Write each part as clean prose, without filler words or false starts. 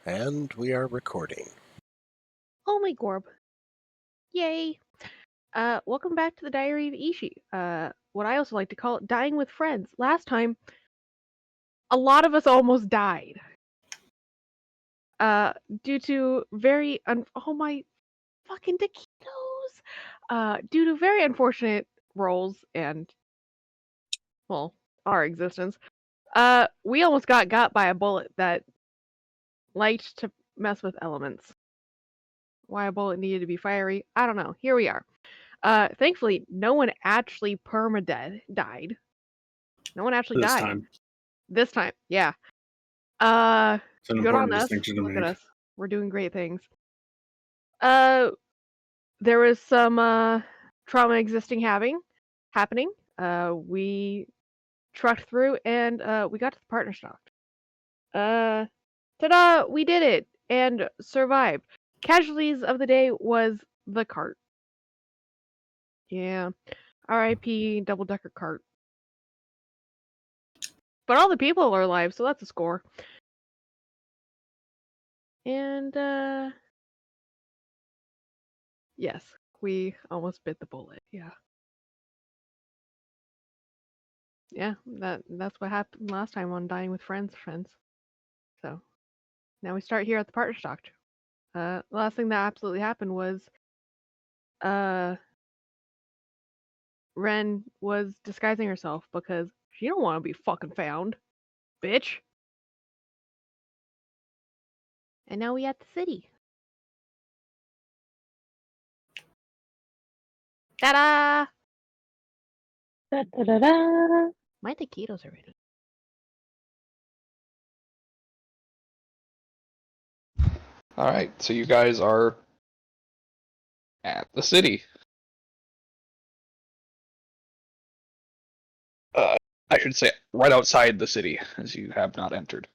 And we are recording. Oh my gorb. Yay. Welcome back to the Diary of Ishi. What I also like to call it dying with friends. Last time, a lot of us almost died. Due to oh my fucking taquitos! Due to very unfortunate rolls and, well, our existence. We almost got by a bullet that liked to mess with elements. Why a bullet needed to be fiery, I don't know. Here we are. Thankfully, no one actually died. No one actually This died. time. This time, yeah. It's an Good important on us. distinction to Look at make. us. We're doing great things. There was some trauma happening. We trucked through and we got to the partner stock. Ta-da! We did it and survived. Casualties of the day was the cart. Yeah. R.I.P. double-decker cart. But all the people are alive, so that's a score. And, yes, we almost bit the bullet, yeah. Yeah, that's what happened last time on Dying with Friends. So, now we start here at the partner stock. The last thing that absolutely happened was, Ren was disguising herself because she don't want to be fucking found, bitch. And now we at the city. Ta-da! Da-da-da-da. My taquitos are ready. Alright, so you guys are at the city. I should say right outside the city, as you have not entered.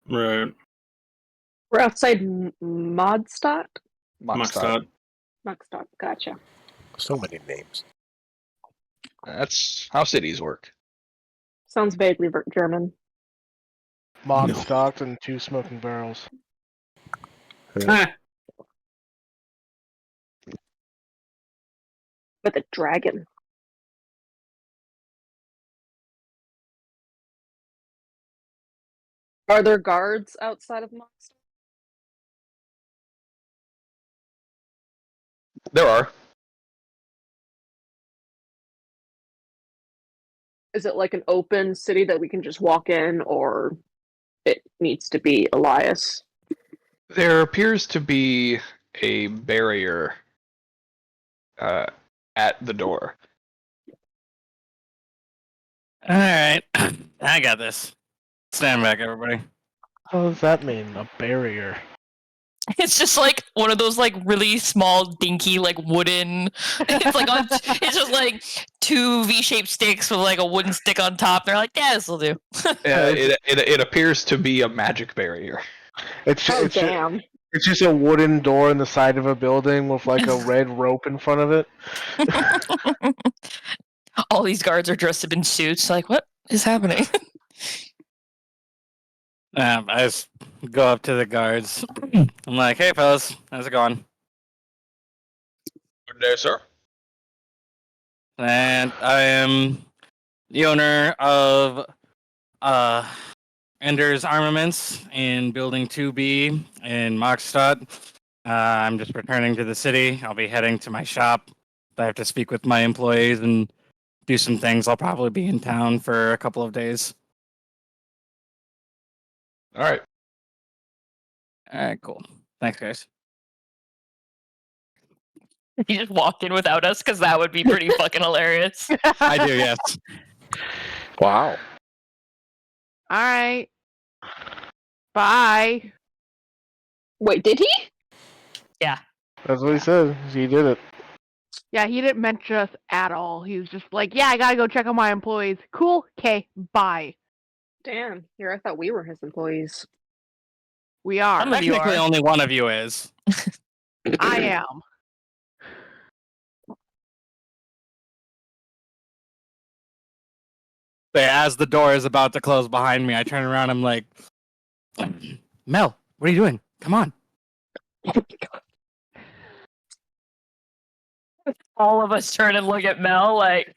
Right. We're outside Machtstadt? Machtstadt. Machtstadt, gotcha. So many names. That's how cities work. Sounds vaguely German. Machtstadt and 2 smoking barrels. Ah, With a dragon. Are there guards outside of Machtstadt? There are. Is it like an open city that we can just walk in, or it needs to be Elias? There appears to be a barrier at the door. Alright, I got this. Stand back, everybody. What does that mean? A barrier? It's just like one of those like really small, dinky, like wooden. It's like it's just like two V-shaped sticks with like a wooden stick on top. They're like, yeah, this will do. It appears to be a magic barrier. It's Damn. it's just a wooden door in the side of a building with like a red rope in front of it. All these guards are dressed up in suits. Like, what is happening? I just go up to the guards. I'm like, hey, fellas, how's it going? Good day, sir. And I am the owner of Ender's Armaments in Building 2B in Machtstadt. I'm just returning to the city. I'll be heading to my shop. I have to speak with my employees and do some things. I'll probably be in town for a couple of days. Alright. Alright, cool. Thanks, guys. You just walked in without us because that would be pretty fucking hilarious. I do, yes. Wow. Alright. Bye. Wait, did he? Yeah. That's what he said. He did it. Yeah, he didn't mention us at all. He was just like, yeah, I gotta go check on my employees. Cool, okay, bye. Damn. Here, I thought we were his employees. We are. Some of you Technically, are. only one of you is. I am. As the door is about to close behind me, I turn around. I'm like, Mel, what are you doing? Come on. All of us turn and look at Mel like,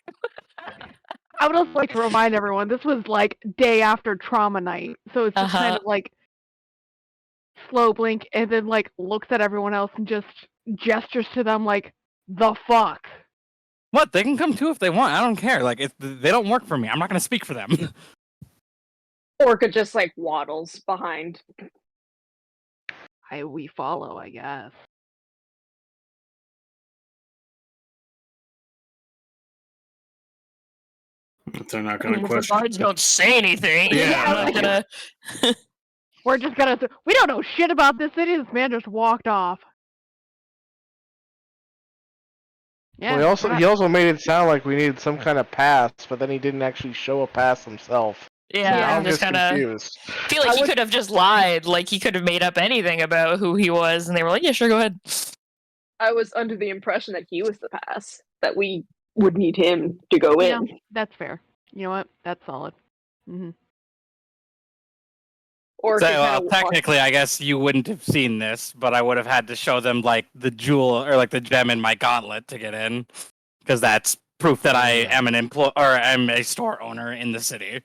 I would also like to remind everyone this was like day after trauma night, so it's just kind of like slow blink and then like looks at everyone else and just gestures to them like the fuck. What? They can come too if they want. I don't care. Like, if they don't work for me, I'm not gonna speak for them. Orca just like waddles behind. We follow, I guess. They're not going to if the question. guards don't say anything, Yeah, I'm not gonna. We're just gonna. We don't know shit about this city. This man just walked off. Yeah. Well, he also made it sound like we needed some kind of pass, but then he didn't actually show a pass himself. Yeah, Now I'm I'm just kind of confused. feel like he could have just lied. Like he could have made up anything about who he was, and they were like, "Yeah, sure, go ahead." I was under the impression that he was the pass, that we would need him to go in. Yeah, that's fair. You know what? That's solid. Mm-hmm. Or So, he kinda walked- technically, I guess you wouldn't have seen this, but I would have had to show them like the jewel or like the gem in my gauntlet to get in, because that's proof that I am an I'm a store owner in the city.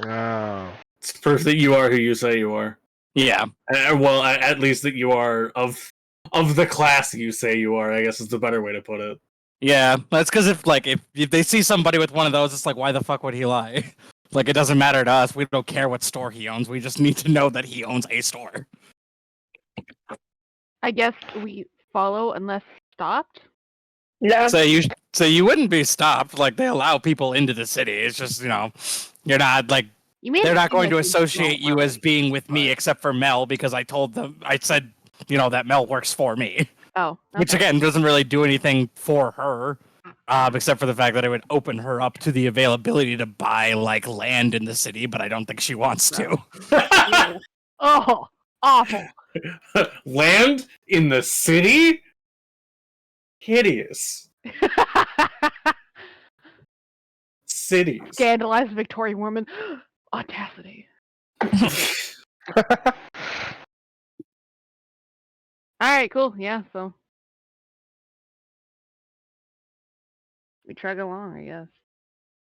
Oh. It's proof that you are who you say you are. Yeah. Well, at least that you are of the class you say you are, I guess is the better way to put it. Yeah, that's because if they see somebody with one of those, it's like, why the fuck would he lie? Like, it doesn't matter to us. We don't care what store he owns. We just need to know that he owns a store. I guess we follow unless stopped. Yeah. So you wouldn't be stopped. Like, they allow people into the city. It's just, you're not like You mean they're not going to associate you as being with me, except for Mel, because I said, that Mel works for me. Oh, okay. Which again doesn't really do anything for her, except for the fact that it would open her up to the availability to buy like land in the city, but I don't think she wants to. Oh, awful. Land in the city? Hideous. Cities. Scandalized Victorian woman. Audacity. Alright, cool. Yeah, so we trek along, I guess.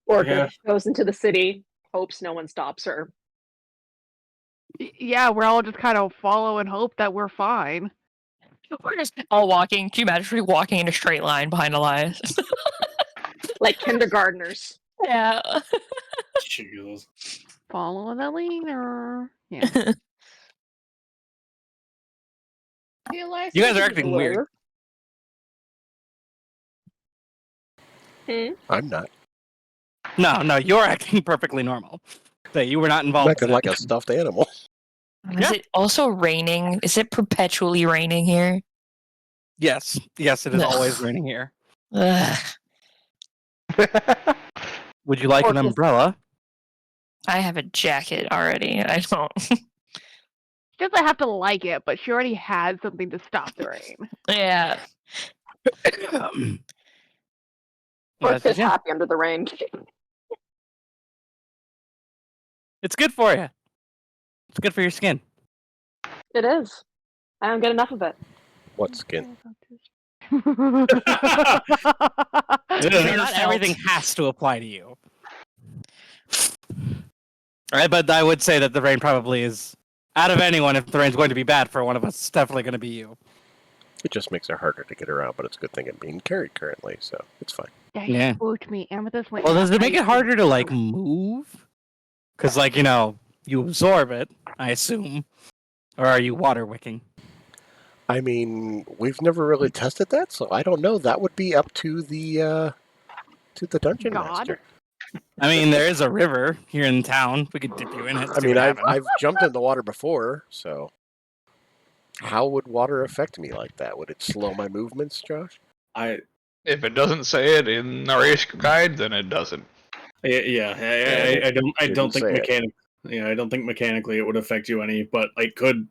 Orca Yeah. goes into the city, hopes no one stops her. Yeah, we're all just kind of follow and hope that we're fine. We're just all walking. Can you imagine if we walking in a straight line behind Elias? Like kindergartners. Yeah. Jesus. Follow the leader. Yeah. You guys are acting weird. I'm not. No, you're acting perfectly normal. That you were not I'm involved. acting in like it. a stuffed animal. Is it also raining? Is it perpetually raining here? Yes, it is always raining here. Ugh. Would you like an Orcus. umbrella? I have a jacket already. I don't. She doesn't have to like it, but she already had something to stop the rain. Yeah. Orca's yeah, happy under the rain. it's good for you. It's good for your skin. It is. I don't get enough of it. What skin? Not everything has to apply to you. Alright, but I would say that the rain probably is, out of anyone, if the rain's going to be bad for one of us, it's definitely going to be you. It just makes it harder to get around, but it's a good thing it's being carried currently, so it's fine. Yeah, Yeah. spooked me. Amethyst went. Well, does it make it crazy. harder to, like, move? Because, like, you absorb it, I assume. Or are you water wicking? I mean, we've never really tested that, so I don't know. That would be up to the dungeon God. master. I mean, there is a river here in town. We could dip you in it. I mean, I've jumped in the water before, so how would water affect me like that? Would it slow my movements, Josh? If it doesn't say it in the race guide, then it doesn't. I don't Didn't think say it. I don't think mechanically it would affect you any, but it could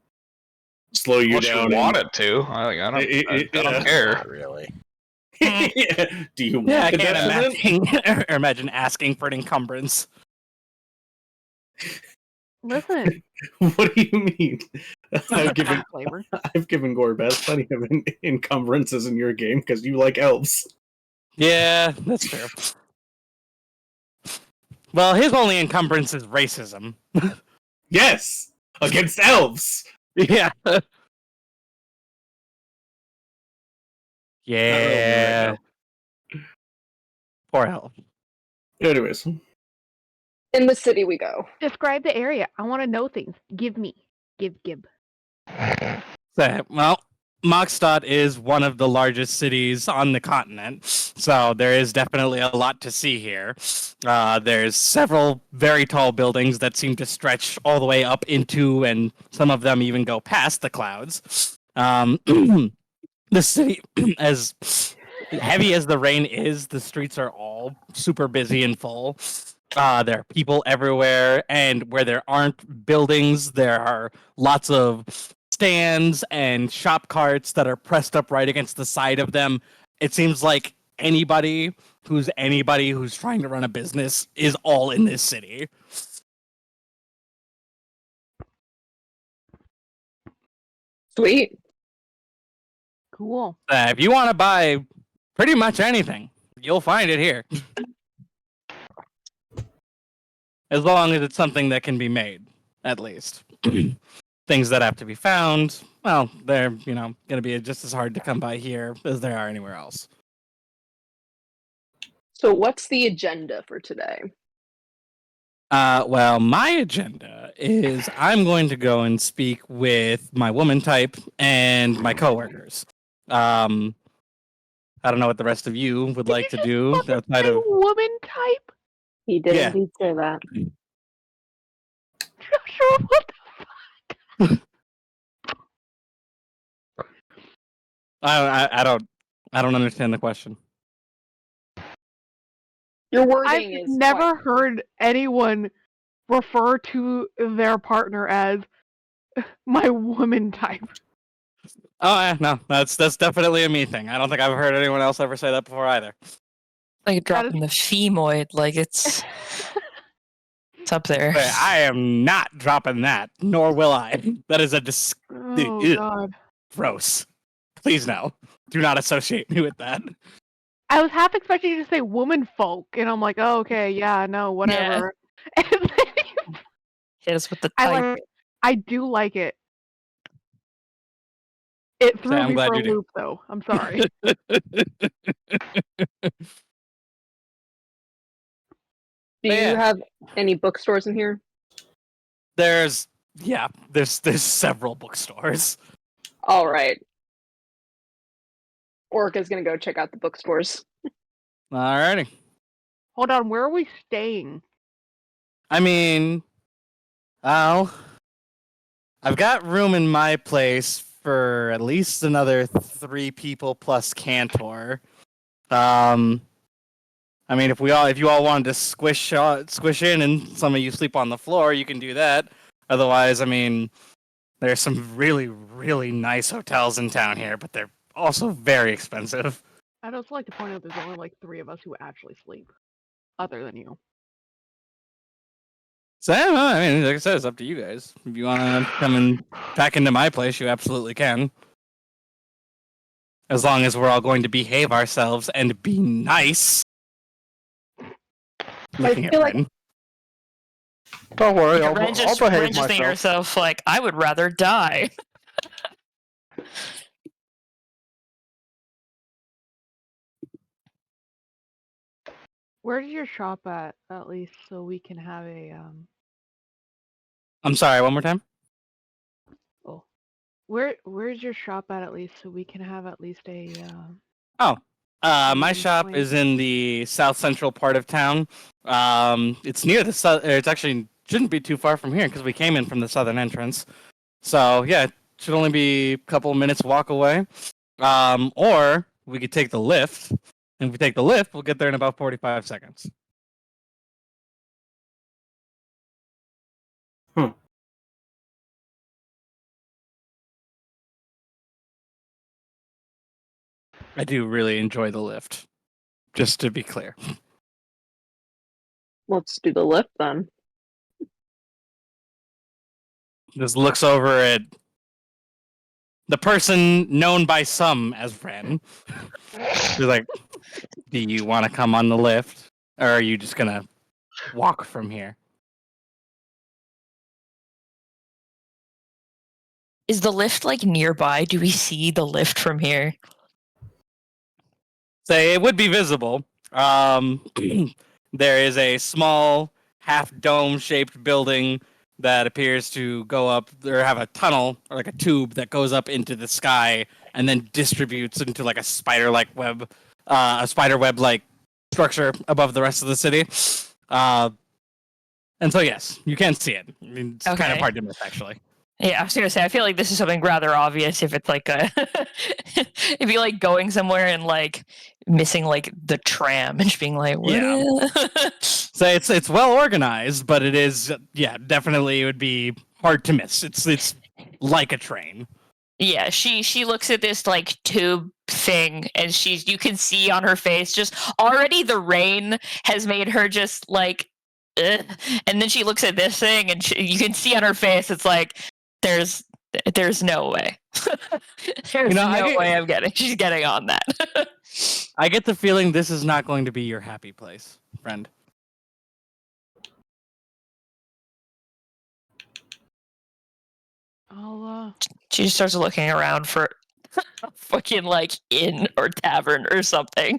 slow you Unless down. you want it to. I don't care. Not really. Yeah. Do you want Yeah, I it? can't imagine asking for an encumbrance. Listen, What do you mean? I've given flavor. I've given Gorbaz plenty of encumbrances in your game because you like elves. Yeah, that's true. Well, his only encumbrance is racism. Yes, against elves. Yeah. Not really Yeah. right Poor elf. now. Anyways, In the city we go. Describe the area. I want to know things. Give me. Give. So, well, Machtstadt is one of the largest cities on the continent, so there is definitely a lot to see here. There's several very tall buildings that seem to stretch all the way up into, and some of them even go past the clouds. The city, as heavy as the rain is, the streets are all super busy and full. There are people everywhere, and where there aren't buildings, there are lots of stands and shop carts that are pressed up right against the side of them. It seems like anybody who's trying to run a business is all in this city. Sweet. Cool. If you want to buy pretty much anything, you'll find it here. As long as it's something that can be made, at least. Things that have to be found, well, they're, going to be just as hard to come by here as they are anywhere else. So what's the agenda for today? Well, my agenda is I'm going to go and speak with my woman type and my coworkers. I don't know what the rest of you would like to do outside of woman type. He did Yeah. indeed say that. Sure. What the I don't understand the question. Your wording I've is never quite- heard anyone refer to their partner as my woman type. Oh, yeah, no, that's definitely a me thing. I don't think I've heard anyone else ever say that before either. Like dropping the femoid, like it's up there. But I am not dropping that, nor will I. That is a Oh Ew. god. Gross. Please no. Do not associate me with that. I was half expecting you to say woman folk, and I'm like, oh, okay, yeah, no, whatever. And then Hit us with the type. I do like it. It threw I'm me glad for a you do. loop, though. I'm sorry. Do you Yeah. have any bookstores in here? There's several bookstores. All right. Orca's gonna go check out the bookstores. Alrighty. Hold on, where are we staying? I mean, well, I've got room in my place for at least another 3 people plus Cantor. I mean, if you all wanted to squish in and some of you sleep on the floor, you can do that. Otherwise, I mean, there's some really, really nice hotels in town here, but they're also very expensive. I'd also like to point out there's only like 3 of us who actually sleep, other than you. So, I mean, like I said, it's up to you guys. If you want to come and back into my place, you absolutely can. As long as we're all going to behave ourselves and be nice. Looking at feel like- Ren. Don't worry, I'll Ren behave just thinking to myself. herself, like, I would rather die. Where's your shop at least, so we can have a I'm sorry, one more time? Where's your shop at least, so we can have at least a My shop point. is in the south central part of town. It's near the it's actually shouldn't be too far from here because we came in from the southern entrance. So yeah, it should only be a couple of minutes walk away. Or we could take the lift. And if we take the lift, we'll get there in about 45 seconds. I do really enjoy the lift. Just to be clear. Let's do the lift then. Just looks over at the person known by some as Ren. She's like, "Do you want to come on the lift, or are you just gonna walk from here?" Is the lift like nearby? Do we see the lift from here? Say it would be visible. There is a small half dome shaped building that appears to go up or have a tunnel or like a tube that goes up into the sky and then distributes into like a spider like web, a spider web like structure above the rest of the city. And so yes, you can see it. I mean, it's kind of Okay. hard to miss actually. Yeah, I was gonna say, I feel like this is something rather obvious if it's like a if you're like going somewhere and like missing like the tram and just being like, what? Yeah. So it's well organized, but it is definitely it would be hard to miss. It's like a train. Yeah, she looks at this like tube thing and you can see on her face just already the rain has made her just like ugh. And then she looks at this thing and you can see on her face it's like there's no way. There's no way she's getting on that. I get the feeling this is not going to be your happy place, friend. She just starts looking around for a fucking like inn or tavern or something.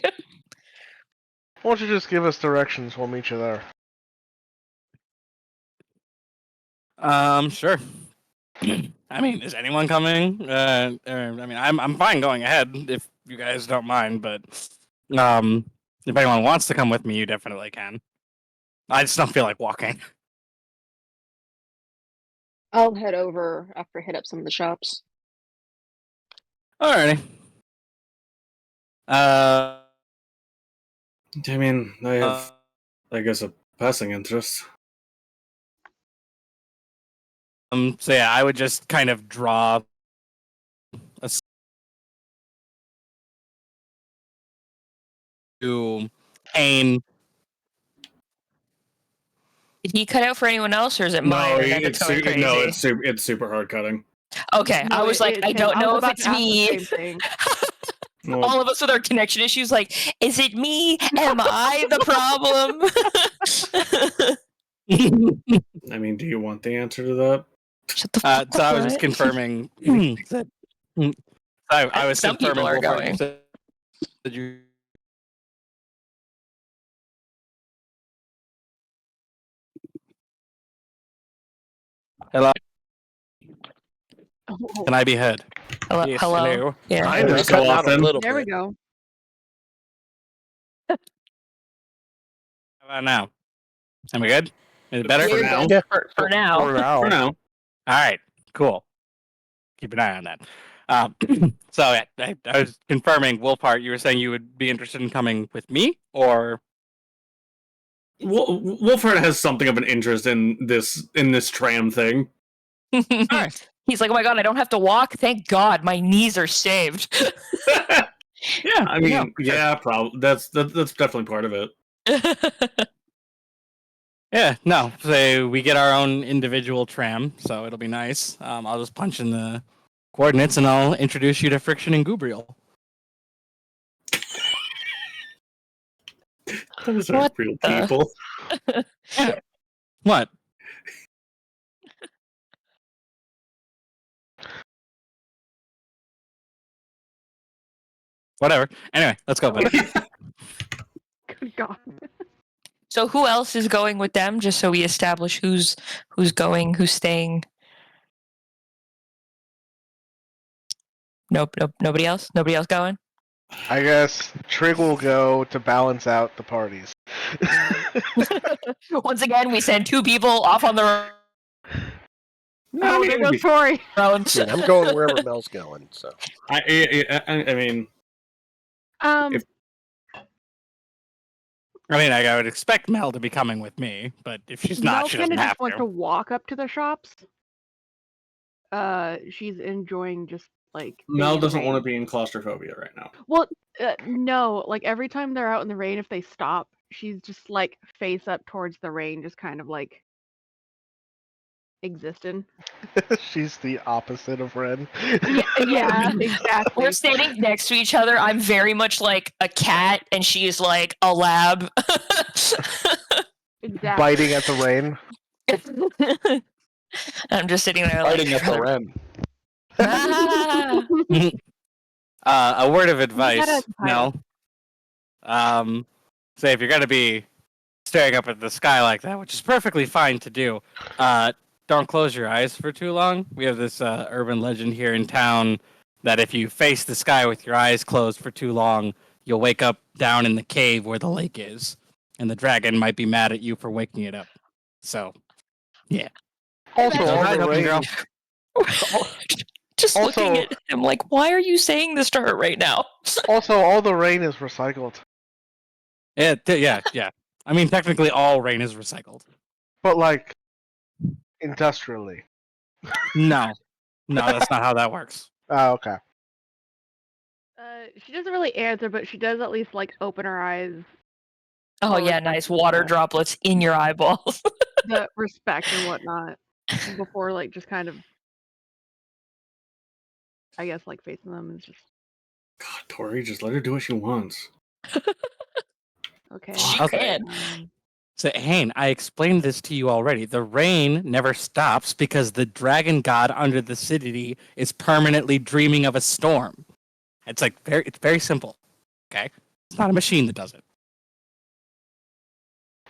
Why don't you just give us directions? We'll meet you there. Sure. I mean, is anyone coming? I mean, I'm fine going ahead if you guys don't mind, but if anyone wants to come with me, you definitely can. I just don't feel like walking. I'll head over after I hit up some of the shops. Alrighty. I mean, I have, I guess, a passing interest. So yeah, I would just kind of draw a to Pain. Did he cut out for anyone else, or is it mine? No, and then going crazy? it's super hard cutting. Okay, No, I was like, I don't know if it's me. Same thing. Well, All of us with our connection issues, like, is it me? Am I the problem? I mean, do you want the answer to that? Shut the fuck So I up, was just Ryan. confirming. I was Some people confirming. are Wolfhard, going. said you. Hello. Oh, Can I be heard? Hello, Yes, hello. hello. Yeah. Kind of So cutting out a often. little there we bit. go. How about now? Am we good? Is it better? For now. Yeah. For now. For now. All right, cool. Keep an eye on that. So yeah, I was confirming, Wolfhard, you were saying you would be interested in coming with me, or Wolfhard has something of an interest in this tram thing. He's like, oh my god, I don't have to walk. Thank God, my knees are saved. yeah, I mean, yeah, probably that's definitely part of it. yeah, no. So we get our own individual tram, so it'll be nice. I'll just punch in the coordinates, and I'll introduce you to Friction and Gubriel. Those are What real the- people. What? Whatever. Anyway, let's go, buddy. Good God. So who else is going with them? Just so we establish who's going, who's staying. Nope. Nobody else. Nobody else going. I guess Trig will go to balance out the parties. Once again, we send two people off on their No, Oh, there goes Tori. own. I mean, I'm going wherever Mel's going, so. I mean, Um, I mean, I would expect Mel to be coming with me, but if she's not, Mel she kind doesn't of have just wants to. to walk up to the shops. She's enjoying just like. Mel doesn't want to be. be in claustrophobia right now. Well, no. Like every time they're out in the rain, if they stop, she's just like face up towards the rain, just kind of like existing. She's the opposite of Ren. Yeah, exactly. We're standing next to each other. I'm very much like a cat, and she's like a lab. Exactly. Biting at the rain. I'm just sitting there Fighting like. at the Ren. Ah. A word of that advice, as a title. Mel. Say if you're gonna be staring up at the sky like that, which is perfectly fine to do, don't close your eyes for too long. We have this urban legend here in town that if you face the sky with your eyes closed for too long, you'll wake up down in the cave where the lake is, and the dragon might be mad at you for waking it up. So, yeah. Also, That's all right, the open rain. girl. Just Also- looking at him like, why are you saying this to her right now? Also, all the rain is recycled. Yeah. I mean, technically, all rain is recycled. But like industrially. No, that's not how that works. Oh, okay. She doesn't really answer, but she does at least like open her eyes. Oh yeah, nice water droplets in your eyeballs. The respect and whatnot before like just kind of, I guess, like facing them is just God, Tori, just let her do what she wants. okay. She Okay. can. So, Hane, I explained this to you already. The rain never stops because the dragon god under the city is permanently dreaming of a storm. It's like it's very simple. Okay, it's not a machine that does it.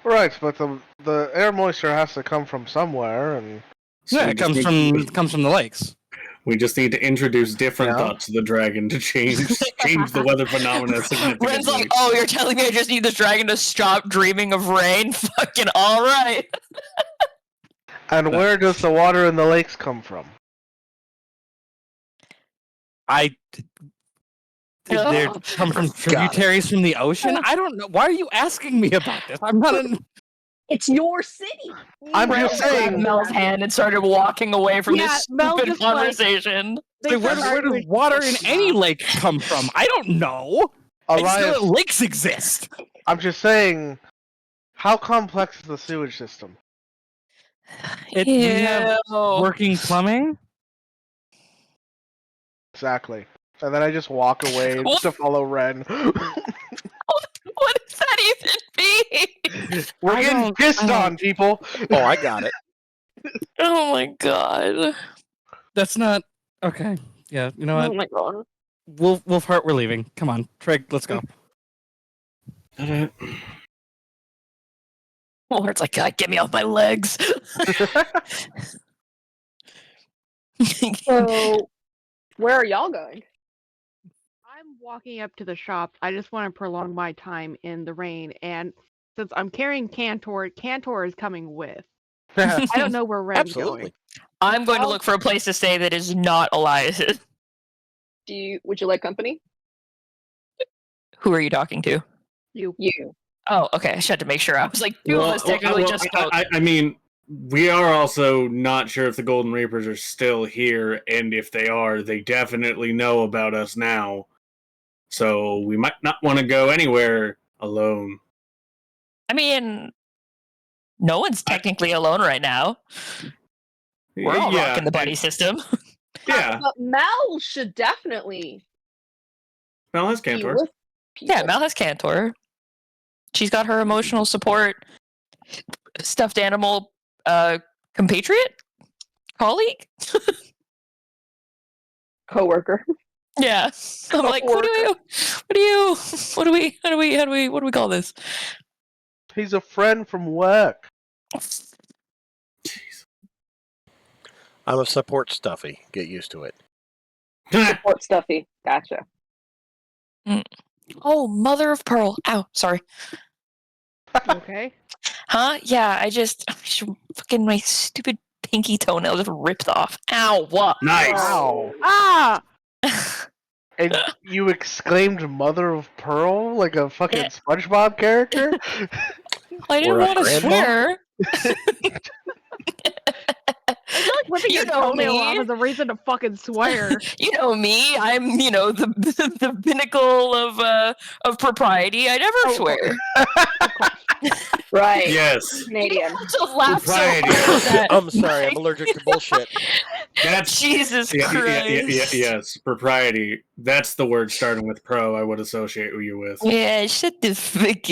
Right, but the air moisture has to come from somewhere, and So Yeah, we it just comes from the lakes. We just need to introduce different Yeah. thoughts to the dragon to change the weather phenomena Ren's significantly. like, oh, you're telling me I just need this dragon to stop dreaming of rain? Fucking alright. and where does the water in the lakes come from? They Ugh. come from tributaries from the ocean. I don't know. Why are you asking me about this? I'm not an. It's your city. I'm Ren just grabbed saying. Mel's hand and started walking away from Yeah, this Mel stupid just, like, conversation. They Where start does arguing. water in any lake come from? I don't know. I just know Elias, that lakes exist. I'm just saying. How complex is the sewage system? We have Ew. working plumbing. Exactly. And then I just walk away What? to follow Ren. What does that even mean? We're I getting don't- pissed I don't- on, people. Oh, I got it. Oh my god. That's not okay. Yeah, you know Oh what? my god. Wolfheart, we're leaving. Come on, Trig, let's go. Lord's like, God, get me off my legs. So, where are y'all going? I'm walking up to the shop. I just want to prolong my time in the rain, and since I'm carrying Cantor is coming with. I don't know where Ren's Absolutely. going. I'm going to look for a place to stay that is not Elias's. Would you like company? Who are you talking to? You. Oh, okay. I just had to make sure. I was like, two of us technically just spoke. I mean, we are also not sure if the Golden Reapers are still here, and if they are, they definitely know about us now. So we might not want to go anywhere alone. I mean, no one's technically alone right now. We're all rocking the buddy system. Yeah, But Mel should definitely Mel has be Cantor. with people. Yeah, Mel has Cantor. She's got her emotional support stuffed animal compatriot? Colleague? Coworker. Yeah. I'm like, what do we call this? He's a friend from work. I'm a support stuffy. Get used to it. Support stuffy. Gotcha. Oh, mother of pearl. Ow, sorry. Okay. Huh? Yeah, I just fucking my stupid pinky toenail just ripped off. Ow, what? Nice. Wow. Ah! And you exclaimed "Mother of Pearl" like a fucking Yeah. SpongeBob character? I didn't Or a want to grandma? swear. I feel like ripping your You know toenail me. off is a reason to fucking swear. You know me. I'm, the pinnacle of propriety. I never swear. Right. Yes. Canadian. Just laugh so hard Propriety. at that. I'm sorry, I'm allergic to bullshit. That's Jesus Christ. yes. Propriety. That's the word starting with pro I would associate you with. Yeah, shut the fuck up.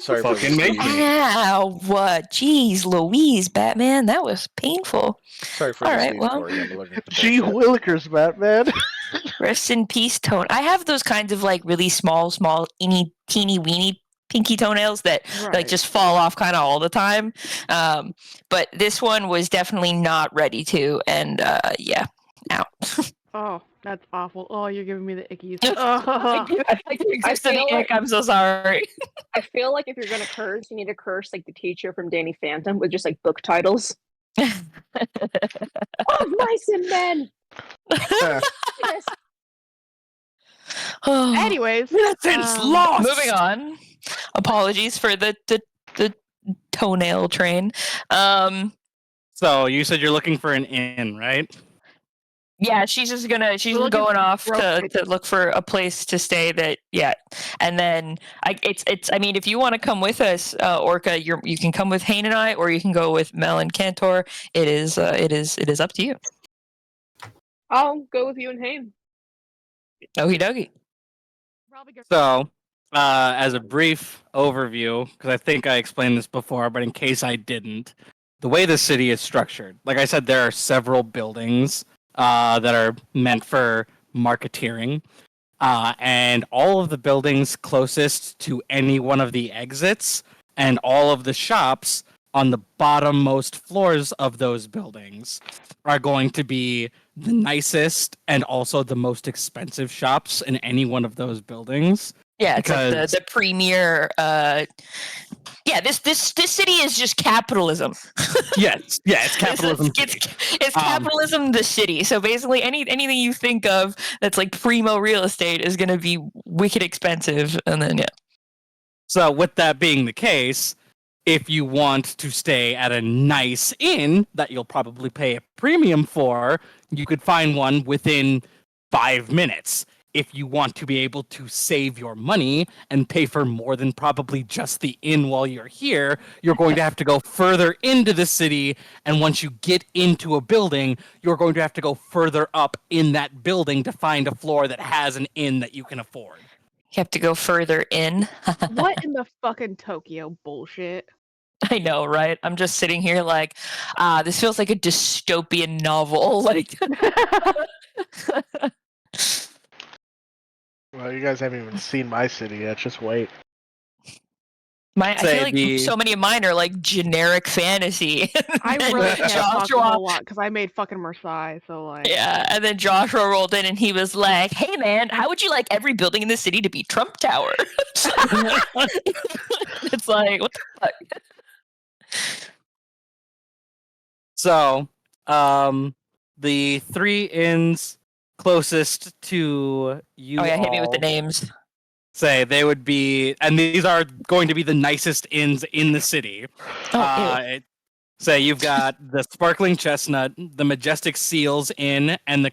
Sorry for Fucking make misleading me. you. Ow, what? Jeez Louise, Batman, that was painful. Sorry for All right, misleading well. Tori. I'm allergic to Gee bullshit. Willikers, Batman. Rest in peace, tone. I have those kinds of like really small, teeny weeny pinky toenails that like just fall off kind of all the time. But this one was definitely not ready to, and yeah, ow. Oh, that's awful. Oh, you're giving me the ickies. I can exist in the feel ick. I'm so sorry. I feel like if you're gonna curse, you need to curse like the teacher from Danny Phantom with just like book titles. Of mice and men. Yes. Anyways, Innocence lost. Moving on. Apologies for the toenail train. So you said you're looking for an inn, right? Yeah, she's looking going off for to look for a place to stay and then I mean, if you want to come with us, Orca, you can come with Hayne and I, or you can go with Mel and Cantor. It is up to you. I'll go with you and Hayne. Okie dokie. So, as a brief overview, because I think I explained this before, but in case I didn't, the way the city is structured, like I said, there are several buildings that are meant for marketeering, and all of the buildings closest to any one of the exits and all of the shops on the bottommost floors of those buildings are going to be the nicest and also the most expensive shops in any one of those buildings. Yeah, it's like Because- the premier. Yeah, this city is just capitalism. Yes, yeah, it's capitalism. It's capitalism, the city. So basically, anything you think of that's like primo real estate is going to be wicked expensive, and then yeah. So with that being the case, if you want to stay at a nice inn that you'll probably pay a premium for, you could find one within 5 minutes. If you want to be able to save your money and pay for more than probably just the inn while you're here, you're going to have to go further into the city. And once you get into a building, you're going to have to go further up in that building to find a floor that has an inn that you can afford. You have to go further in. What in the fucking Tokyo bullshit? I know, right? I'm just sitting here like, this feels like a dystopian novel. Like, Well, you guys haven't even seen my city yet. Just wait. I feel like so many of mine are like generic fantasy. I really can't talk a Joshua, whole lot because I made fucking Marseille, so like. yeah, and then Joshua rolled in and he was like, "Hey man, how would you like every building in the city to be Trump Tower?" It's like, what the fuck? So, the 3 inns closest to you Hit me with the all names. say they would be, and these are going to be the nicest inns in the city. Say you've got the Sparkling Chestnut, the Majestic Seals Inn, and the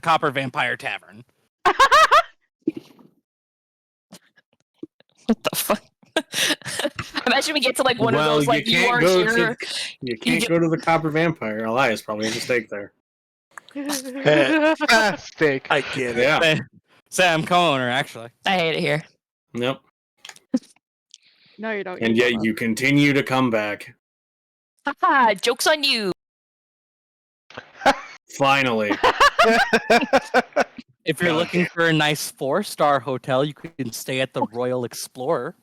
Copper Vampire Tavern. What the fuck? Imagine we get to like one of those like you are here. You can't go to the Copper Vampire. Elias probably has a steak there. Steak. I get it. Yeah. Say I'm co-owner, actually. I hate it here. Nope. No, you don't. And yet you continue to come back. Haha, joke's on you. Finally. If you're looking for a nice 4-star hotel, you can stay at the Royal Explorer.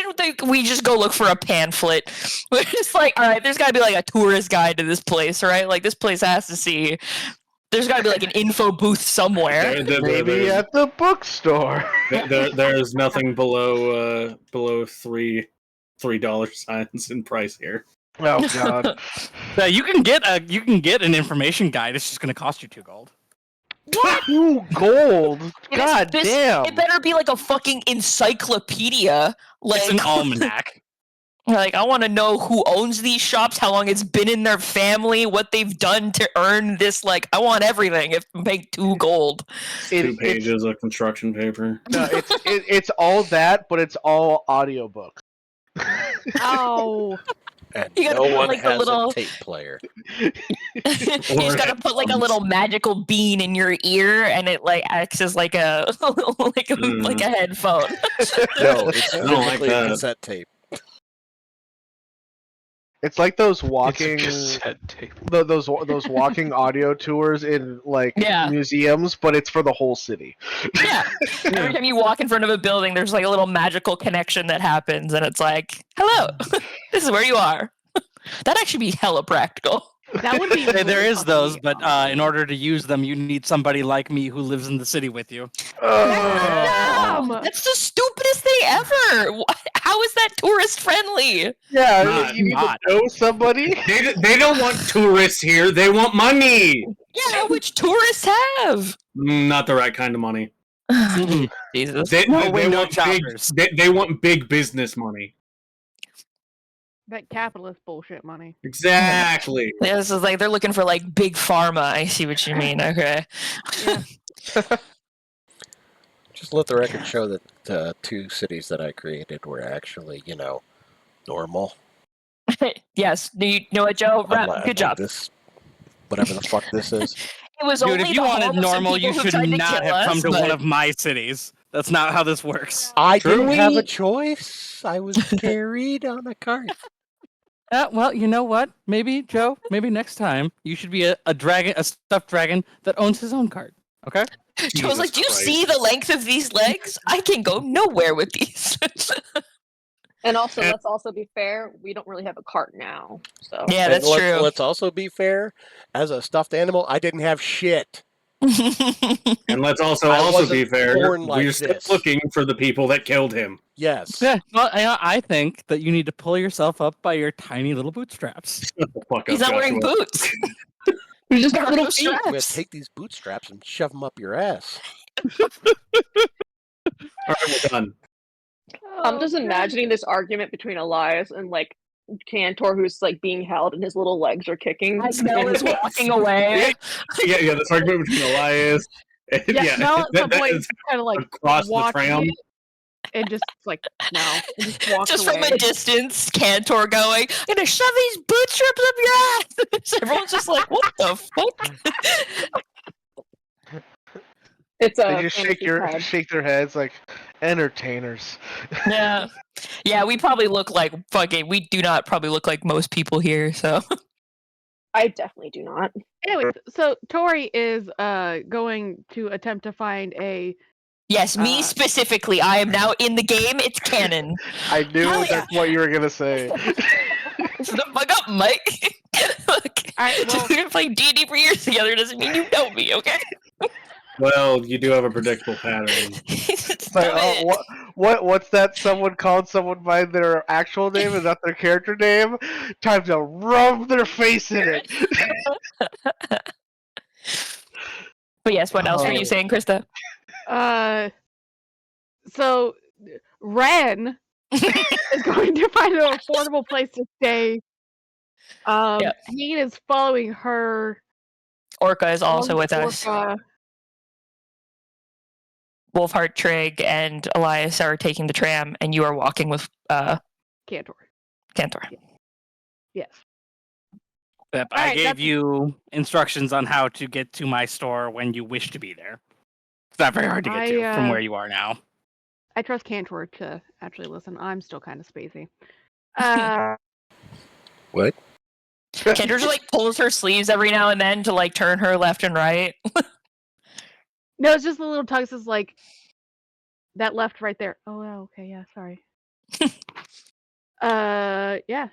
Imagine we just go look for a pamphlet. We're just like, all right, there's got to be like a tourist guide to this place, right? Like this place has to see. There's got to be like an info booth somewhere. Maybe at the bookstore. There's nothing below $3 signs in price here. Oh god. So you can get an information guide. It's just going to cost you 2 gold. What? 2 gold. God damn. It better be like a fucking encyclopedia. Like It's an almanac. Like, I want to know who owns these shops, how long it's been in their family, what they've done to earn this. Like, I want everything. If make 2 gold. Two pages of construction paper. No, it's all that, but it's all audiobook. Oh, And You gotta no put, one like, the has little- a tape player. You just gotta put like a little magical bean in your ear, and it like acts as like a like a headphone. No, it's I don't like physically a that. cassette tape. It's like those It's a walking cassette tape. those walking audio tours in like Yeah. museums, but it's for the whole city. Yeah. Every time you walk in front of a building, there's like a little magical connection that happens, and it's like, "Hello, this is where you are." That'd actually be hella practical. that would be. There really is those, fucking but in order to use them, you need somebody like me who lives in the city with you. Damn! That's the stupidest thing ever. How is that tourist friendly? Yeah, Not- you need not. to know somebody. They don't want tourists here. They want money. Yeah, which tourists have. Not the right kind of money. Jesus. They No window want big. shoppers. They want big business money. That capitalist bullshit money. Exactly. Yeah, this is like they're looking for like big pharma. I see what you mean. Okay. Just let the record show that the 2 cities that I created were actually, normal. Yes. You know what, Joe? Unlike Good job. This, whatever the fuck this is. It was Dude, only if you the wanted home of some normal, people you who should tried to not kill have come us, to but- one of my cities. That's not how this works. I didn't Truly? have a choice. I was carried on a cart. Well, you know what? Maybe, Joe, maybe next time you should be a dragon, a stuffed dragon that owns his own cart. Okay? Joe's like, Jesus do you Christ. see the length of these legs? I can go nowhere with these. And also, And- let's also be fair. We don't really have a cart now, so Yeah, And that's true. Let's also be fair. As a stuffed animal, I didn't have shit. And let's also I be wasn't fair. born like We're still this. looking for the people that killed him. Yes. Yeah. Well, I think that you need to pull yourself up by your tiny little bootstraps. Shut the fuck He's up, not wearing Joshua. boots. we just got Got little those feet. I'm gonna straps. take these bootstraps and shove them up your ass. All right, we're done. I'm just imagining this argument between Elias and like Cantor, who's like being held and his little legs are kicking. As Mel is walking away. Yeah, this argument between Elias. And, Yeah, Mel at some that point is kind of like across the watching tram. it and just like no, and just walks Just away. from a distance, Cantor going, I'm gonna shove these bootstraps up your ass. Everyone's just like, what the fuck? It's a They just shake their heads like entertainers. Yeah. Yeah, we probably look like we do not probably look like most people here, so. I definitely do not. Anyway, so Tori is going to attempt to find a Yes, me specifically. I am now in the game. It's canon. I knew Hell that's what you were gonna say. Shut the fuck up, Mike. Look, Alright, well- just we're playing D&D for years together doesn't mean you know me, okay? Well, you do have a predictable pattern. It's like, oh, what's that? Someone called someone by their actual name and not their character name. Time to rub their face in it. But yes, what else were you saying, Krista? So Ren is going to find an affordable place to stay. Yeah. He is following her. Orca is also along with us. Orca. Wolfheart, Trig, and Elias are taking the tram, and you are walking with Cantor. Cantor. Yes. Yep, I Alright, gave that's- you instructions on how to get to my store when you wish to be there. It's not very hard to get to from where you are now. I trust Cantor to actually listen. I'm still kind of spacey. What? Cantor just like pulls her sleeves every now and then to like turn her left and right. No, it's just the little tugs is like that left right there. Oh, okay, yeah, sorry. Yeah.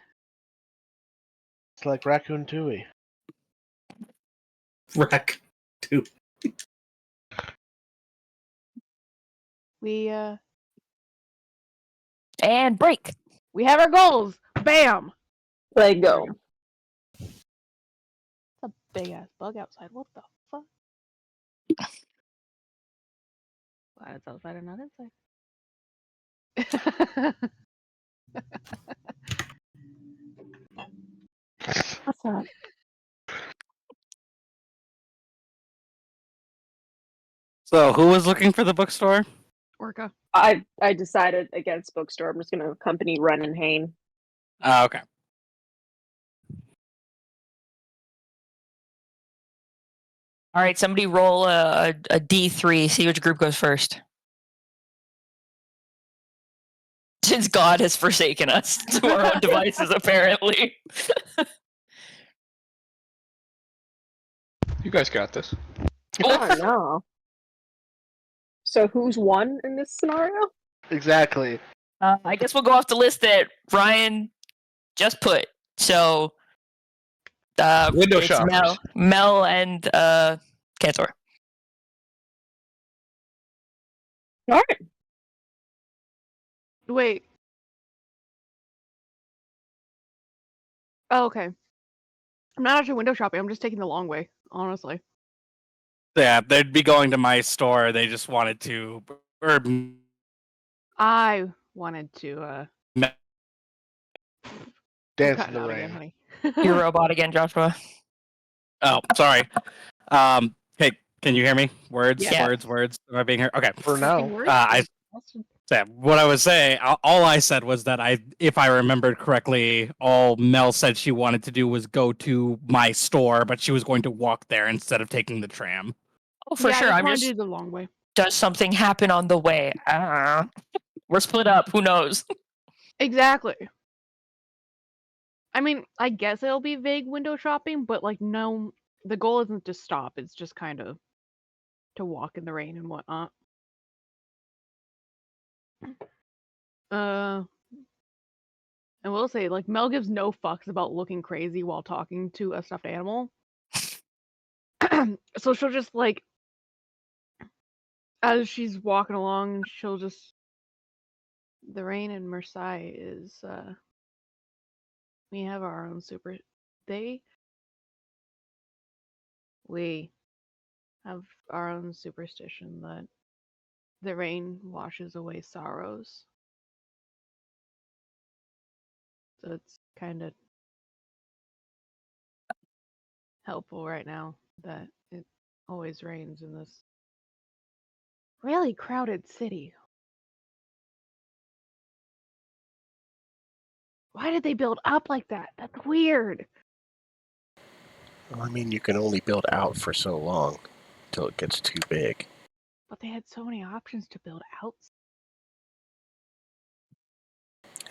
It's like Raccoon Tui. Wreck. Too. We And break. we have our goals. Bam. Let go. It's a big ass bug outside. What the fuck? Glad it's outside and not inside. What's that? So, who was looking for the bookstore? Orca. I decided against bookstore. I'm just gonna accompany Ren and Hane. Oh, okay. All right, somebody roll a D3. See which group goes first. Since God has forsaken us to our own devices, apparently. You guys got this. Oh no. So who's won in this scenario? Exactly. I guess we'll go off the list that Ryan just put. So, Window it's shoppers. Mel and Cantor. All right. Wait. Oh, okay. I'm not actually window shopping. I'm just taking the long way, honestly. Yeah, they'd be going to my store. They just wanted to. Or, I wanted to Me- Dance cut in it the out rain. again, honey. You're a robot again, Joshua. oh, sorry. Hey, can you hear me? Words, Yeah. words. Am I being here? Okay. For now. What I was saying, all I said was that if I remembered correctly, all Mel said she wanted to do was go to my store, but she was going to walk there instead of taking the tram. Oh, for yeah, sure. I I'm wanted just. to do the long way. Does something happen on the way? We're split up. Who knows? Exactly. I mean, I guess it'll be vague window shopping, but like, no, the goal isn't to stop. It's just kind of to walk in the rain and whatnot. I will say, like, Mel gives no fucks about looking crazy while talking to a stuffed animal. So she'll just, like, as she's walking along, she'll just. The rain in Marseille is, we have our own super. We have our own superstition that the rain washes away sorrows. So it's kind of helpful right now that it always rains in this really crowded city. Why did they build up like that? That's weird. Well, I mean, you can only build out for so long till it gets too big. But they had so many options to build out.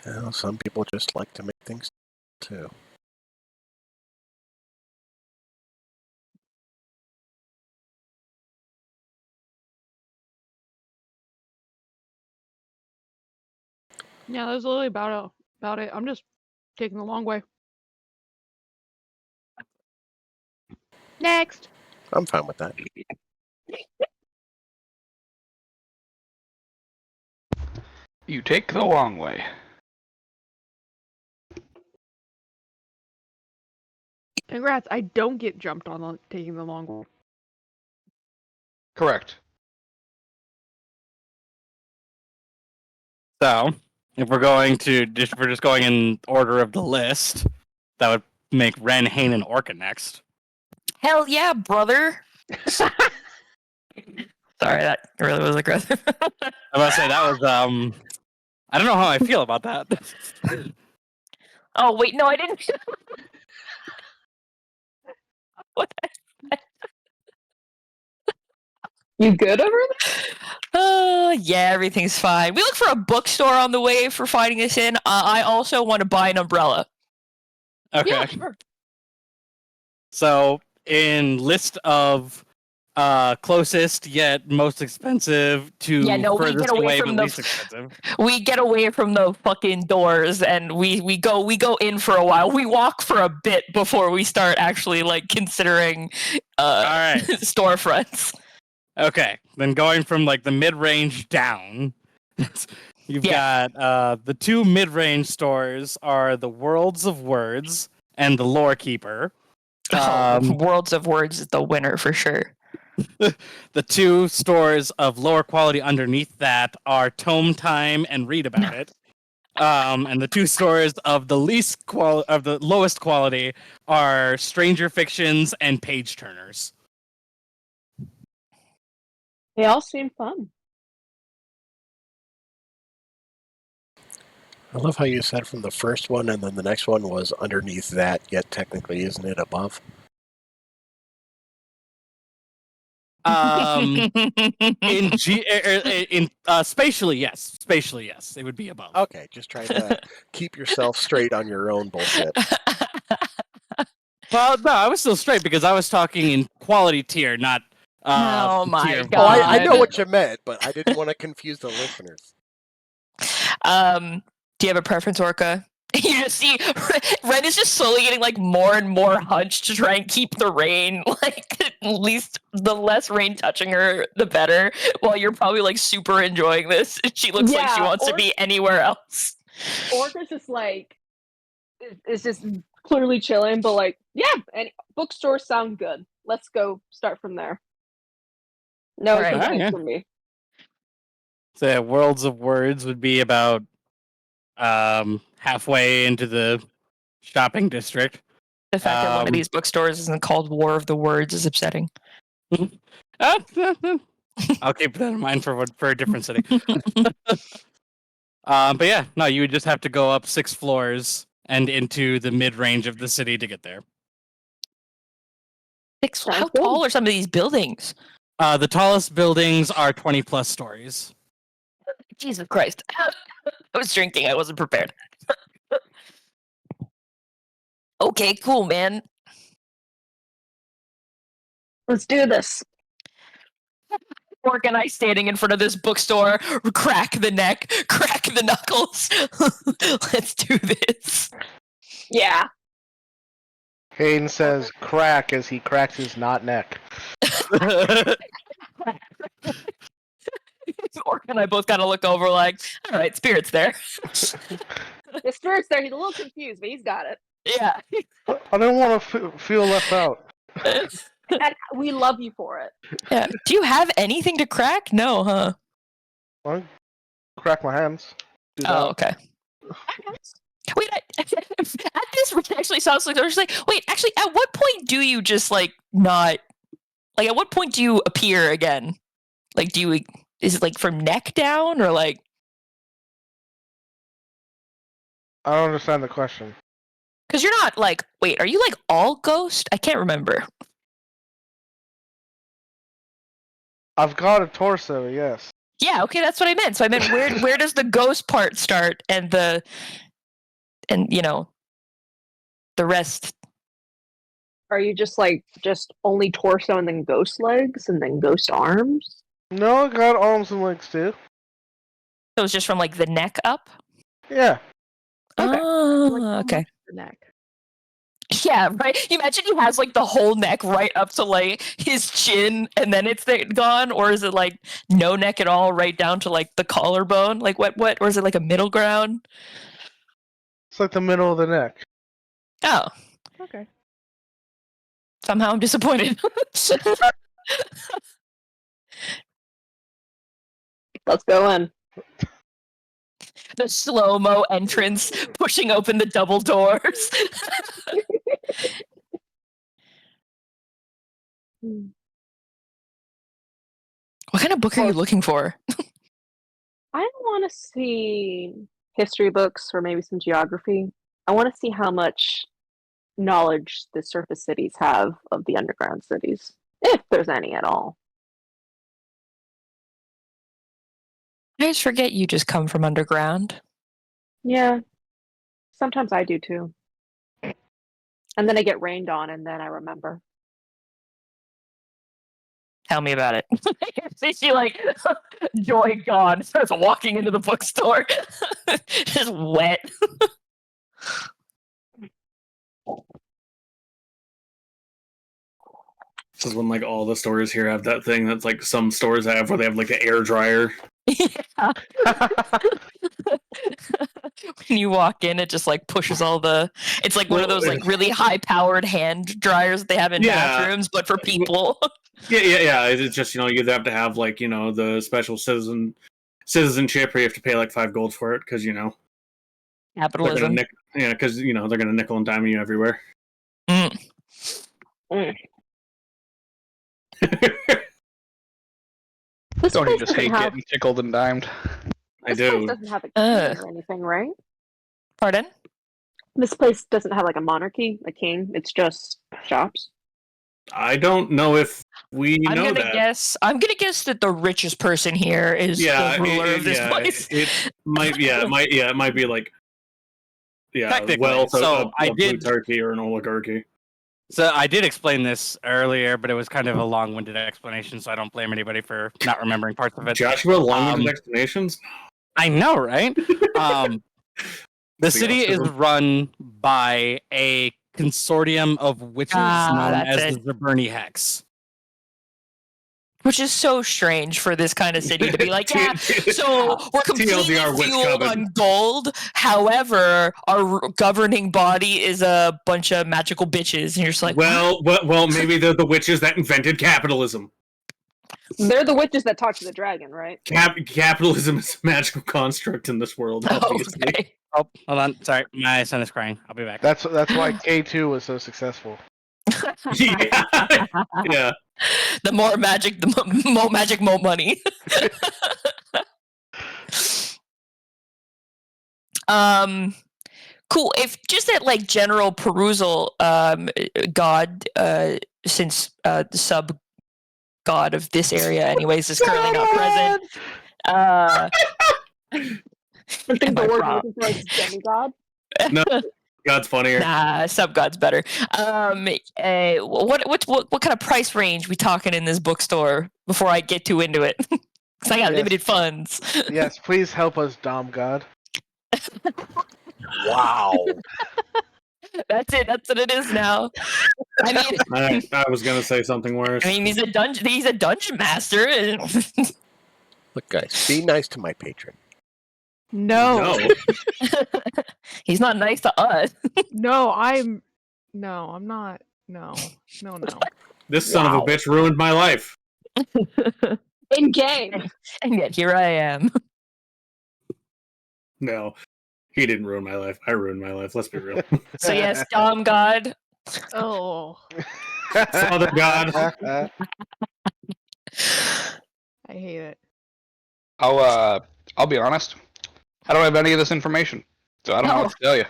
Well, some people just like to make things too. Yeah, that's literally about it. I'm just taking the long way. Next. I'm fine with that. You take the long way. Congrats, I don't get jumped on taking the long way. Correct. So, if we're just going in order of the list, that would make Ren, Hane, and Orca next. Hell yeah, brother. Sorry, that really was aggressive. I must say that was I don't know how I feel about that. Oh wait, no, I didn't. What? You good over there? Yeah, everything's fine. We look for a bookstore on the way for finding us in. I also want to buy an umbrella. Okay. Yeah, sure. So, in list of closest yet most expensive to Yeah, no, we furthest get away away from but the least expensive. We get away from the fucking doors and we go in for a while. We walk for a bit before we start actually like considering All right. storefronts. Okay. Then going from like the mid-range down, you've got the two mid-range stores are the Worlds of Words and the Lore Keeper. Worlds of Words is the winner for sure. The two stores of lower quality underneath that are Tome Time and Read About It. And the two stores of the lowest quality are Stranger Fictions and Page Turners. They all seem fun. I love how you said from the first one, and then the next one was underneath that, yet technically isn't it above? Spatially, yes. Spatially, yes. It would be above. Okay, just trying to keep yourself straight on your own bullshit. Well, no, I was still straight because I was talking in quality tier, not Oh my tier. Oh, I know God. what you meant, but I didn't want to confuse the listeners. Do you have a preference, Orca? You just see Ren is just slowly getting like more and more hunched to try and keep the rain, like at least the less rain touching her, the better. While you're probably like super enjoying this, she looks like she Yeah, wants to be anywhere else. Orca's just like is just clearly chilling, but like, yeah, and bookstores sound good. Let's go start from there. No All right. complaints Yeah. from me. So Worlds of Words would be about halfway into the shopping district. The fact that one of these bookstores isn't called War of the Words is upsetting. I'll keep that in mind for a different city. But yeah, no, you would just have to go up 6 floors and into the mid-range of the city to get there. How tall are some of these buildings? The tallest buildings are 20 plus stories. Jesus Christ. I was drinking. I wasn't prepared. Okay, cool, man. Let's do this. Orc and I standing in front of this bookstore, crack the neck, crack the knuckles. Let's do this. Yeah. Hayden says crack as he cracks his not neck. Orc and I both kind of look over like, all right, Spirit's there. The spirit's there. He's a little confused, but he's got it. Yeah. I don't want to feel left out. And we love you for it. Yeah. Do you have anything to crack? No, huh? I crack my hands. Do Oh, that. okay. Wait, at this actually sounds like they're just like, wait, actually, at what point do you just like not, like, at what point do you appear again? Like, is it like from neck down or like? I don't understand the question. Because you're not like, wait, are you like all ghost? I can't remember. I've got a torso, yes. Yeah, okay, that's what I meant. So I meant where does the ghost part start and the rest? Are you just only torso and then ghost legs and then ghost arms? No, I got arms and legs too. So it's just from like the neck up? Yeah. Okay. Oh, okay. The neck. Yeah, right. You imagine he has like the whole neck right up to like his chin, and then it's gone, or is it like no neck at all, right down to like the collarbone? Like what? Or is it like a middle ground? It's like the middle of the neck. Oh, Okay. somehow I'm disappointed. Let's go in. The slow-mo entrance, pushing open the double doors. What kind of book are you looking for? I want to see history books or maybe some geography. I want to see how much knowledge the surface cities have of the underground cities, if there's any at all. I always forget you just come from underground. Yeah, sometimes I do too. And then I get rained on, and then I remember. Tell me about it. She like joy gone, starts walking into the bookstore, just wet. This is when like all the stores here have that thing that's like some stores have where they have like the air dryer. Yeah. When you walk in, it just like pushes all the. It's like one of those like really high-powered hand dryers that they have in bathrooms, but for people. Yeah. It's just you have to have like the special citizenship, where you have to pay like 5 gold for it because Capitalism. Because they're gonna nickel and dime you everywhere. Mm. This Don't you place just doesn't hate have. getting tickled and dimed? I This place do. doesn't have a king Ugh. or anything, right? Pardon? This place doesn't have like a monarchy, a king. It's just shops. I don't know if we I'm know gonna that. guess. I'm gonna guess that the richest person here is the ruler of this place. It might. Yeah, it might be like. Yeah, Technically, wealth so of I did- Plutarchy or an oligarchy. So I did explain this earlier, but it was kind of a long-winded explanation, so I don't blame anybody for not remembering parts of it. Joshua, long-winded explanations. I know, right? The The city is autism. run by a consortium of witches known that's as it. the Zaberni Hex. Which is so strange for this kind of city to be like, yeah, so we're completely TLDR witch fueled coven. on gold. However, our governing body is a bunch of magical bitches. And you're just like, Well, maybe they're the witches that invented capitalism. They're the witches that talk to the dragon, right? Capitalism is a magical construct in in this world, what? obviously. Okay. Oh, hold on. Sorry, my son is crying. I'll be back. That's why K2 was so successful. Yeah. The more magic, the more magic, more money. Cool. If just that like general perusal, God, since the sub god of this area, anyways, is currently not present. I think Am the I word wrong? we're looking for is demigod. No, God's funnier. Nah, sub god's better. What kind of price range we talking in this bookstore before I get too into it? Because I got Yes. limited funds. Yes, please help us, Dom God. Wow. That's it. That's what it is now. I mean, I was gonna say something worse. he's a dungeon. He's a dungeon master. Look, guys, be nice to my patron. No, He's not nice to us. I'm not. No. This son of a bitch ruined my life. In game. And yet here I am. No, he didn't ruin my life. I ruined my life. Let's be real. So yes, Dom God. Oh, Father God. I hate it. I'll be honest. I don't have any of this information, so I don't know what to tell you.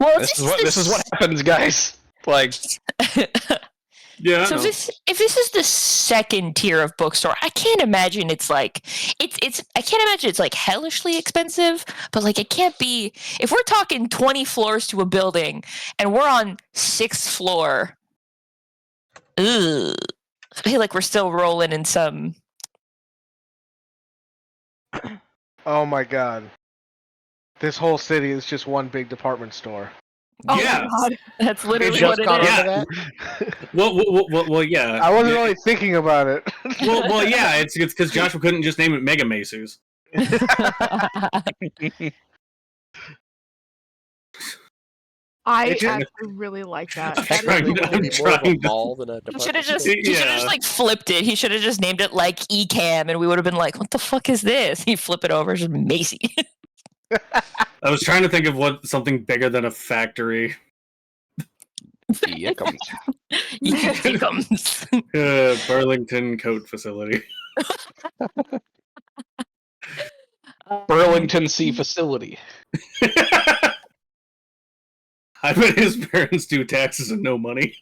Well, This is what happens, guys. Like, Yeah. So if this is the second tier of bookstore, I can't imagine it's like I can't imagine it's like hellishly expensive, but like it can't be if we're talking 20 floors to a building and we're on 6th floor. Ugh. I feel like we're still rolling in some. Oh my god. This whole city is just one big department store. Oh Yeah. my god. That's literally Just what it got is. onto Yeah. that? Well, yeah. I wasn't really thinking about it. Well, yeah. It's because Joshua couldn't just name it Mega Masus. I It just- actually really like that. I'm That is trying really to- cool. I'm Maybe more of a trying to- mall than a He department should have just store. Yeah. like flipped it. He should have just named it like Ecam, and we would have been like, "What the fuck is this?" You flip it over, it's just Macy. I was trying to think of something bigger than a factory. Yickums. Ecams. Burlington Coat Facility. Burlington Sea Facility. I bet his parents do taxes and no money.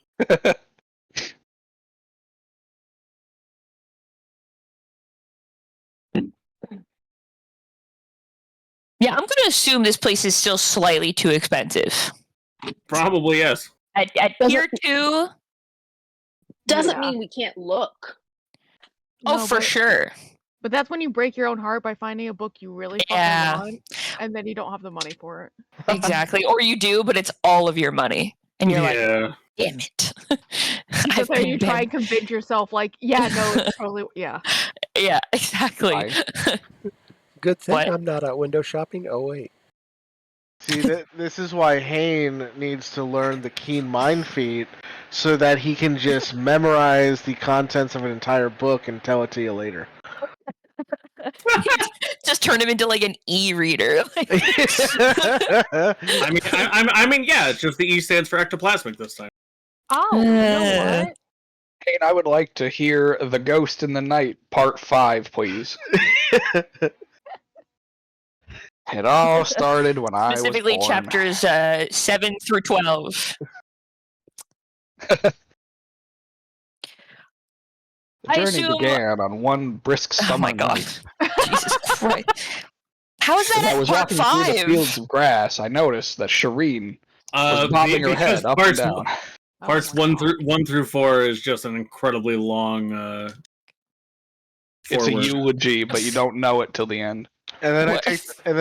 Yeah, I'm gonna assume this place is still slightly too expensive. Probably yes. At tier 2, Doesn't Yeah. mean we can't look. oh No, for but- sure. But that's when you break your own heart by finding a book you really fucking Yeah. want, and then you don't have the money for it. Exactly. Or you do, but it's all of your money. And you're like, Yeah. damn it. So then you try and convince yourself, like, yeah, no, it's totally, yeah. Yeah, exactly. Fine. Good thing What? I'm not out window shopping. Oh, wait. See, this is why Hayne needs to learn the keen mind feat so that he can just memorize the contents of an entire book and tell it to you later. Just just turn him into like an e-reader. I mean, yeah, it's just the E stands for ectoplasmic this time. Oh, you know what? Kane, I would like to hear The Ghost in the Night, Part 5, please. It all started when I was Specifically, born. chapters 7 through 12. The I journey assume- began on one brisk Oh summer my god. night. Jesus Christ. How is As that I at was part walking through the 5? fields of grass, I noticed that Shireen was bobbing her because head up and down. Parts Oh my 1 through 4 is just an incredibly long. It's a forward. eulogy, but you don't know it till the end. And then What?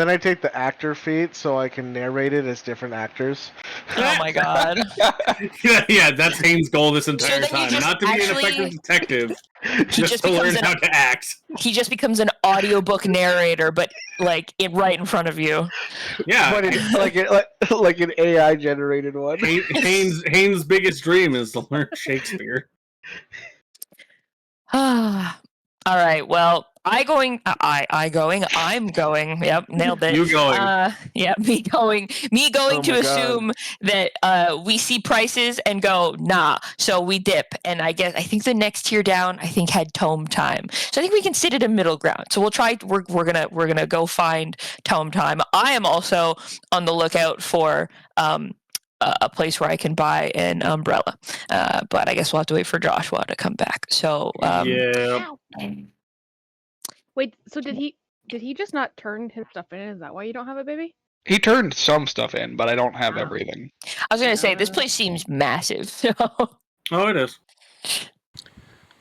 I take the actor feat so I can narrate it as different actors. Oh my god. Yeah, that's Haynes' goal this entire then he time. just Not to be an actually- effective detective, He just just to learn becomes how an to act. he just becomes an audiobook narrator, but like right in front of you. Yeah, But like an AI generated one. Haynes' biggest dream is to learn Shakespeare. All right. Well, I'm going. Yep, nailed it. You going. Yeah, me going Oh to my God. assume that we see prices and go, nah. So we dip, and I think the next tier down, had tome time. So I think we can sit at a middle ground. So we'll try. We're gonna go find tome time. I am also on the lookout for a place where I can buy an umbrella. But I guess we'll have to wait for Joshua to come back. So Yeah. Wait, so did he just not turn his stuff in? Is that why you don't have a baby? He turned some stuff in, but I don't have Oh. everything. I was gonna say this place seems massive. So Oh, it is. So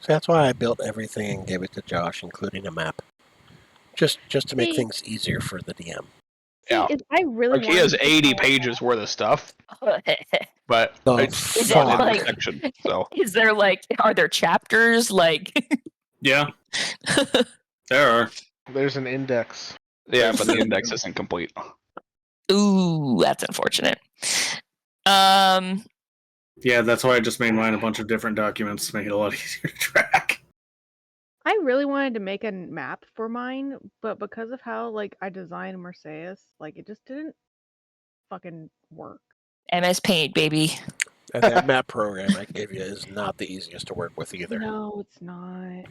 that's why I built everything and gave it to Josh, including a map. Just to make See- things easier for the DM. Yeah. I really Like, he has wanted to 80 know- pages worth of stuff, but The it's Is it one in like- the section. So is there are there chapters like? Yeah, there are. There's an index. yeah, but the index isn't complete. Ooh, that's unfortunate. Yeah, that's why I just made mine a bunch of different documents to make it a lot easier to track. I really wanted to make a map for mine, but because of how I designed Marseilles, it just didn't fucking work. MS Paint, baby. And that map program I gave you is not the easiest to work with either. No, it's not.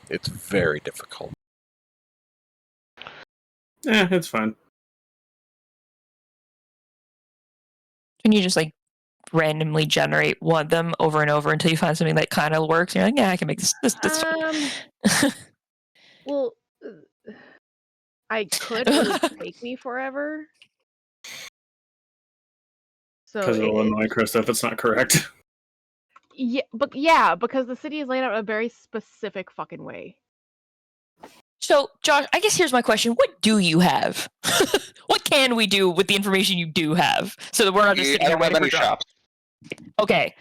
It's very difficult. It's fine. Can you just randomly generate one of them over and over until you find something that kind of works? And you're like, yeah, I can make this. Well, I could, but it would take me forever. So Because it'll annoy Krista if it's not correct. because the city is laid out a very specific fucking way. So, Josh, I guess here's my question: what do you have? What can we do with the information you do have, so that we're not just I sitting there don't have waiting for any Josh? shops, Okay.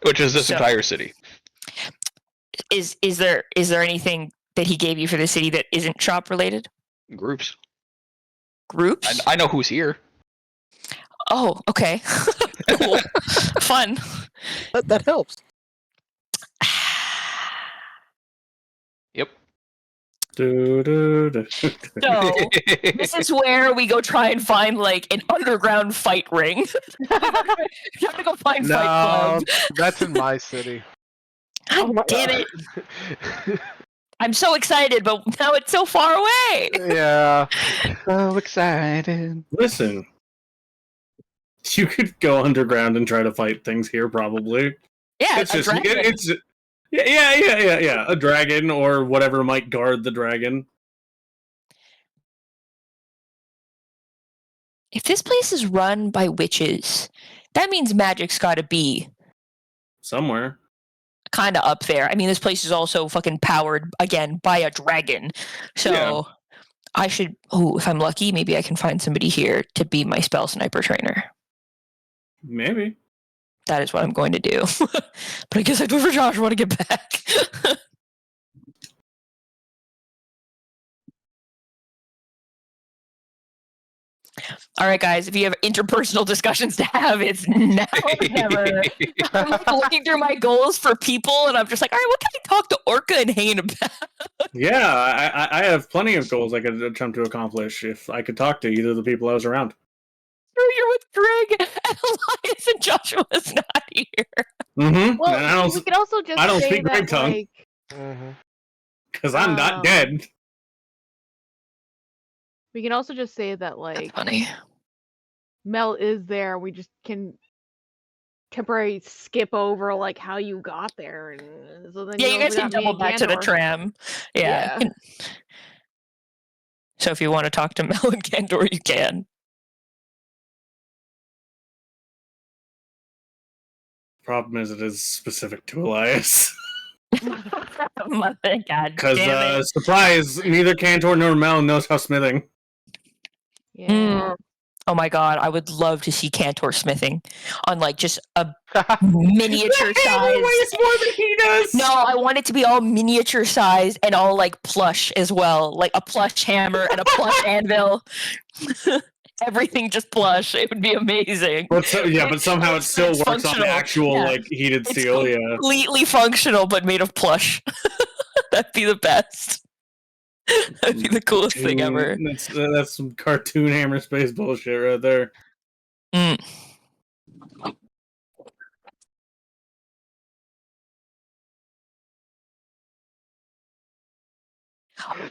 which is this So- entire city. Is there anything that he gave you for the city that isn't shop related? Groups. Groups? I know who's here. Oh, okay. Cool. Fun. That helps. Yep. Do. So this is where we go try and find an underground fight ring. You have to go find fight No, clubs. that's in my city. God damn it! I'm so excited, but now it's so far away. Yeah. So excited. Listen, you could go underground and try to fight things here, probably. Yeah, It's a just, dragon. it's yeah. A dragon or whatever might guard the dragon. If this place is run by witches, that means magic's got to be Somewhere. kind of up there. I mean, this place is also fucking powered again by a dragon. So Yeah. I should. Oh, if I'm lucky, maybe I can find somebody here to be my spell sniper trainer. Maybe. That is what I'm going to do. But I guess I'd wait for Joshua to get back. all right, guys, if you have interpersonal discussions to have, it's now or never. I'm like looking through my goals for people, and I'm just like, all right, what can I talk to Orca and Hayne about? Yeah, I have plenty of goals I could attempt to accomplish if I could talk to either of the people I was around. You're with Greg, and Elias and Joshua's not here. Mm-hmm. Well, we could also just I don't say speak that, Greg tongue. like, Because I'm not dead. we can also just say that, That's like, funny. Mel is there. We just can temporarily skip over like how you got there, and so then Yeah, you guys can double back to the tram. Yeah. So if you want to talk to Mel and Cantor, you can. Problem is, it is specific to Elias. God damn Because, it. surprise, neither Cantor nor Mel knows how smithing. Yeah. Oh my god, I would love to see Cantor smithing on like just a miniature size. Weighs more than he does. No, I want it to be all miniature size and all like plush as well, like a plush hammer and a plush anvil. Everything just plush. It would be amazing. But somehow it still It's works on functional. actual Yeah. like heated It's steel. Yeah, completely functional, but made of plush. That'd be the best. That'd be the coolest thing ever. That's some cartoon hammer space bullshit right there. Mm.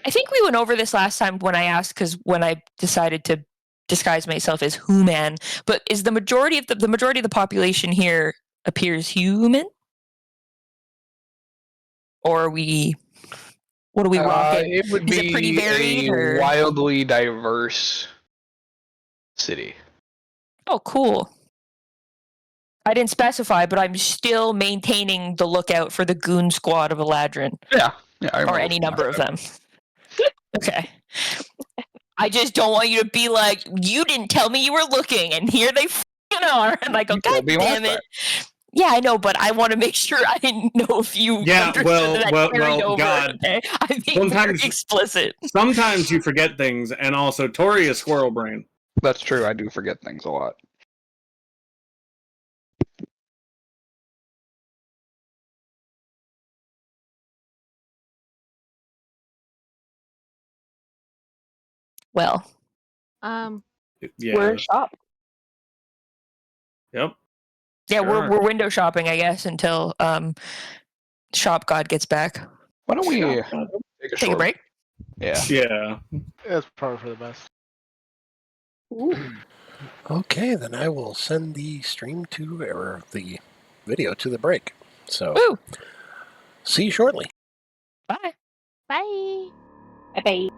I think we went over this last time when I asked, because when I decided to disguise myself as human, but is the majority of the majority of the population here appears human, or are we? What are we rocking? It would Is be it pretty varied, a or? wildly diverse city. Oh, cool. I didn't specify, but I'm still maintaining the lookout for the goon squad of Eladrin. Yeah, Or any number of them. Okay. I just don't want you to be like, you didn't tell me you were looking, and here they f***ing are. And I go, God damn it. Yeah, I know, but I want to make sure I didn't know if you understood that carried over. God. Okay? I'm being very explicit. Sometimes you forget things, and also Tori is squirrel brain. That's true. I do forget things a lot. Well. Yeah. We're in shop. Yep. Yeah, we're window shopping, I guess, until Shop God gets back. Why don't we take a break? Yeah. Yeah. That's probably for the best. Okay, then I will send the stream or the video to the break. So, see you shortly. Bye. Bye. Bye.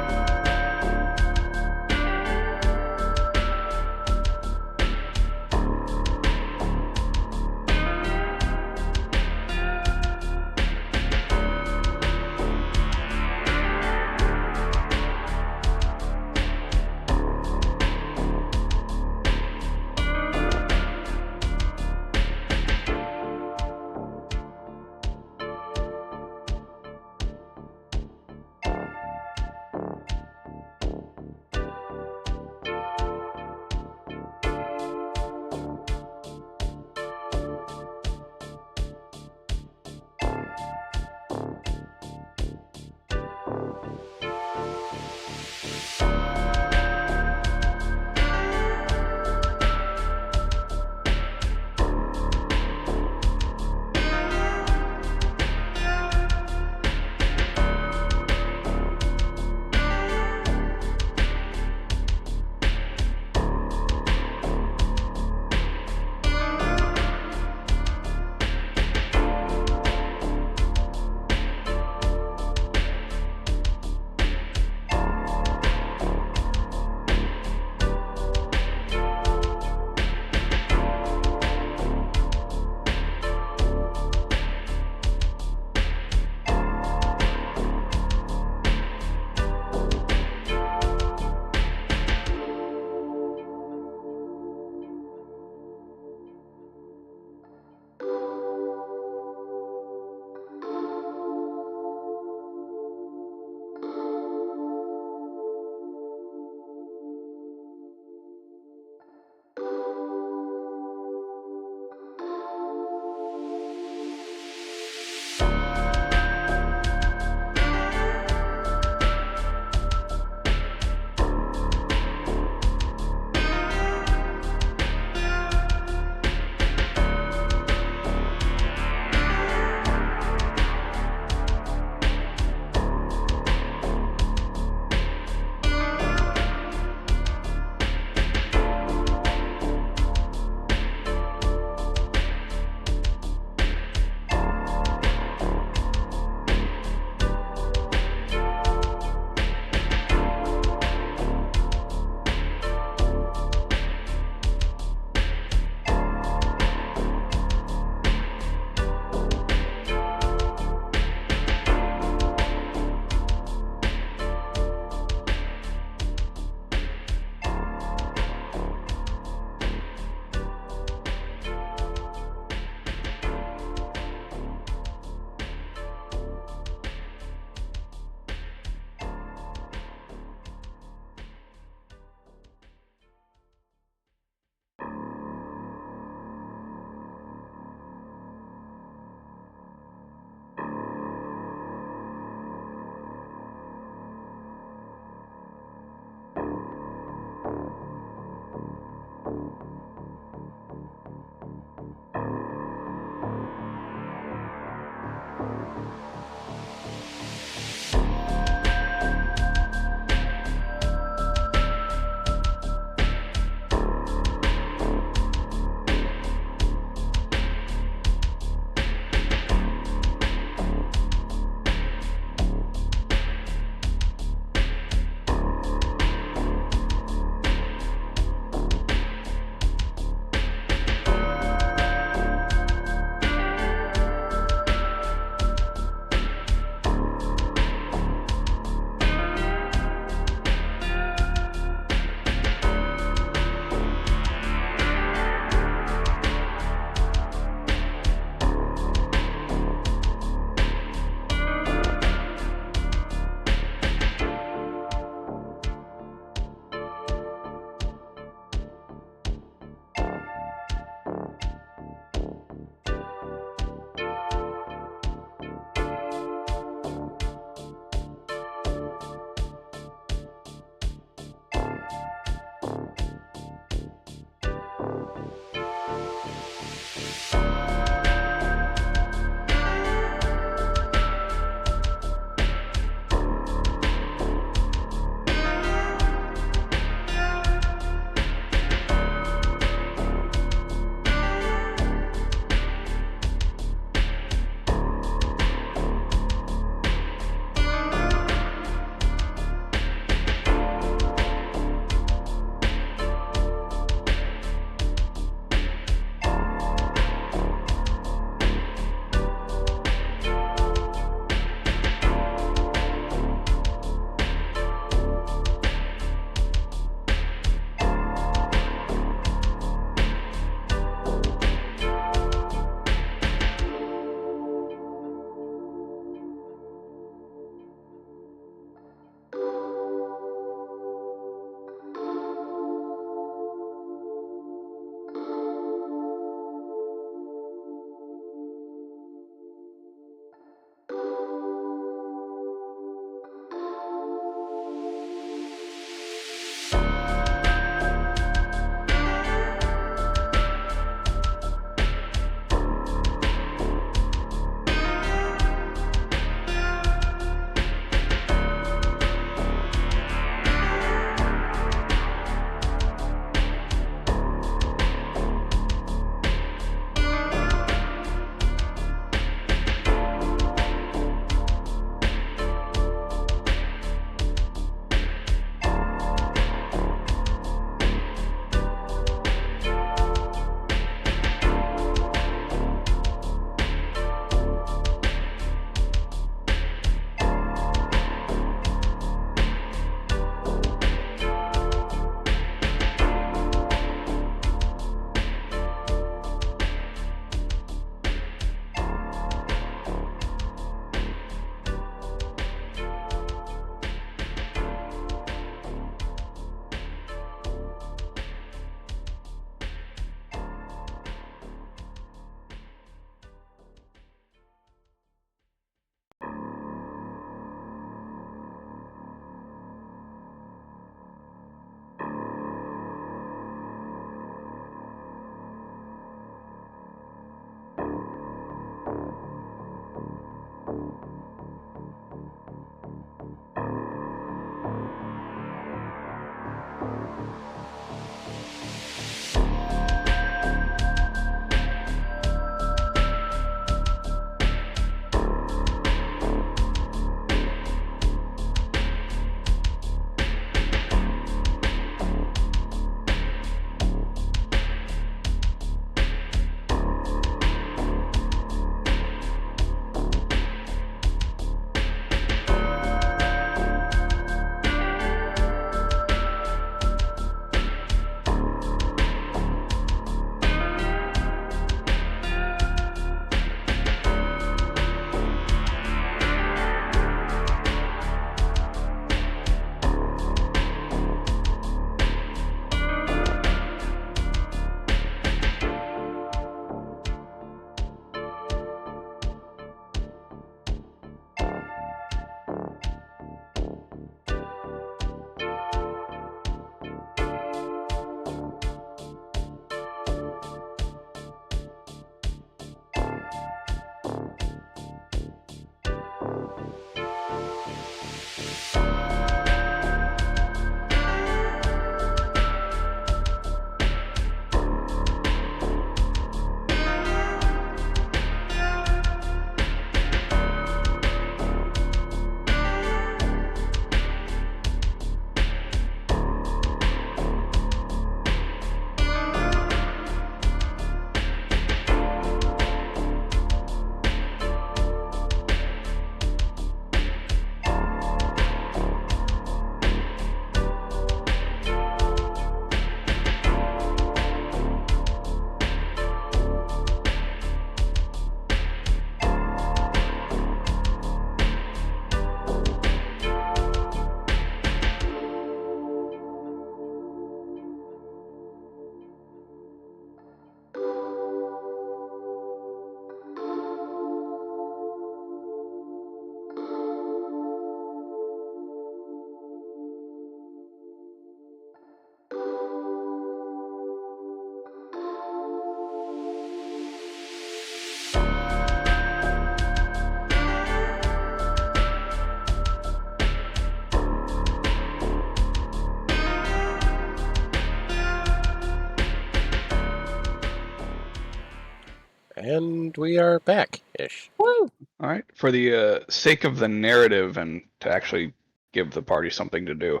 And we are back-ish. All right. For the sake of the narrative and to actually give the party something to do,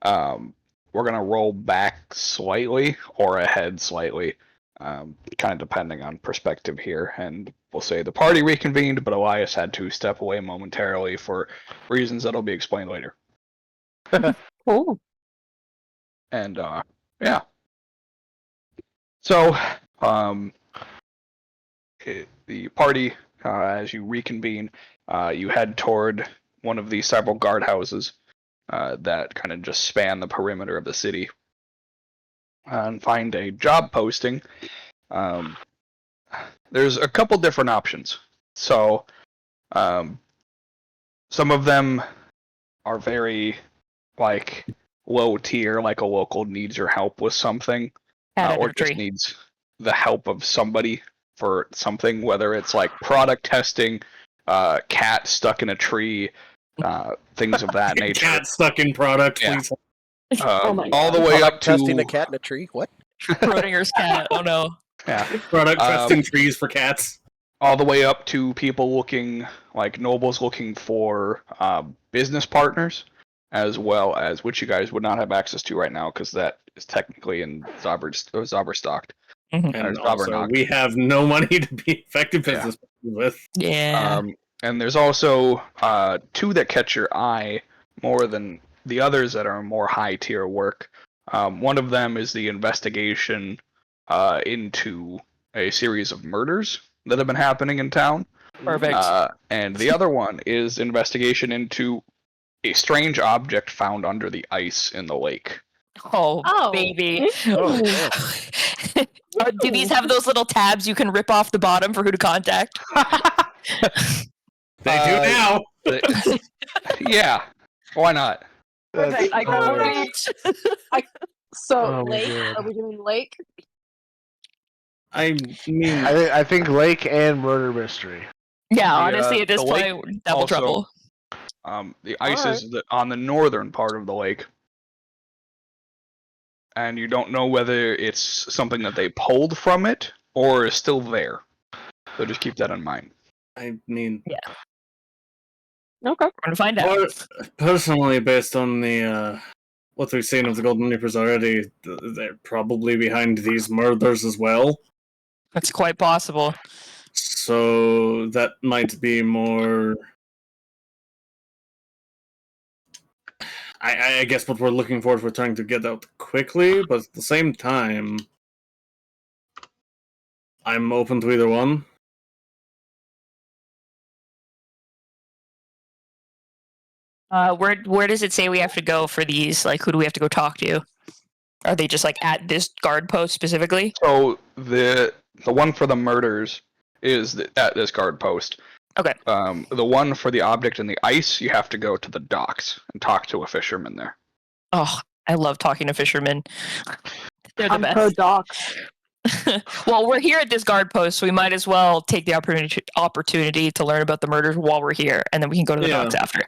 we're gonna roll back slightly or ahead slightly, kind of depending on perspective here. And we'll say the party reconvened, but Elias had to step away momentarily for reasons that'll be explained later. Cool. And yeah. So the party, as you reconvene, you head toward one of the several guardhouses that kind of just span the perimeter of the city, and find a job posting. There's a couple different options. So some of them are very like low tier, like a local needs your help with something, or just needs the help of somebody for something, whether it's like product testing, cat stuck in a tree, things of that nature. Cat stuck in product, Yeah. please. Oh my all the God. way Product up testing to a cat in a tree? What? Schrodinger's cat. Oh no. yeah, Product testing trees for cats. all the way up to people looking like nobles looking for business partners, as well as which you guys would not have access to right now because that is technically in Zauberstock. And also, we have no money to be effective business with. Yeah. And there's also two that catch your eye more than the others that are more high tier work. One of them is the investigation into a series of murders that have been happening in town. Perfect. And the other one is investigation into a strange object found under the ice in the lake. Oh, baby. Oh, Do these have those little tabs you can rip off the bottom for who to contact? They do now. Yeah, why not? That's I got hilarious. So Oh my lake? God. Are we doing lake? I mean, I think Lake and Murder Mystery. Yeah, honestly, at this the lake point, double also- trouble. The ice is on the northern part of the lake. and you don't know whether it's something that they pulled from it or is still there. So just keep that in mind. I mean, Okay. We're gonna find out. personally, based on the what we've seen of the Golden Reapers already, they're probably behind these murders as well. That's quite possible. So that might be more. I guess what we're looking for if we're trying to get out quickly, but at the same time, I'm open to either one. Where does it say we have to go for these? Like, who do we have to go talk to? Are they just like at this guard post specifically? So the one for the murders is at this guard post. Okay. The one for the object in the ice, you have to go to the docks and talk to a fisherman there. Oh, I love talking to fishermen. They're the I'm pro best. docs. Well, we're here at this guard post, so we might as well take the opportunity to learn about the murders while we're here, and then we can go to the docks after,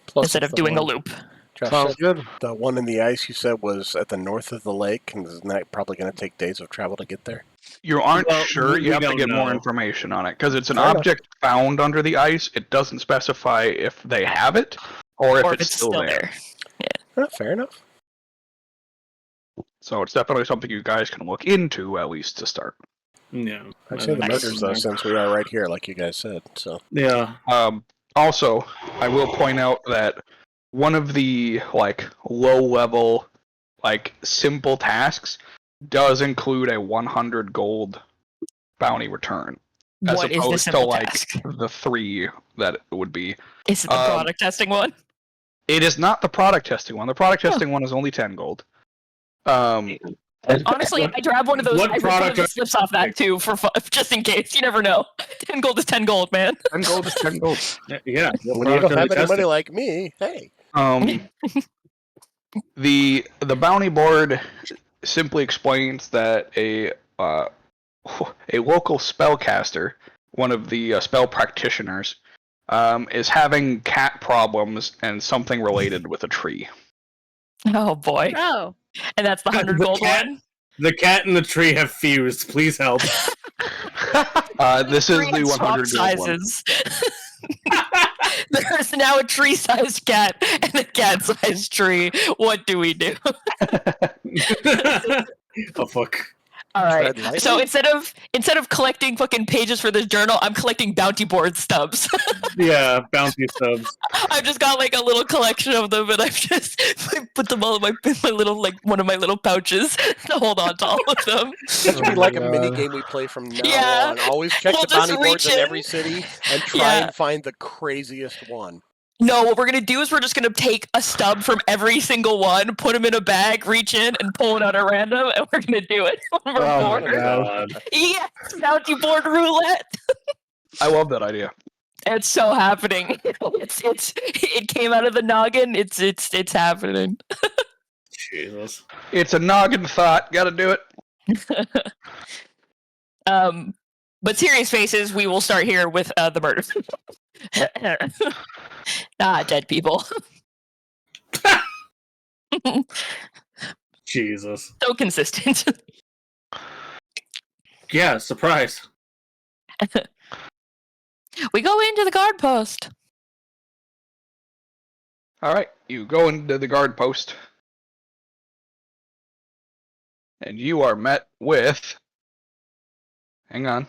Plus, instead if of the doing a one- loop. Josh Sounds said good. the one in the ice you said was at the north of the lake, and isn't that probably going to take days of travel to get there? You aren't Well, sure. we You have to don't get more know. information on it because it's an Fair enough. object found under the ice. It doesn't specify if they have it or if Or it's still there. Fair enough. So it's definitely something you guys can look into at least to start. Yeah. I'd say the Nice. murders, though, since we are right here, like you guys said. So Yeah. Also, I will point out that one of the low-level, simple tasks does include a 100 gold bounty return, as What is the opposed simple to task? the 3 that it would be. Is it the product testing one? It is not the product testing one. The product testing one is only 10 gold. Honestly, I grab one of those. What I rip one of product the are- slips off that too, for fun, just in case. You never know. 10 gold is 10 gold, man. 10 gold is 10 gold. Yeah. when you don't have any money like me, hey. The bounty board simply explains that a local spellcaster, one of the spell practitioners, is having cat problems and something related with a tree. Oh boy. Oh. And that's the 100 The gold cat- one. The cat and the tree have fused. Please help. This is Tree the and 100 swap gold one. sizes. There's now a tree-sized cat and a cat-sized tree. What do we do? Oh fuck. All right. Tread lightly. So instead of collecting fucking pages for this journal, I'm collecting bounty board stubs. Yeah, bounty subs. I've just got like a little collection of them, and I've just put them all in my little one of my little pouches to hold on to all of them. This would be like a mini game we play from now Yeah. on. Always check We'll the bounty just boards reach in in. every city and try Yeah. and find the craziest one. No, what we're gonna do is we're just gonna take a stub from every single one, put them in a bag, reach in, and pull it out at random, and we're gonna do it. When we're Oh my bored. God. Yes, bounty board roulette. I love that idea. It's so happening. It came out of the noggin. It's happening. Jesus. It's a noggin thought. Gotta do it. But serious faces, we will start here with the murders. Dead people. Jesus. So consistent. Yeah, surprise. We go into the guard post. All right, you go into the guard post, and you are met with. Hang on.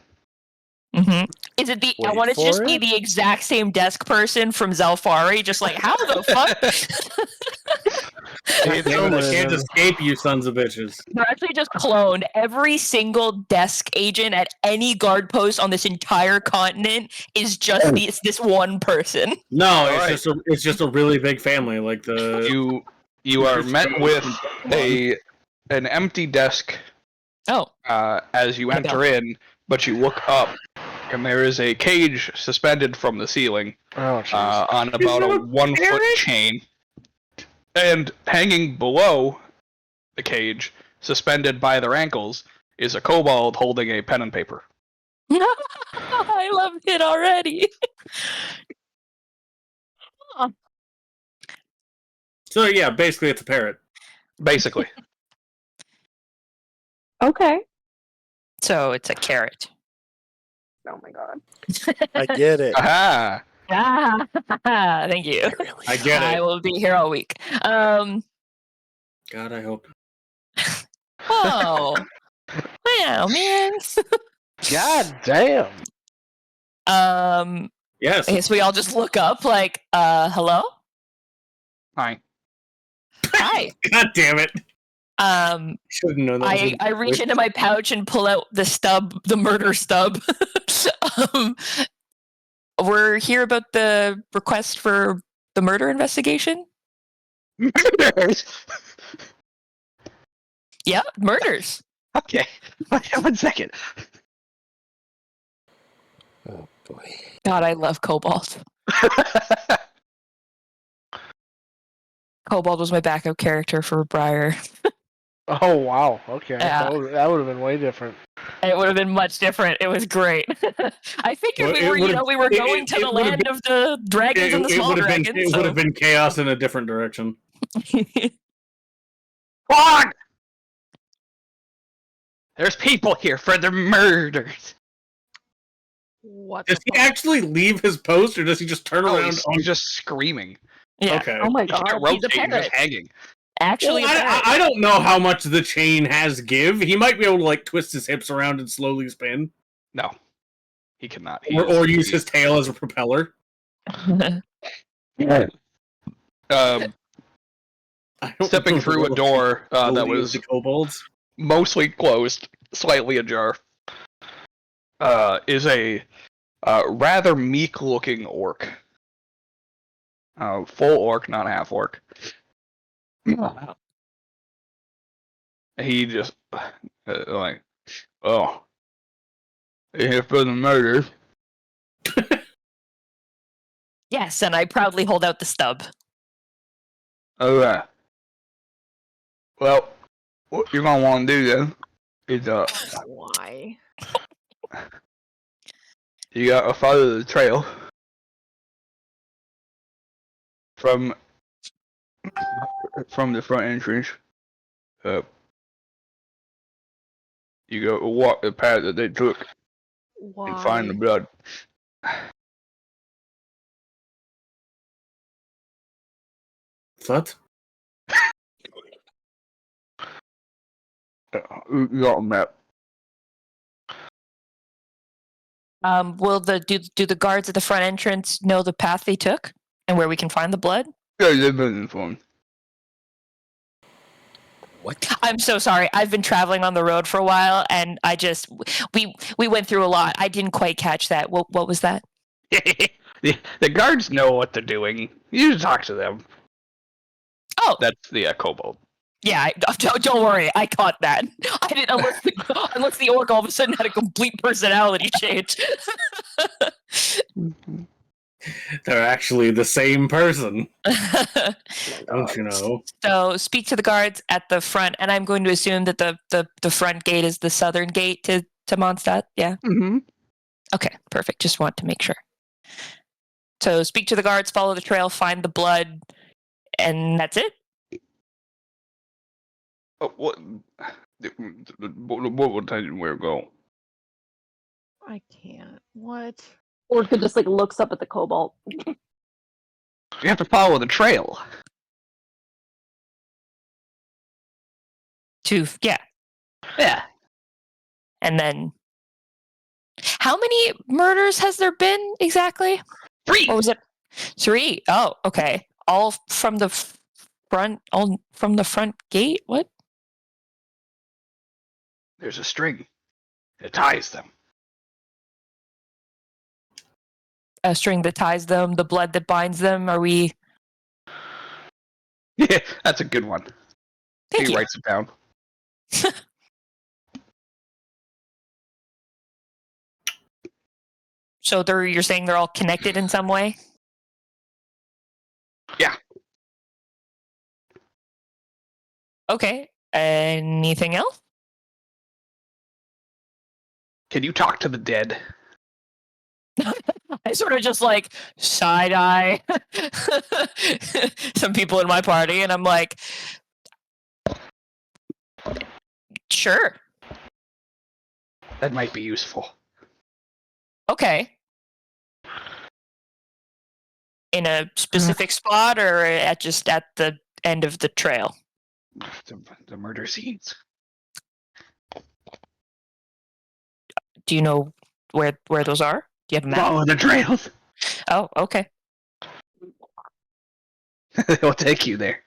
Mm-hmm. Is it the? I Wait want it to for just be it. the exact same desk person from Zelfari. Just like, how the fuck? Damn it, I can't escape you sons of bitches. They're actually just cloned. Every single desk agent at any guard post on this entire continent is just this one person. No, All right. it's just a really big family, like the You are met with an empty desk Oh, as you enter in, but you look up, and there is a cage suspended from the ceiling Oh, jeez. on about a 1 foot chain, and hanging below the cage, suspended by their ankles, is a kobold holding a pen and paper. I love it already. So yeah, basically it's a parrot. Basically, Okay. So it's a carrot. Oh my god. I get it. Aha! Ah, thank you. I get I it. will be here all week. God, I hope. Oh, wow, man. God damn. Yes. I guess we all just look up, like, hello, Hi. hi. God damn it. Should have known that. I reach into my pouch and pull out the stub, the murder stub. We're here about the request for the murder investigation. Murders! Yeah, murders. Okay. 1 second. Oh boy. God, I love Cobalt. Cobalt was my backup character for Briar. Oh wow. Okay. Yeah. That would have been way different. It would have been much different. It was great. I figured Well, we were going to the it would've land of the dragons and the small dragons. It would have been chaos in a different direction. Fuck! There's people here for the murders. What Does the he fuck? actually leave his post, or does he just turn No, around? he's just screaming. Yeah. Okay. Oh my He can't god. He's a rotate, he's parrot. just hanging. Actually, Well, a parrot. I don't know how much the chain has give. He might be able to like twist his hips around and slowly spin, No. He cannot. or use his tail as a propeller. I don't Stepping know through a the door that ability of was the kobolds. mostly closed, slightly ajar, is a rather meek-looking orc. Full orc, not half orc. He just like, oh, here for the murders. Yes, and I proudly hold out the stub. Okay. Well, what you're gonna want to do then is Why? you gotta follow the trail from the front entrance. You go walk the path that they took Why? and find the blood. What? You got a map. Will do the guards at the front entrance know the path they took and where we can find the blood? Yeah, they've been informed. What? I'm so sorry. I've been traveling on the road for a while, and I just we went through a lot. I didn't quite catch that. What was that? the guards know what they're doing. You just talk to them. Oh, That's the kobold. yeah. Don't worry. I caught that. I didn't unless the orc all of a sudden had a complete personality change. They're actually the same person. Don't you know? So speak to the guards at the front, and I'm going to assume that the front gate is the southern gate to Machtstadt. Yeah. Mm-hmm. Okay, perfect. Just want to make sure. So speak to the guards, follow the trail, find the blood, and that's it. What would tell you where to go? I can't. What? Or could just like looks up at the cobalt. You have to follow the trail. Yeah. Yeah. And then, how many murders has there been exactly? 3. Or was it 3? Oh, okay. All from the front. All from the front gate. What? There's a string that ties them. A string that ties them. The blood that binds them. Are we? Yeah, that's a good one. Thank He you. writes it down. So you're saying they're all connected in some way? Yeah. Okay. Anything else? Can you talk to the dead? I sort of just like side eye some people in my party, and I'm like, sure. That might be useful. Okay. In a specific spot or just at the end of the trail? The murder scenes. Do you know where those are? Do you have a map? Follow the trails. Oh, okay. They'll take you there.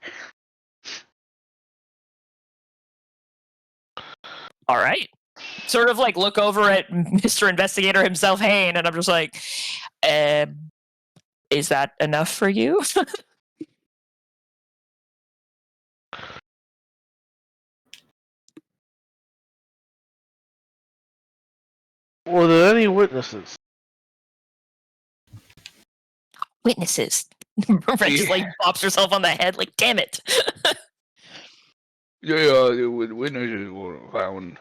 All right. Sort of like look over at Mr. Investigator himself, Hayne, and I'm just like, is that enough for you? Were there any witnesses? Witnesses. Ren just like pops herself on the head, like, damn it. Yeah, the witnesses were found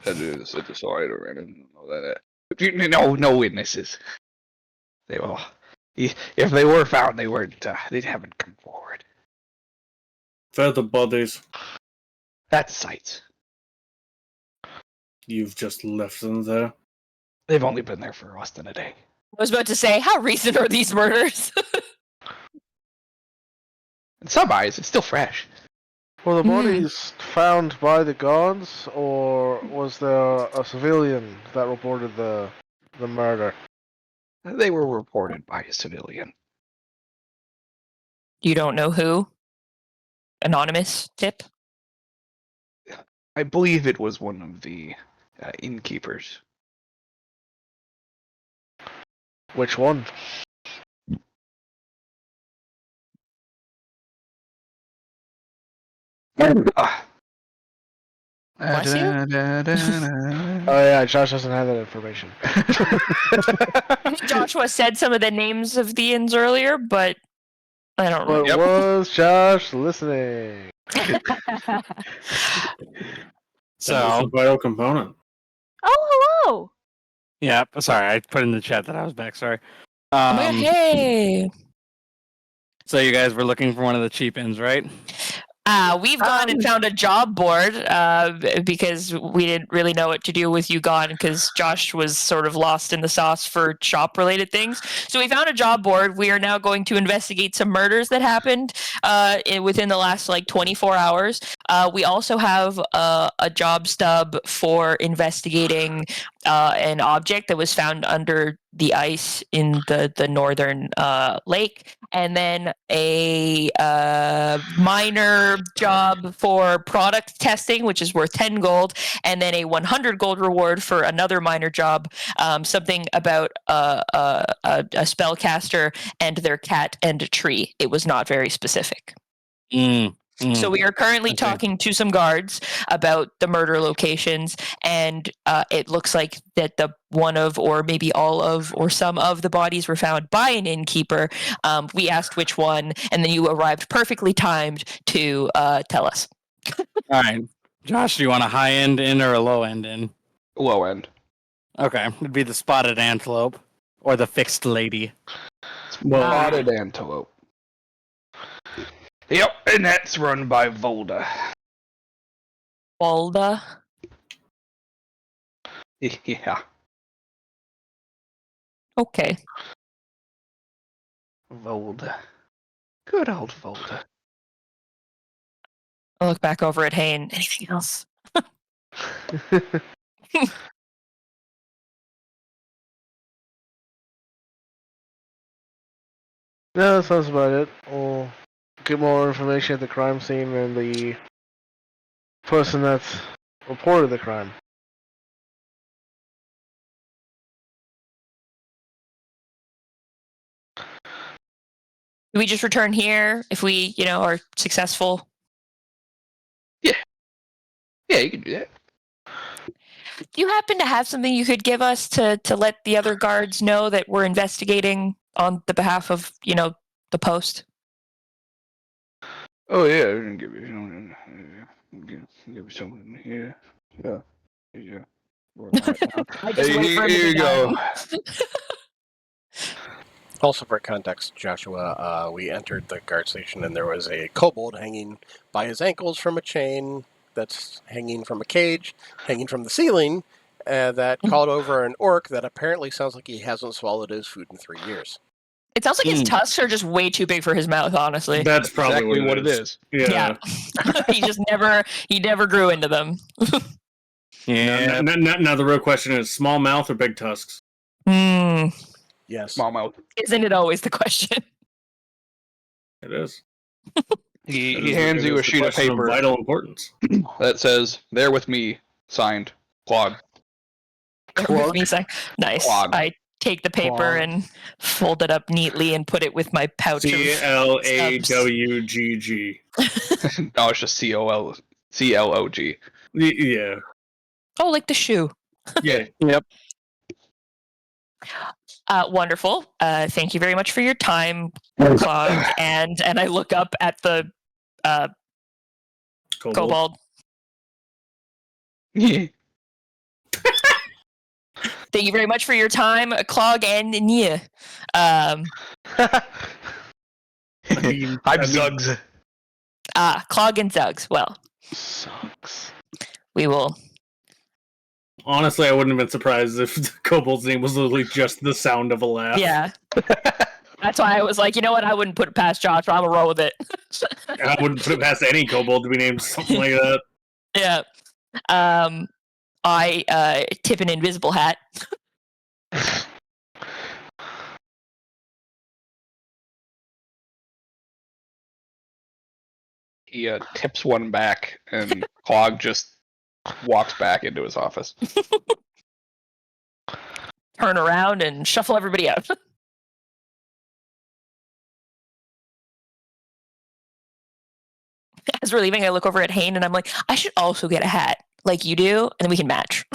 at the side or anything like that. No witnesses. They were. If they were found, they weren't. They haven't come forward. Further bodies. That's sights. You've just left them there. They've only been there for less than a day. I was about to say, how recent are these murders? In some eyes, it's still fresh. Were the bodies found by the guards, or was there a civilian that reported the murder? They were reported by a civilian. You don't know who? Anonymous tip? I believe it was one of the innkeepers. Which one? Bless you? Oh yeah, Josh doesn't have that information. I think Joshua said some of the names of the inns earlier, but I don't But remember. was Josh listening? That's a So, vital component. Oh, hello. yeah, sorry, I put in the chat that I was back. Sorry. Oh my God, hey! So you guys were looking for one of the cheap inns, right? We've gone and found a job board because we didn't really know what to do with you gone because Josh was sort of lost in the sauce for shop-related things. So we found a job board. We are now going to investigate some murders that happened within the last 24 hours. We also have a job stub for investigating an object that was found under the ice in the northern lake, and then a minor job for product testing, which is worth 10 gold, and then a 100 gold reward for another minor job, something about a spellcaster and their cat and a tree. It was not very specific. So we are currently talking to some guards about the murder locations, and it looks like that the one of, or maybe all of, or some of the bodies were found by an innkeeper. We asked which one, and then you arrived perfectly timed to tell us. All right. Josh, do you want a high-end inn or a low-end inn? Low end. Okay. It'd be the spotted antelope or the fixed lady. Spotted antelope. Yep, and that's run by Volda. Volda? Yeah. Okay. Volda. Good old Volda. I'll look back over at Hayne. Anything else? No, that sounds about it. We'll get more information at the crime scene and the person that's reported the crime. Do we just return here if we, are successful? Yeah, you can do that. Do you happen to have something you could give us to let the other guards know that we're investigating on the behalf of, the post? Oh yeah, I can give you give you something here. Yeah. Yeah. I just wait for him to Here be you go. done. Also, for context, Joshua, we entered the guard station and there was a kobold hanging by his ankles from a chain that's hanging from a cage, hanging from the ceiling, that called over an orc that apparently sounds like he hasn't swallowed his food in 3 years. It sounds like his tusks are just way too big for his mouth, honestly. That's probably exactly what it is. Yeah. he never grew into them. Yeah. Now the real question is: small mouth or big tusks? Yes. Small mouth. Isn't it always the question? It is. He hands you a sheet of paper vital importance. that says, "There with me," signed Claude. Nice. Clog. I take the paper Clog. and fold it up neatly and put it with my pouch of CLAWGG. No, it's just CLOG. Yeah. Oh, like the shoe. Yeah. Yep. Wonderful. Thank you very much for your time, Clog. and I look up at the kobold. Thank you very much for your time, Clog and Nia. I'm Zugs. Clog and Zugs. Well, Sucks. we will. Honestly, I wouldn't have been surprised if the kobold's name was literally just the sound of a laugh. Yeah. That's why I was like, you know what? I wouldn't put it past Josh, but I'm gonna roll with it. I wouldn't put it past any kobold to be named something like that. Yeah. I tip an invisible hat. He tips one back, and Clog just walks back into his office. Turn around and shuffle everybody out. As we're leaving, I look over at Hayne and I'm like, I should also get a hat like you do, and then we can match.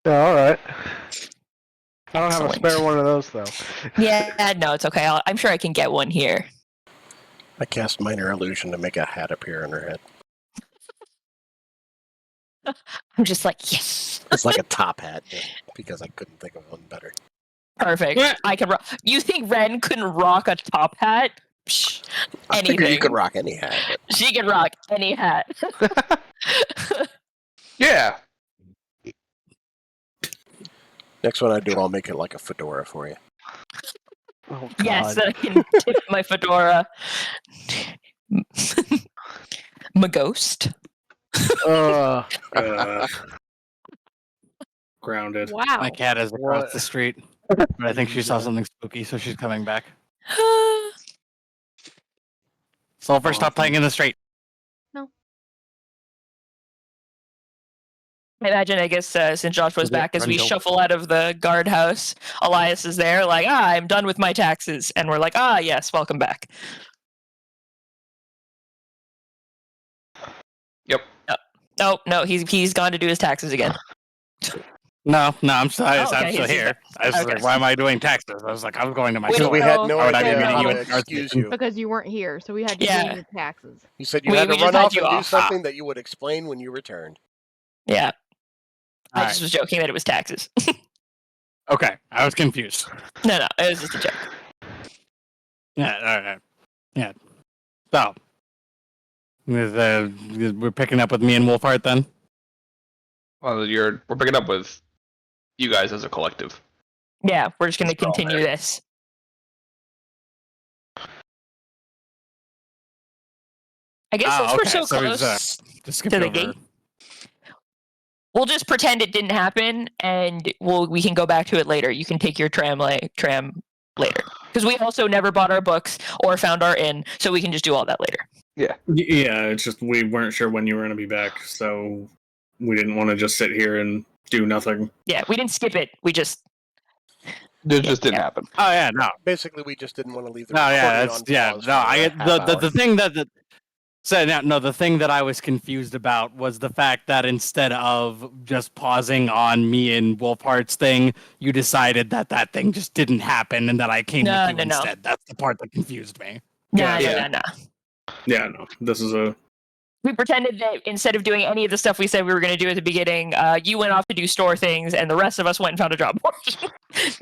Yeah, all right. I don't have a Excellent. spare one of those though. Yeah, no, it's okay. I'm sure I can get one here. I cast minor illusion to make a hat appear on her head. I'm just like, yes. It's like a top hat, because I couldn't think of one better. Perfect. Yeah. I can rock. You think Ren couldn't rock a top hat? Psh, I figure you anything. could rock any hat. But She can rock any hat. Yeah. next one I do, I'll make it like a fedora for you. Oh, Yes, God. I can tip my fedora. My ghost. Uh, grounded. Wow. My cat is across What? the street, but I think she saw something spooky, so she's coming back. Sulfur, stop playing in the street. I imagine, I guess, since Josh was Is it back, as we Brendel? shuffle out of the guardhouse, Elias is there, like, I'm done with my taxes. And we're like, yes, welcome back. Yep. No, he's gone to do his taxes again. No, I'm still, okay, I'm still he's here. I was okay. like, why am I doing taxes? I was like, I was going to my We So store. we had no Why would I be idea meeting how you to at Darth excuse Vader? you. Because you weren't here, so we had to Yeah. do your taxes. You said you We had to just run had off you and do off. something that you would explain when you returned. Yeah. I All just was joking that it was taxes. Okay, I was confused. No, it was just a joke. Yeah, all right. Yeah. So, we're picking up with me and Wolfheart then? Well, we're picking up with you guys as a collective. Yeah, we're just going to It's all continue there. this. I guess since we're so close just skip to the over. gate, we'll just pretend it didn't happen, and we can go back to it later. You can take your tram later, because we also never bought our books or found our inn, so we can just do all that later. Yeah, it's just we weren't sure when you were going to be back, so we didn't want to just sit here and do nothing. Yeah, we didn't skip it. We just It just didn't happen. Oh yeah, no. Basically, we just didn't want to leave the No, yeah, recording that's on pause no. for I a half the hour. thing that the thing that I was confused about was the fact that instead of just pausing on me and Wolfheart's thing, you decided that thing just didn't happen and that I came No, with you no. instead. That's the part that confused me. no. Yeah, no, this is a... We pretended that instead of doing any of the stuff we said we were going to do at the beginning, you went off to do store things, and the rest of us went and found a job.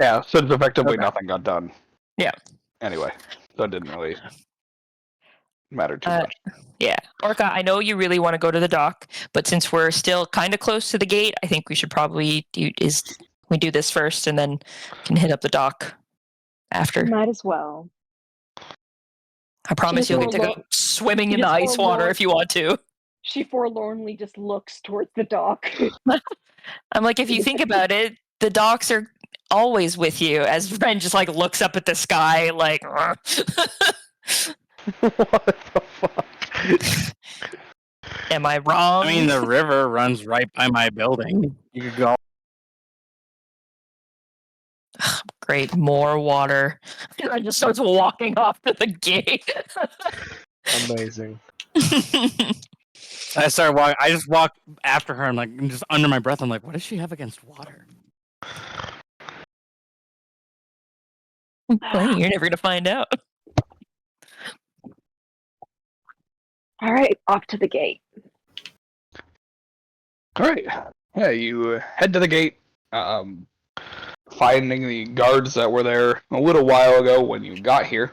Yeah, so it's effectively Okay. nothing got done. Yeah. Anyway, so it didn't really matter too much. Yeah, Orca, I know you really want to go to the dock, but since we're still kind of close to the gate, I think we should probably do this first and then can hit up the dock after. Might as well. I promise you'll get to go swimming in the ice water if you want to. She forlornly just looks towards the dock. I'm like, if you think about it, the docks are always with you. As Ren just like looks up at the sky, like. What the fuck? Am I wrong? I mean, the river runs right by my building. You could go. Great, more water. I just starts walking off to the gate. Amazing. I start walking. I just walk after her. I'm like, just under my breath. I'm like, what does she have against water? Well, you're never gonna find out. All right, off to the gate. All right. Yeah, you head to the gate, finding the guards that were there a little while ago when you got here.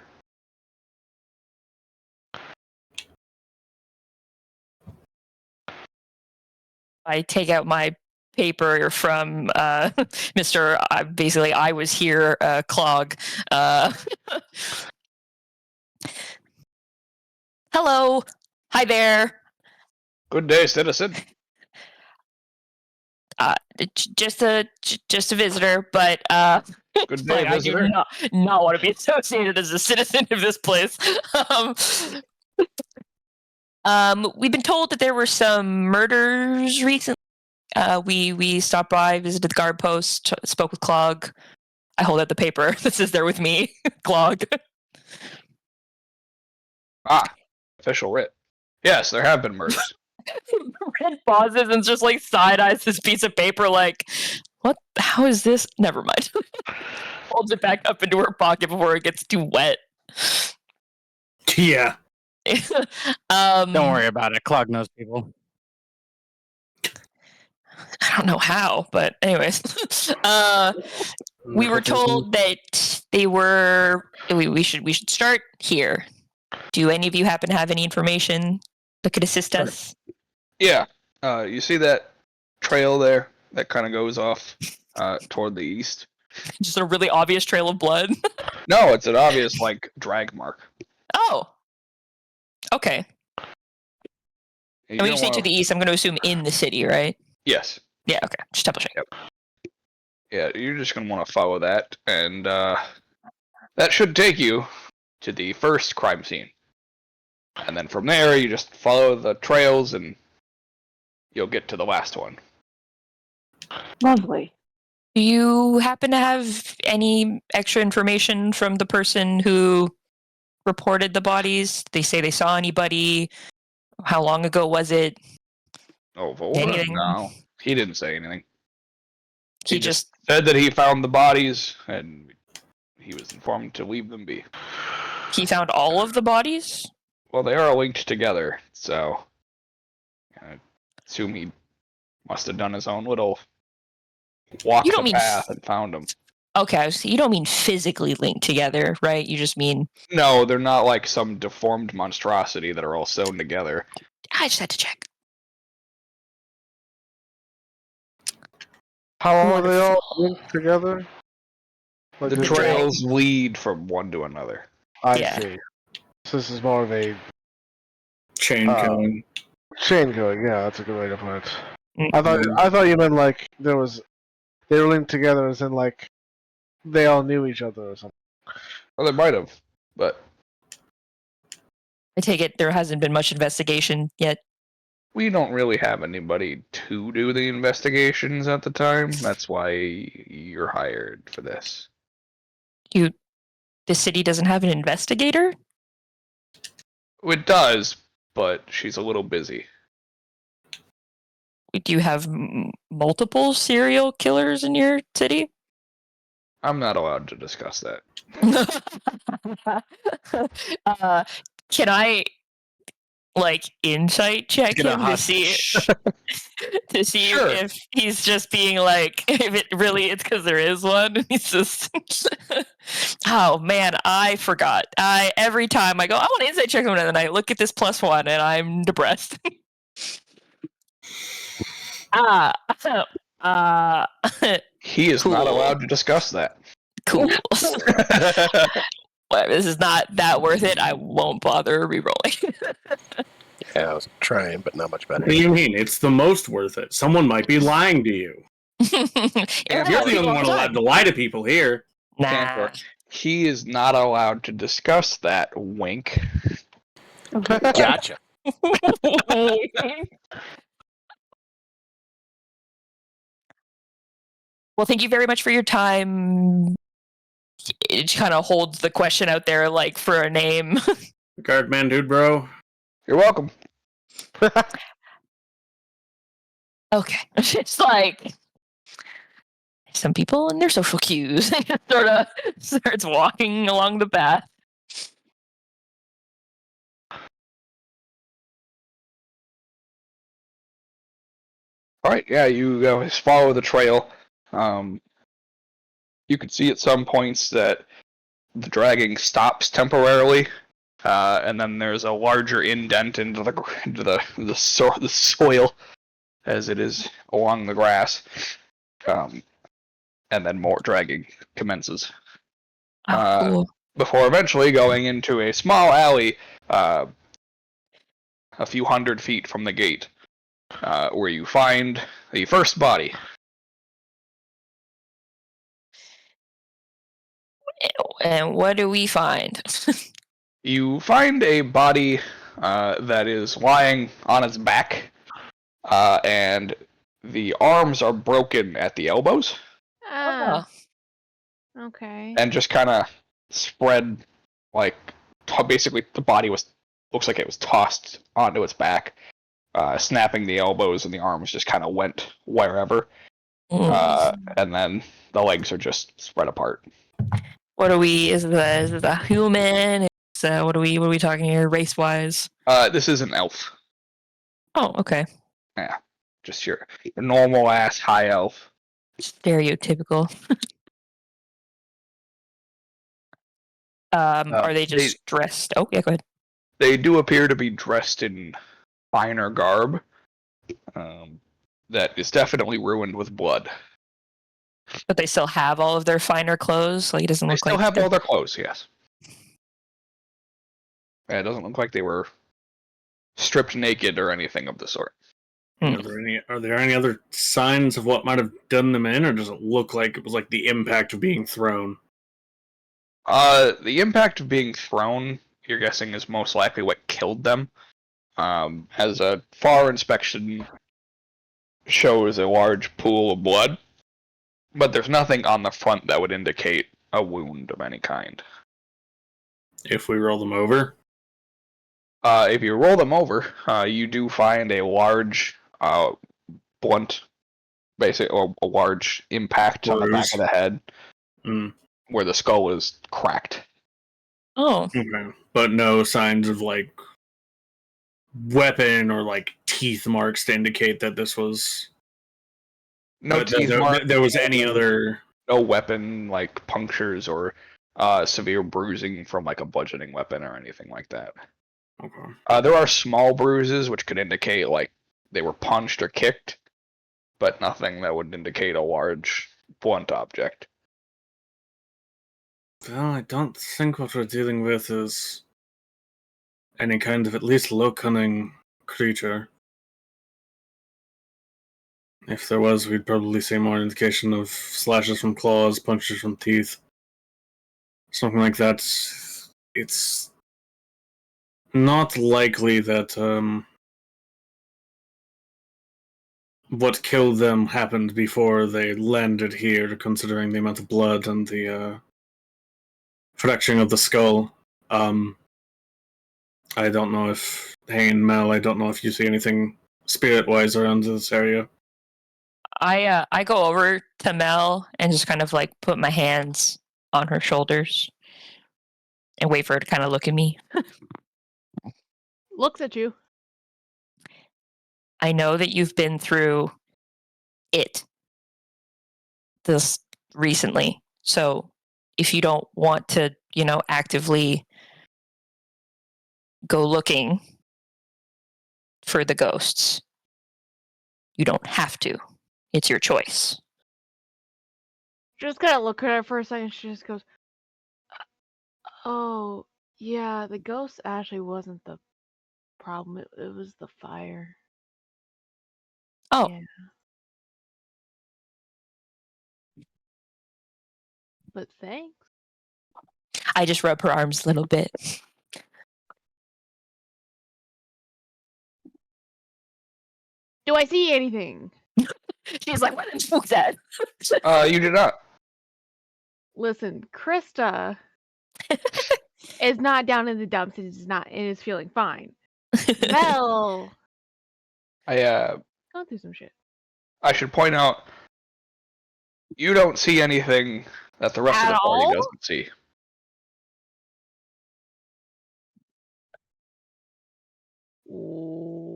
I take out my paper from Mr. Basically, I was here, Clog. Hello. Hi there. Good day, citizen. Just a visitor, but Good day, like, visitor. I do not want to be associated as a citizen of this place. We've been told that there were some murders recently. We stopped by, visited the guard post, spoke with Clog. I hold out the paper that says they're with me, Clog. Official writ. Yes, there have been murders. Red pauses and just like side eyes this piece of paper, like, what? How is this? Never mind. Holds it back up into her pocket before it gets too wet. Yeah. Don't worry about it. Clog knows people. I don't know how, but anyways, we were told that they were. We should start here. Do any of you happen to have any information that could assist us? Yeah. You see that trail there that kind of goes off toward the east? Just a really obvious trail of blood. No, it's an obvious like drag mark. Oh. Okay. And when you say to the east, I'm going to assume in the city, right? Yes. Yeah. Okay. Just double check. Yep. Yeah, you're just gonna want to follow that, and that should take you to the first crime scene. And then from there, you just follow the trails, and you'll get to the last one. Lovely. Do you happen to have any extra information from the person who reported the bodies? They say they saw anybody? How long ago was it? Oh, Volga? Anything? No, he didn't say anything. He just said that he found the bodies, and he was informed to leave them be. He found all of the bodies? Well, they are linked together, so I assume he must have done his own little walk the path and found them. Okay, so you don't mean physically linked together, right? You just mean... No, they're not like some deformed monstrosity that are all sewn together. I just had to check. How long are they all linked together? Like The trails lead from one to another. I see. So this is more of a chain code. Chain code, yeah, that's a good way to put it. I thought you meant like they were linked together as in like they all knew each other or something. Well, they might have, but I take it there hasn't been much investigation yet. we don't really have anybody to do the investigations at the time. That's why you're hired for this. The city doesn't have an investigator? It does, but she's a little busy. Do you have multiple serial killers in your city? I'm not allowed to discuss that. Can I like insight check Get a him to hot- see Sure. if he's just being like, if it really it's because there is one. He's just, oh man, I forgot. Every time I go, I want to insight check him, and then I look at this +1, and I'm depressed. He is not Cool. allowed to discuss that. Cool. Well, this is not that worth it. I won't bother re-rolling. Yeah, I was trying, but not much better. What do you mean? It's the most worth it. Someone might be lying to you. You're You're the only one allowed to lie to people here. Nah. He is not allowed to discuss that. Wink. Gotcha. Well, thank you very much for your time. It kind of holds the question out there, like, for a name. Guardman dude, bro. You're welcome. Okay. It's like some people and their social cues. Sort of starts walking along the path. All right, yeah, you guys follow the trail. You can see at some points that the dragging stops temporarily, and then there's a larger indent into the soil as it is along the grass, and then more dragging commences. Cool. Before eventually going into a small alley, a few hundred feet from the gate, where you find the first body. And what do we find? You find a body that is lying on its back, and the arms are broken at the elbows, Okay. and just kind of spread, like basically the body looks like it was tossed onto its back, snapping the elbows, and the arms just kind of went wherever, and then the legs are just spread apart. What are we? Is it a human? What are we talking here, race wise? This is an elf. Oh, okay. Yeah, just your normal ass high elf. Stereotypical. Are they just dressed? Oh, yeah, go ahead. They do appear to be dressed in finer garb. That is definitely ruined with blood. But they still have all of their finer clothes. Like it doesn't They look still like have all their clothes, yes. Yeah, it doesn't look like they were stripped naked or anything of the sort. Are there any other signs of what might have done them in, or does it look like it was like the impact of being thrown? The impact of being thrown, you're guessing, is most likely what killed them. As a far inspection shows a large pool of blood, but there's nothing on the front that would indicate a wound of any kind. If we roll them over? If you roll them over, you do find a large blunt, basically, or a large impact on the back of the head, where the skull is cracked. Oh. Okay. But no signs of, like, weapon or, like, teeth marks to indicate that this was... No teeth marks. There was any other... No weapon, like punctures or severe bruising from, like, a bludgeoning weapon or anything like that. Okay. There are small bruises, which could indicate, like, they were punched or kicked, but nothing that would indicate a large, blunt object. Well, I don't think what we're dealing with is any kind of at least low-cunning creature. If there was, we'd probably see more indication of slashes from claws, punches from teeth. Something like that. It's not likely that what killed them happened before they landed here, considering the amount of blood and the fracturing of the skull. I don't know if Mel, I don't know if you see anything spirit-wise around this area. I go over to Mel and just kind of like put my hands on her shoulders and wait for her to kind of look at me. Looks at you. I know that you've been through it this recently. So if you don't want to, actively go looking for the ghosts, you don't have to. It's your choice. Just gotta look at her for a second. She just goes, "Oh, yeah, the ghost actually wasn't the problem. It was the fire." Oh. Yeah. But thanks. I just rub her arms a little bit. Do I see anything? She's like, what the fuck that? You do not. Listen, Krista is not down in the dumps and is feeling fine. Well, I going through some shit. I should point out, you don't see anything that the rest of At the party all? doesn't see.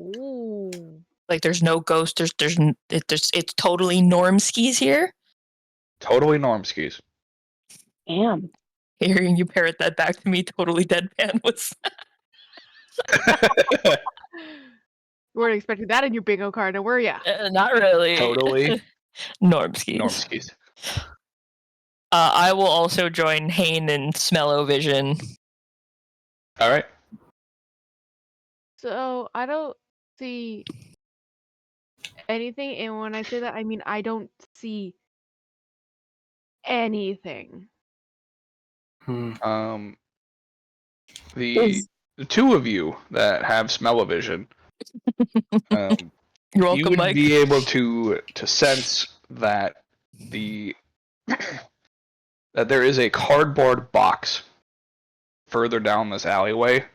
Ooh. Like, there's no ghost. It's totally Normskis here. Totally Normskis. Damn. Hearing you parrot that back to me, totally deadpan was. You weren't expecting that in your bingo card, now were ya? Not really. Totally Normskis. Normskis. I will also join Hane and Smell-O-Vision. All right. So I don't see anything, and when I say that, I mean I don't see anything. Hmm. The two of you that have smell-o-vision, You're you welcome, would Mike. be able to sense that that there is a cardboard box further down this alleyway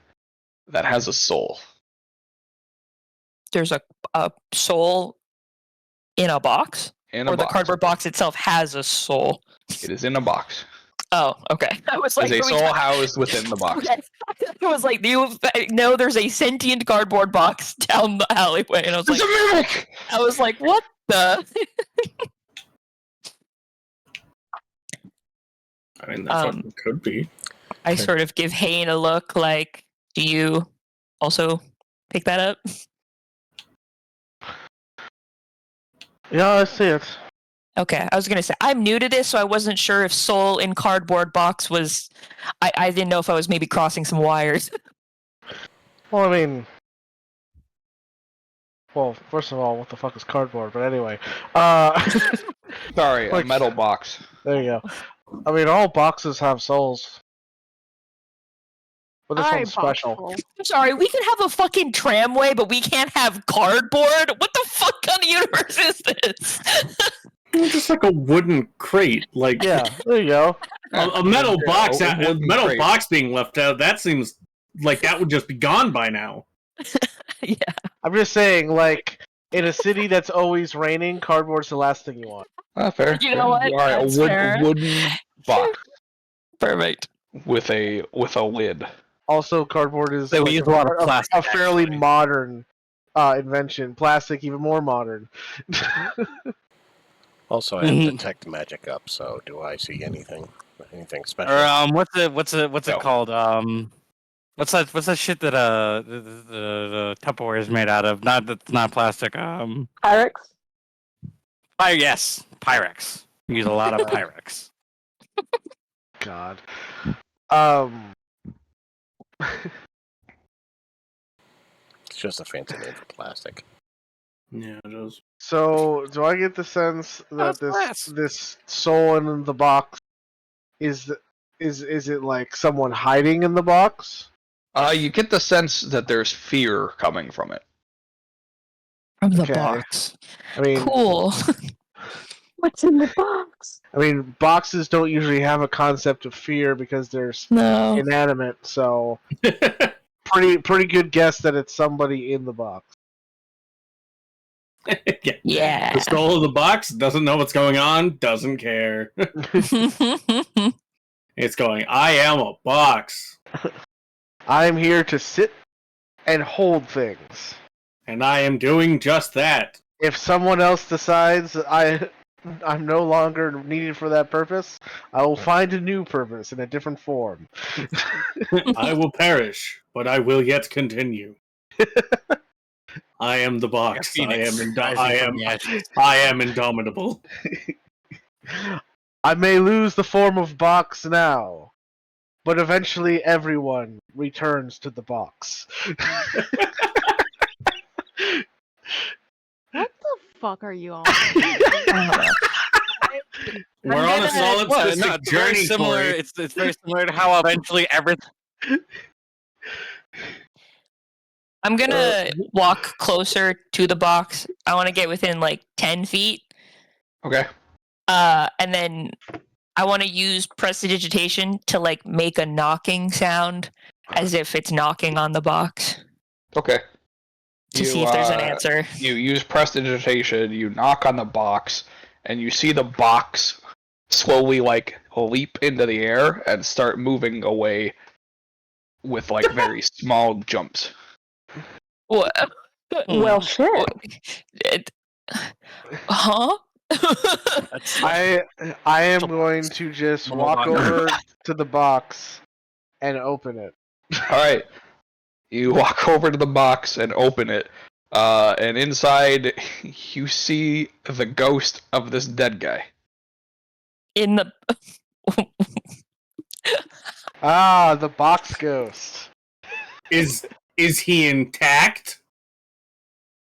that has a soul. There's a soul in a box? In a Or the box. cardboard box itself has a soul? It is in a box. Oh, okay. I was like, There's a soul housed within the box. Okay. I was like, no, there's a sentient cardboard box down the alleyway, and I was It's like, a mimic! I was like, what the? I mean, that fucking could be. I sort of give Hane a look like, do you also pick that up? Yeah, I see it. Okay, I was gonna say I'm new to this, so I wasn't sure if soul in cardboard box was. I didn't know if I was maybe crossing some wires. Well, I mean, first of all, what the fuck is cardboard? But anyway, Sorry, Like- a metal box. there you go. I mean, all boxes have souls, but this one's special. boxful. I'm sorry, we can have a fucking tramway, but we can't have cardboard. What the fuck kind of universe is this? Just like a wooden crate, like Yeah, there you go. a metal box. A A wooden metal crate. box being left out. That seems like that would just be gone by now. Yeah. I'm just saying, like, in a city that's always raining, cardboard's the last thing you want. Fair. You know what? All right, That's a fair. wooden box Perfect. with a lid. Also, cardboard is They like use a lot of plastic, a fairly actually. modern invention. Plastic, even more modern. Also, I have detect magic up, so do I see anything special? Or what's it No. called? What's that shit that the Tupperware is made out of? That's not plastic. Pyrex? Yes, Pyrex. We use a lot of Pyrex. God. It's just a fancy name for plastic. Yeah, it is. So, do I get the sense that this soul in the box is it like someone hiding in the box? You get the sense that there's fear coming from it. From the Okay. box. I mean, Cool. What's in the box? I mean, boxes don't usually have a concept of fear because they're No. inanimate. So, pretty good guess that it's somebody in the box. Yeah. Yeah. The soul of the box doesn't know what's going on, doesn't care. It's going, I am a box. I'm here to sit and hold things. And I am doing just that. If someone else decides I'm no longer needed for that purpose, I will find a new purpose in a different form. I will perish, but I will yet continue. I am the box. I am, I am indomitable. I may lose the form of box now, but eventually everyone returns to the box. What the fuck are you on? We're on a solipsistic it's very journey, similar. Corey. It's very similar to how eventually everything. I'm gonna walk closer to the box. I want to get within like 10 feet. Okay. And then I want to use prestidigitation to like make a knocking sound as if it's knocking on the box Okay. to see if there's an answer. You use prestidigitation, you knock on the box, and you see the box slowly like leap into the air and start moving away with like very small jumps. What? Well, shit. Huh? I am going to just walk over to the box and open it. Alright. You walk over to the box and open it. And inside you see the ghost of this dead guy. In the Ah, the box ghost. Is he intact?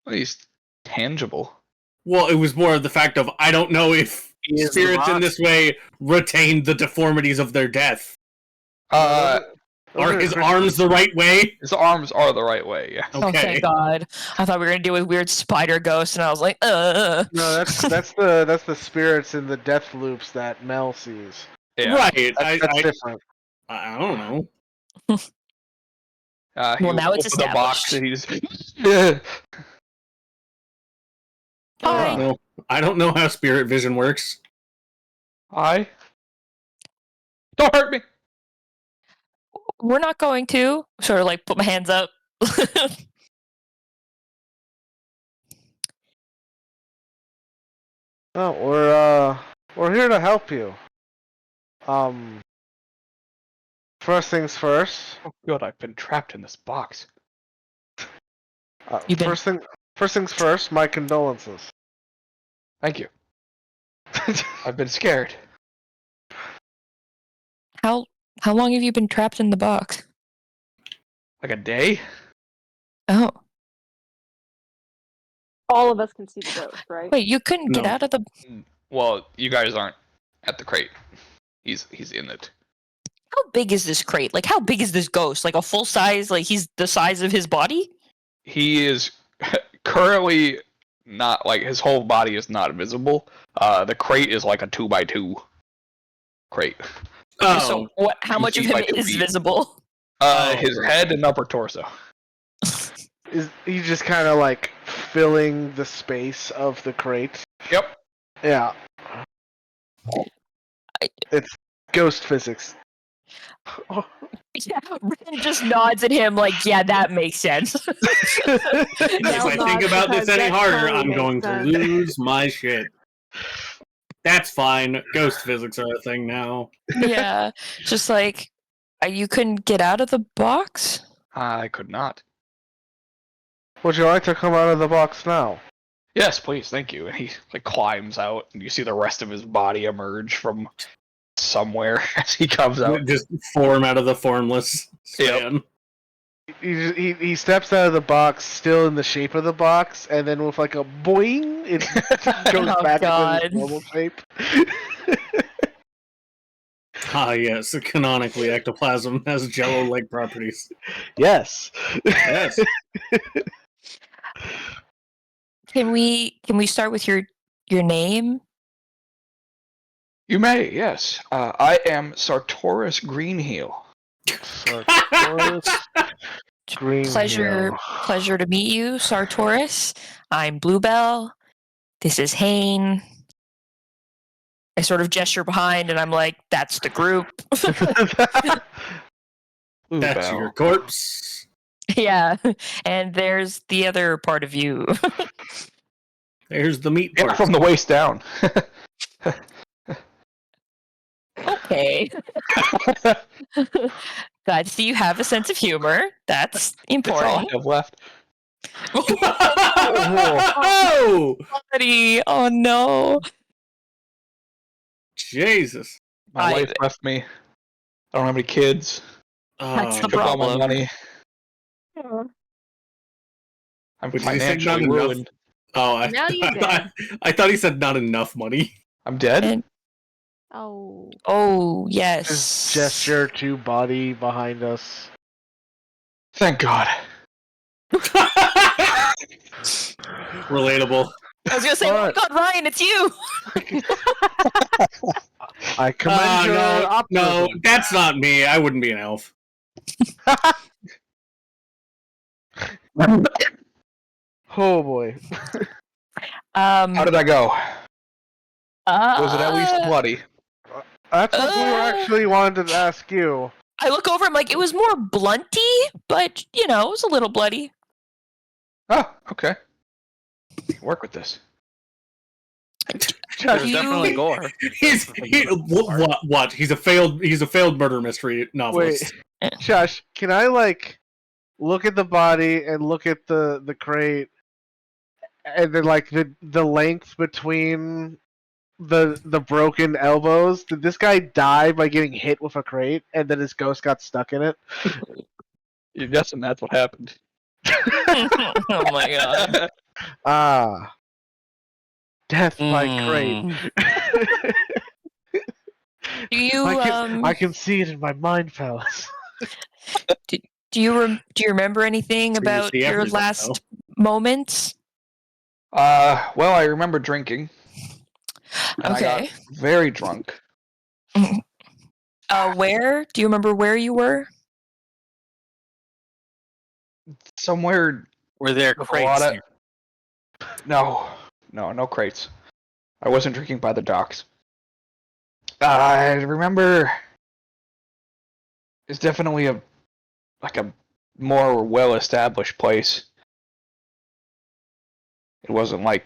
He's tangible. Well, it was more of the fact of I don't know if He is the spirits in box. this way retain the deformities of their death. Are his arms the right way? His arms are the right way, yeah. Oh, Okay. thank God! I thought we were gonna deal with weird spider ghosts, and I was like, No, that's the spirits in the death loops that Mel sees. Yeah. Right. That's different. I don't know. He Well, now it's opened the box established. and he's Hi. I don't know how spirit vision works. Hi. Don't hurt me. We're not going to. Sort of like put my hands up. Oh, we're here to help you. First things first. Oh god, I've been trapped in this box. You've been- First things first. My condolences. Thank you. I've been scared. How long have you been trapped in the box? Like a day? Oh, All of us can see the ghost, right? wait, you couldn't get No. out of the. Well, you guys aren't at the crate. He's in it. How big is this crate? Like, how big is this ghost? Like a full size? Like he's the size of his body? He is currently not like his whole body is not visible. The crate is like a 2x2 crate. Oh, So what? How you much of see him by 2 is feet. visible? His head and upper torso. Is he just kind of like filling the space of the crate? Yep. Yeah. It's ghost physics. Yeah, Ren just nods at him like, yeah, that makes sense. if I think about this any harder, I'm going to lose my shit. That's fine. Ghost physics are a thing now. Yeah, just like you couldn't get out of the box. I could not. Would you like to come out of the box now? Yes, please, thank you. And he like climbs out, and you see the rest of his body emerge from somewhere as he comes out. Just form out of the formless span. He steps out of the box, still in the shape of the box, and then with like a boing, it goes Oh, back God. into its normal shape. Ah, yes. Canonically, ectoplasm has jello-like properties. Yes. Yes. Can we start with your name? You may, yes. I am Sartorius Greenheel. Green Pleasure to meet you, Sartorius. I'm Bluebell. This is Hane. I sort of gesture behind, and I'm like, "That's the group." That's your corpse. Yeah, and there's the other part of you. There's the meat Yeah, part. from the waist down. Okay. Glad to see you have a sense of humor. That's That's all I important. have left. Oh, Buddy, oh no. Jesus! My wife left me. I don't have any kids. That's the Oh, Took all my problem. money. Yeah. I'm But did he say not financially enough? ruined. Oh, Now you're I thought he said not enough money. I'm dead? And- Oh. Oh, yes. Just gesture to body behind us. Thank God. Relatable. I was gonna say, oh my Alright. god, Ryan, it's you! I commend your no, optimism. that's not me. I wouldn't be an elf. Oh boy. How did I go? Was it at least Uh, bloody? That's what we were actually wanted to ask you. I look over, I'm like, it was more blunty, but, you know, it was a little bloody. Oh, okay. Work with this. There's You- definitely gore. What? He's a failed murder mystery novelist. Wait, Josh, can I look at the body and look at the crate, and then the length between the broken elbows? Did this guy die by getting hit with a crate, and then his ghost got stuck in it? You're guessing that's what happened. Oh my god. Ah, death by Mm. crate. Do you I can see it in my mind palace. do you remember anything So you about see your everything last moments? Well, I remember drinking. And I got Okay. very drunk. Where? Do you remember where you were? Somewhere Were there with a crates? lot of... here? No crates. I wasn't drinking by the docks. I remember it's definitely a more well-established place. It wasn't like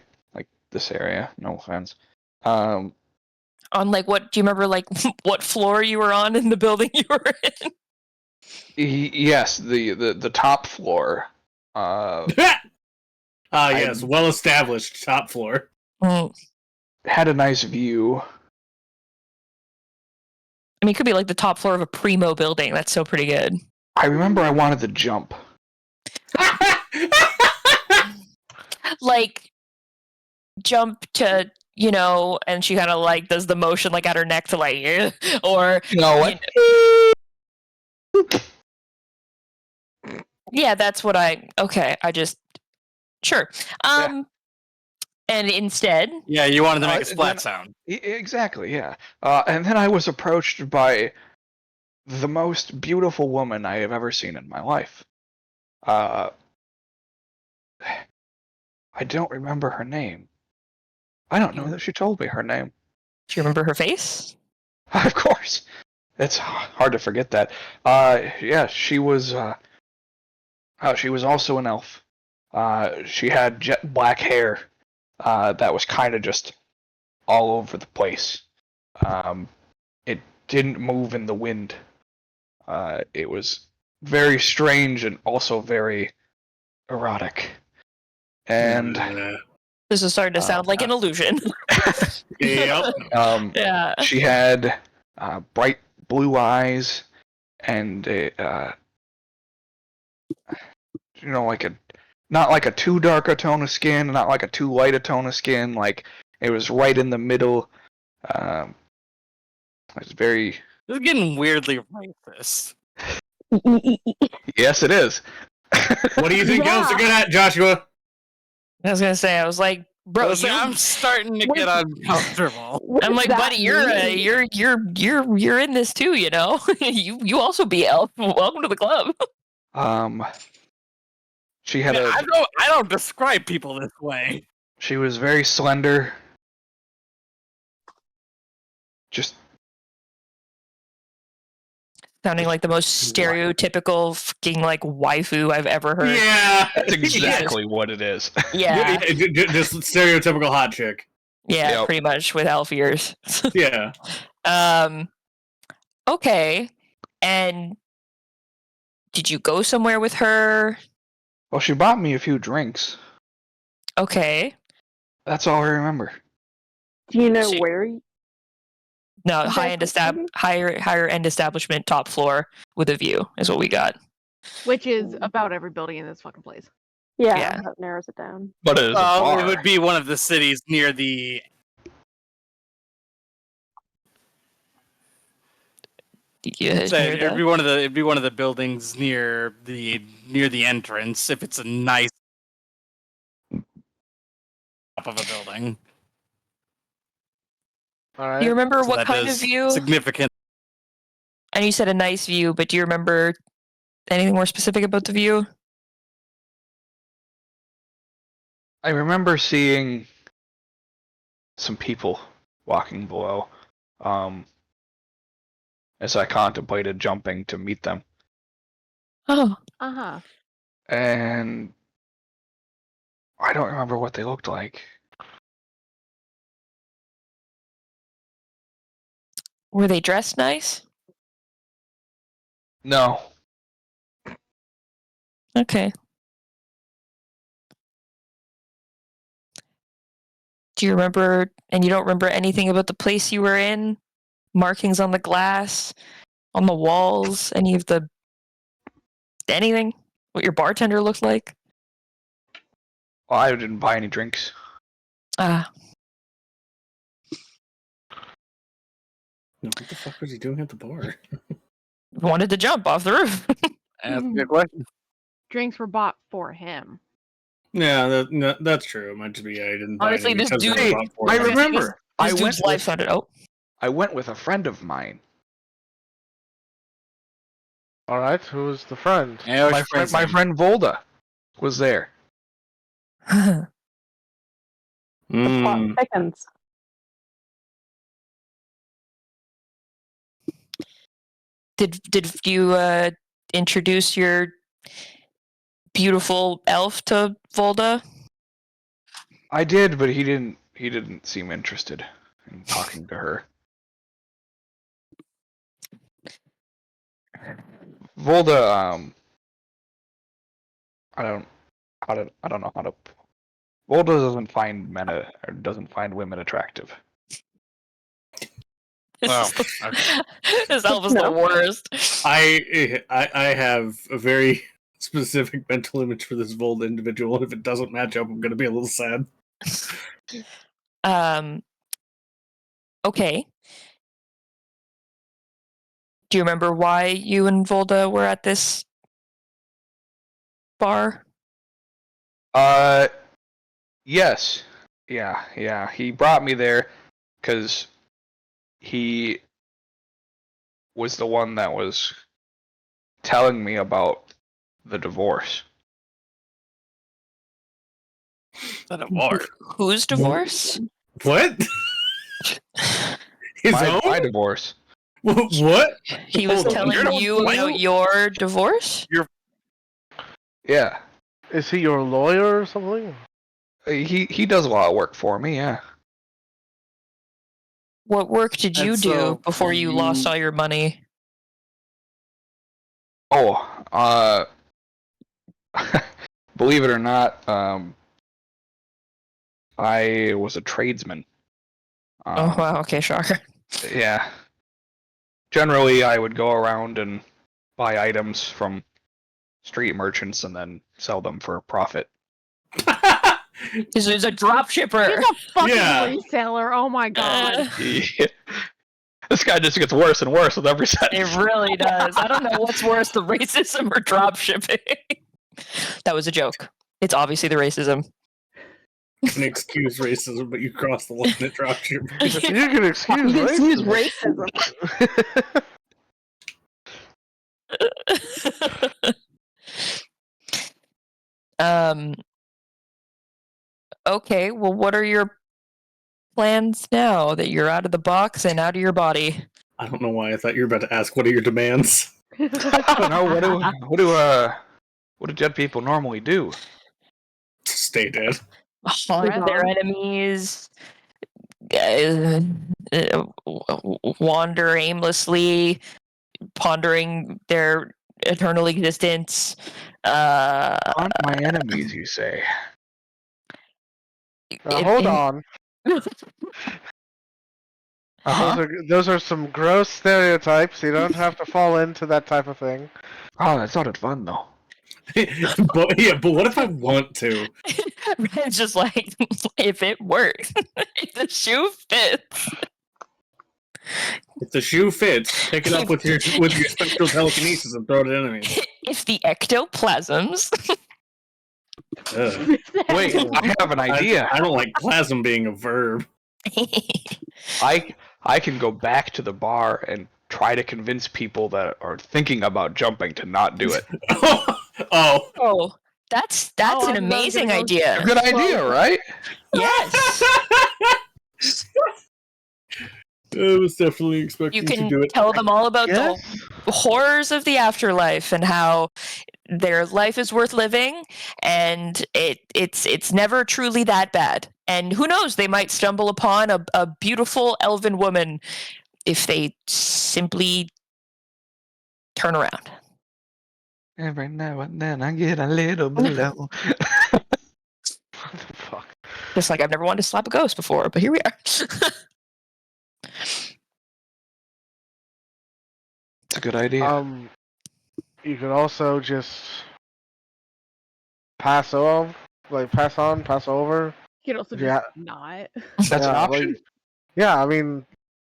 this area. No offense. On what? Do you remember what floor you were on in the building you were in? Yes, the top floor. Yes, well established top floor. Had a nice view. I mean, it could be like the top floor of a primo building. That's so pretty good. I remember I wanted to jump. Like jump to, and she kind of does the motion at her neck to or You know what? yeah, that's what sure. And instead, Yeah, you wanted to make a then- splat sound. Exactly, yeah. And then I was approached by the most beautiful woman I have ever seen in my life. I don't remember her name. I don't know that she told me her name. do you remember her face? Of course. It's hard to forget that. Yeah, she was also an elf. She had jet black hair that was kind of just all over the place. It didn't move in the wind. It was very strange and also very erotic. And This is starting to sound like an illusion. Yep. Yeah. she had bright blue eyes and not like a too dark a tone of skin, not like a too light a tone of skin. Like it was right in the middle. It was very. This is getting weirdly racist. Yes, it is. What do you think elves are good at, Joshua? I was gonna say, I was like, bro, Listen, I'm starting to What- get uncomfortable. What I'm does like, that buddy, mean? you're in this too, you also be elf. Welcome to the club. She had I don't describe people this way. She was very slender. Just Sounding like the most stereotypical fucking like waifu I've ever heard. Yeah, That's exactly what it is. Yeah. just stereotypical hot chick. Yeah, Yep. pretty much with elf ears. Yeah. Okay. And did you go somewhere with her? Well, she bought me a few drinks. Okay. That's all I remember. Do you know She- where? You... No, You higher guys end establishment, top floor with a view is what we got. Which is about every building in this fucking place. Yeah, Yeah. that narrows it down. But it is a bar. It would be one of the cities near the. Yeah, It'd be one of the buildings near the entrance. If it's a nice top of a building. All right. Do you remember So what that kind of is view? significant. And you said a nice view, but do you remember anything more specific about the view? I remember seeing some people walking below, as I contemplated jumping to meet them. Oh, Uh-huh. And I don't remember what they looked like. were they dressed nice? No. Okay. Do you remember, and you don't remember anything about the place you were in? Markings on the glass, on the walls, anything? What your bartender looked like? Well, I didn't buy any drinks. Ah, What the fuck was he doing at the bar? wanted to jump off the roof. That's a good question. Drinks were bought for him. Yeah, that's true. It might just be I didn't buy Honestly, any this because they were dude- bought for I him. remember. This dude's life sounded. Oh, I went with a friend of mine. All right. Who was the friend? Yeah, My friend Volda was there. The Mm. plot thickens. did you introduce your beautiful elf to Volda? I did, but he didn't seem interested in talking to her. Volda, I don't know how to. Volda doesn't find women attractive. Well, This elf is the No. worst. I have a very specific mental image for this Vold individual, and if it doesn't match up, I'm going to be a little sad. Okay. Do you remember why you and Volda were at this bar? Yes. Yeah. He brought me there because he was the one that was telling me about the divorce. the divorce. Whose divorce? What? His My own? divorce. What? He was Hold on, telling you about your divorce? Yeah. Is he your lawyer or something? He does a lot of work for me, yeah. What work did you And do so before you lost all your money? Oh, believe it or not, I was a tradesman. Oh, wow. Okay, shocker. Yeah. Generally, I would go around and buy items from street merchants and then sell them for a profit. This is a drop shipper. He's a fucking Yeah. reseller. Oh my god. This guy just gets worse and worse with every sentence. It really does. I don't know what's worse, the racism or drop shipping. That was a joke. It's obviously the racism. You can excuse racism, but you cross the line at dropship. You can excuse You can use racism. Okay, well, what are your plans now that you're out of the box and out of your body? I don't know why I thought you were about to ask, what are your demands? No, what do dead people normally do? Stay dead. Haunt their enemies, wander aimlessly, pondering their eternal existence. Aren't my enemies, you say? Hold on. Uh-huh. Those are some gross stereotypes. You don't have to fall into that type of thing. Oh, that sounded fun, though. but what if I want to? Red's just like, if it works, if the shoe fits. If the shoe fits, pick it up with your spectral telekinesis and throw it at enemies. If the ectoplasms. Wait, I have an idea. I don't like plasm being a verb. I can go back to the bar and try to convince people that are thinking about jumping to not do it. Oh, that's an amazing idea. A good idea, right? Yes. I was definitely expecting You to do can it. tell them all about the horrors of the afterlife and how their life is worth living, and it's never truly that bad. And who knows, they might stumble upon a beautiful elven woman if they simply turn around. Every now and then I get a little below. What the fuck? Just like I've never wanted to slap a ghost before, but here we are. It's a good idea. You could also just pass on, pass over. You could also Yeah. just not. That's an option? I mean,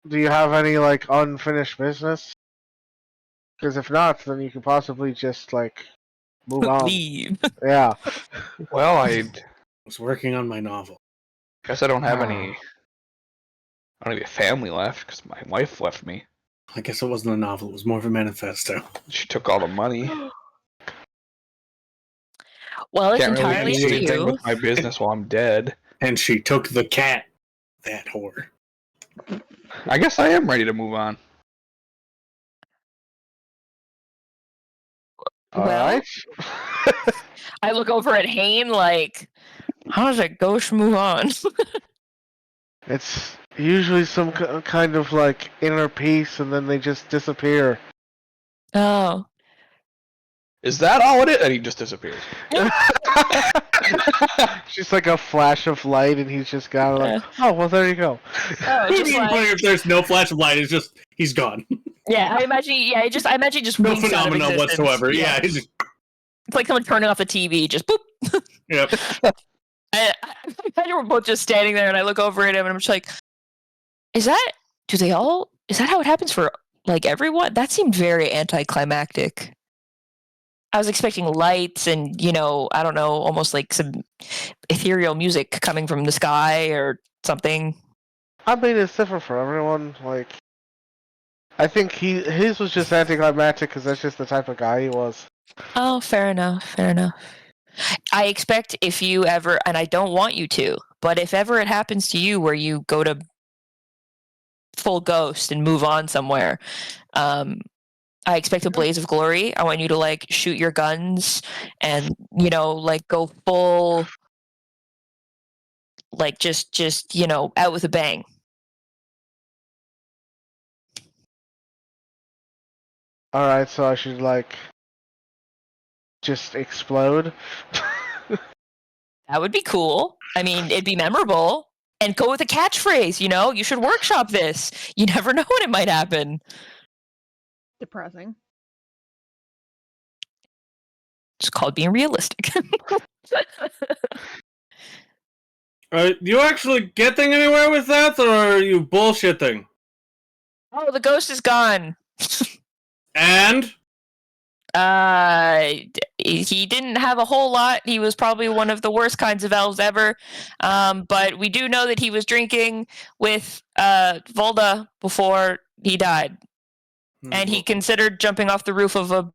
do you have any unfinished business? Because if not, then you could possibly just move on. Leave. Yeah. Well, I was working on my novel. Guess I don't have any family left because my wife left me. I guess it wasn't a novel, it was more of a manifesto. She took all the money. Well, it's Can't really entirely do up to anything you. with my business while I'm dead. And she took the cat. That whore. I guess I am ready to move on. Well, I look over at Hayne like, how does a ghost move on? It's usually some kind of inner peace, and then they just disappear. Oh. Is that all it is? And he just disappears. Just like a flash of light, and he's just got oh, well, there you go. Oh, just if there's no flash of light, it's just he's gone. Yeah, I imagine he just no winks out of phenomenon existence. whatsoever. Yeah, it's like someone turning off the TV, just boop. Yep. I imagine we're both just standing there, and I look over at him, and I'm just like, is that how it happens for everyone? That seemed very anticlimactic. I was expecting lights and, I don't know, almost like some ethereal music coming from the sky or something. I mean, it's different for everyone. I think his was just anticlimactic because that's just the type of guy he was. Oh, fair enough. I expect if you ever, and I don't want you to, but if ever it happens to you where you go to full ghost and move on somewhere, I expect a blaze of glory. I want you to shoot your guns and go full just out with a bang. All right, so I should just explode. That would be cool. I mean, it'd be memorable. And go with a catchphrase, you should workshop this. You never know when it might happen. Depressing. It's called being realistic. You actually getting anywhere with that, or are you bullshitting? Oh, the ghost is gone. And? He didn't have a whole lot. He was probably one of the worst kinds of elves ever. But we do know that he was drinking with Volda before he died. And he considered jumping off the roof of a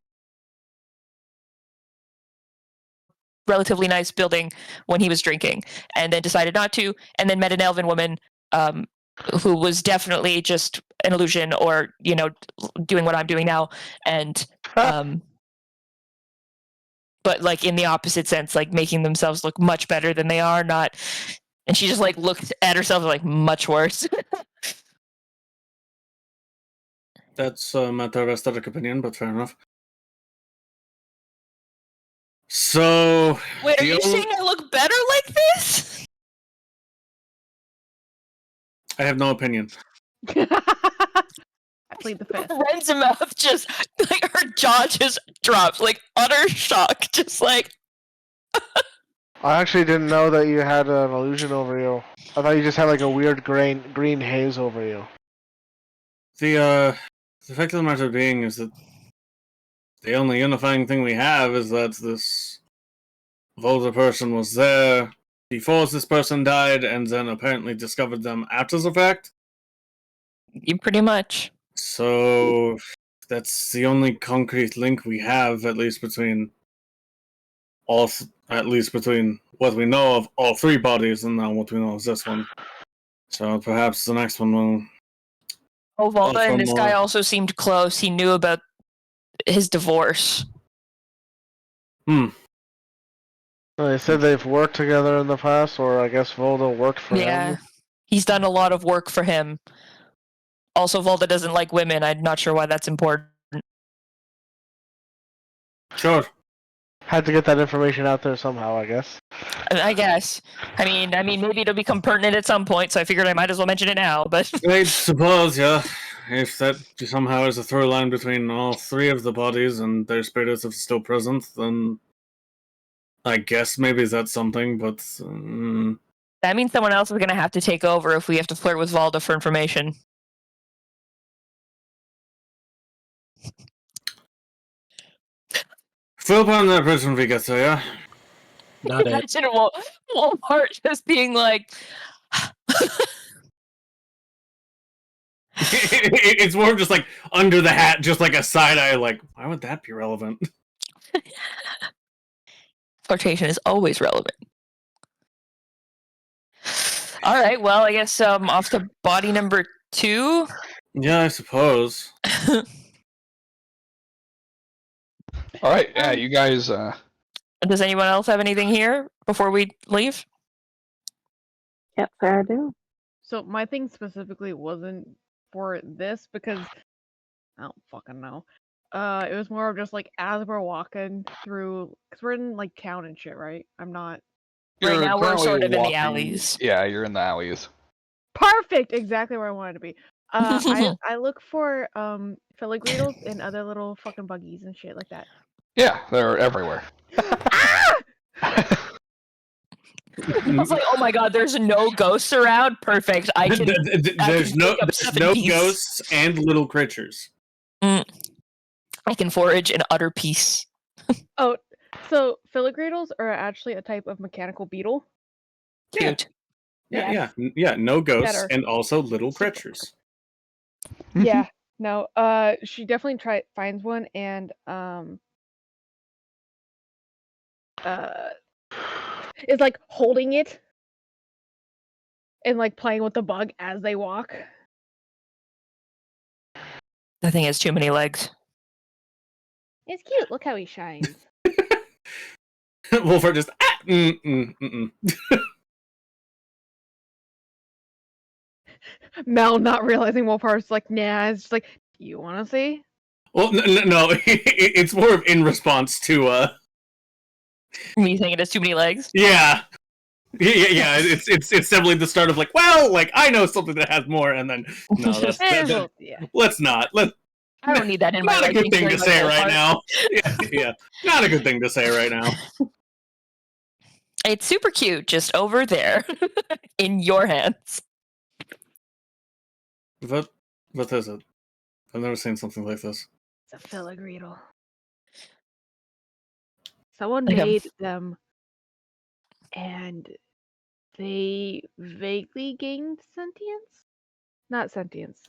relatively nice building when he was drinking, and then decided not to, and then met an elven woman who was definitely just an illusion or, doing what I'm doing now. And, but like in the opposite sense, like making themselves look much better than they are, not. And she just like looked at herself like much worse. That's a matter of aesthetic opinion, but fair enough. So, Wait, are you saying I look better like this? I have no opinion. I plead the fifth. Ren's mouth just, like, her jaw just drops, like, utter shock, just like. I actually didn't know that you had an illusion over you. I thought you just had like a weird green haze over you. The fact of the matter being is that the only unifying thing we have is that this Volta person was there before this person died and then apparently discovered them after the fact. Pretty much. So that's the only concrete link we have, at least between between what we know of all three bodies and now what we know of this one. So perhaps the next one will. Oh, Volta and this guy also seemed close. He knew about his divorce. They said they've worked together in the past, or I guess Volta worked for him. He's done a lot of work for him. Also, Volta doesn't like women. I'm not sure why that's important. Sure. Had to get that information out there somehow, I guess. I guess. I mean, maybe it'll become pertinent at some point, so I figured I might as well mention it now, but... I suppose, yeah. If that somehow is a through line between all three of the bodies and their spirits are still present, then I guess maybe that's something, but... That means someone else is going to have to take over if we have to flirt with Volta for information. Flip on that bridge when we get there, yeah? Not it. Imagine Walmart just being like... It's more just like under the hat, just like a side eye, like, why would that be relevant? Flirtation is always relevant. Alright, well, I guess off to body number 2. Yeah, I suppose. Alright, yeah, you guys... Does anyone else have anything here before we leave? Yep, fair I do. So my thing specifically wasn't for this because I don't fucking know. It was more of just like as we're walking through, because we're in like town and shit, right? I'm not. Right You're now we're currently sort of in the walking- alleys. Yeah, you're in the alleys. Perfect, exactly where I wanted to be. I look for filigreedles and other little fucking buggies and shit like that. Yeah, they're everywhere. I was like, oh my god, there's no ghosts around? Perfect. I can. There's no pick up stuff in no peace. ghosts and little creatures. I can forage in utter peace. Oh, so filigreedles are actually a type of mechanical beetle. Cute. Yeah. No ghosts Better. and also little creatures. Yeah. No. She definitely finds one and is like holding it and like playing with the bug as they walk. That thing has too many legs. It's cute. Look how he shines. Wolfert just Mel not realizing Wolfhart's like, nah, it's just like, you wanna see? Well, no, it's more of in response to Me saying it has too many legs? yeah. It's definitely the start of like, well, like I know something that has more, and then no, Yeah. let's not. I don't need that in my Not a life. good thing to Thanks say very much, right Wolfhart. now. Yeah, not a good thing to say right now. It's super cute, just over there. In your hands. What is it? I've never seen something like this. It's a filigreedle. Someone Like made them and they vaguely gained sentience? Not sentience.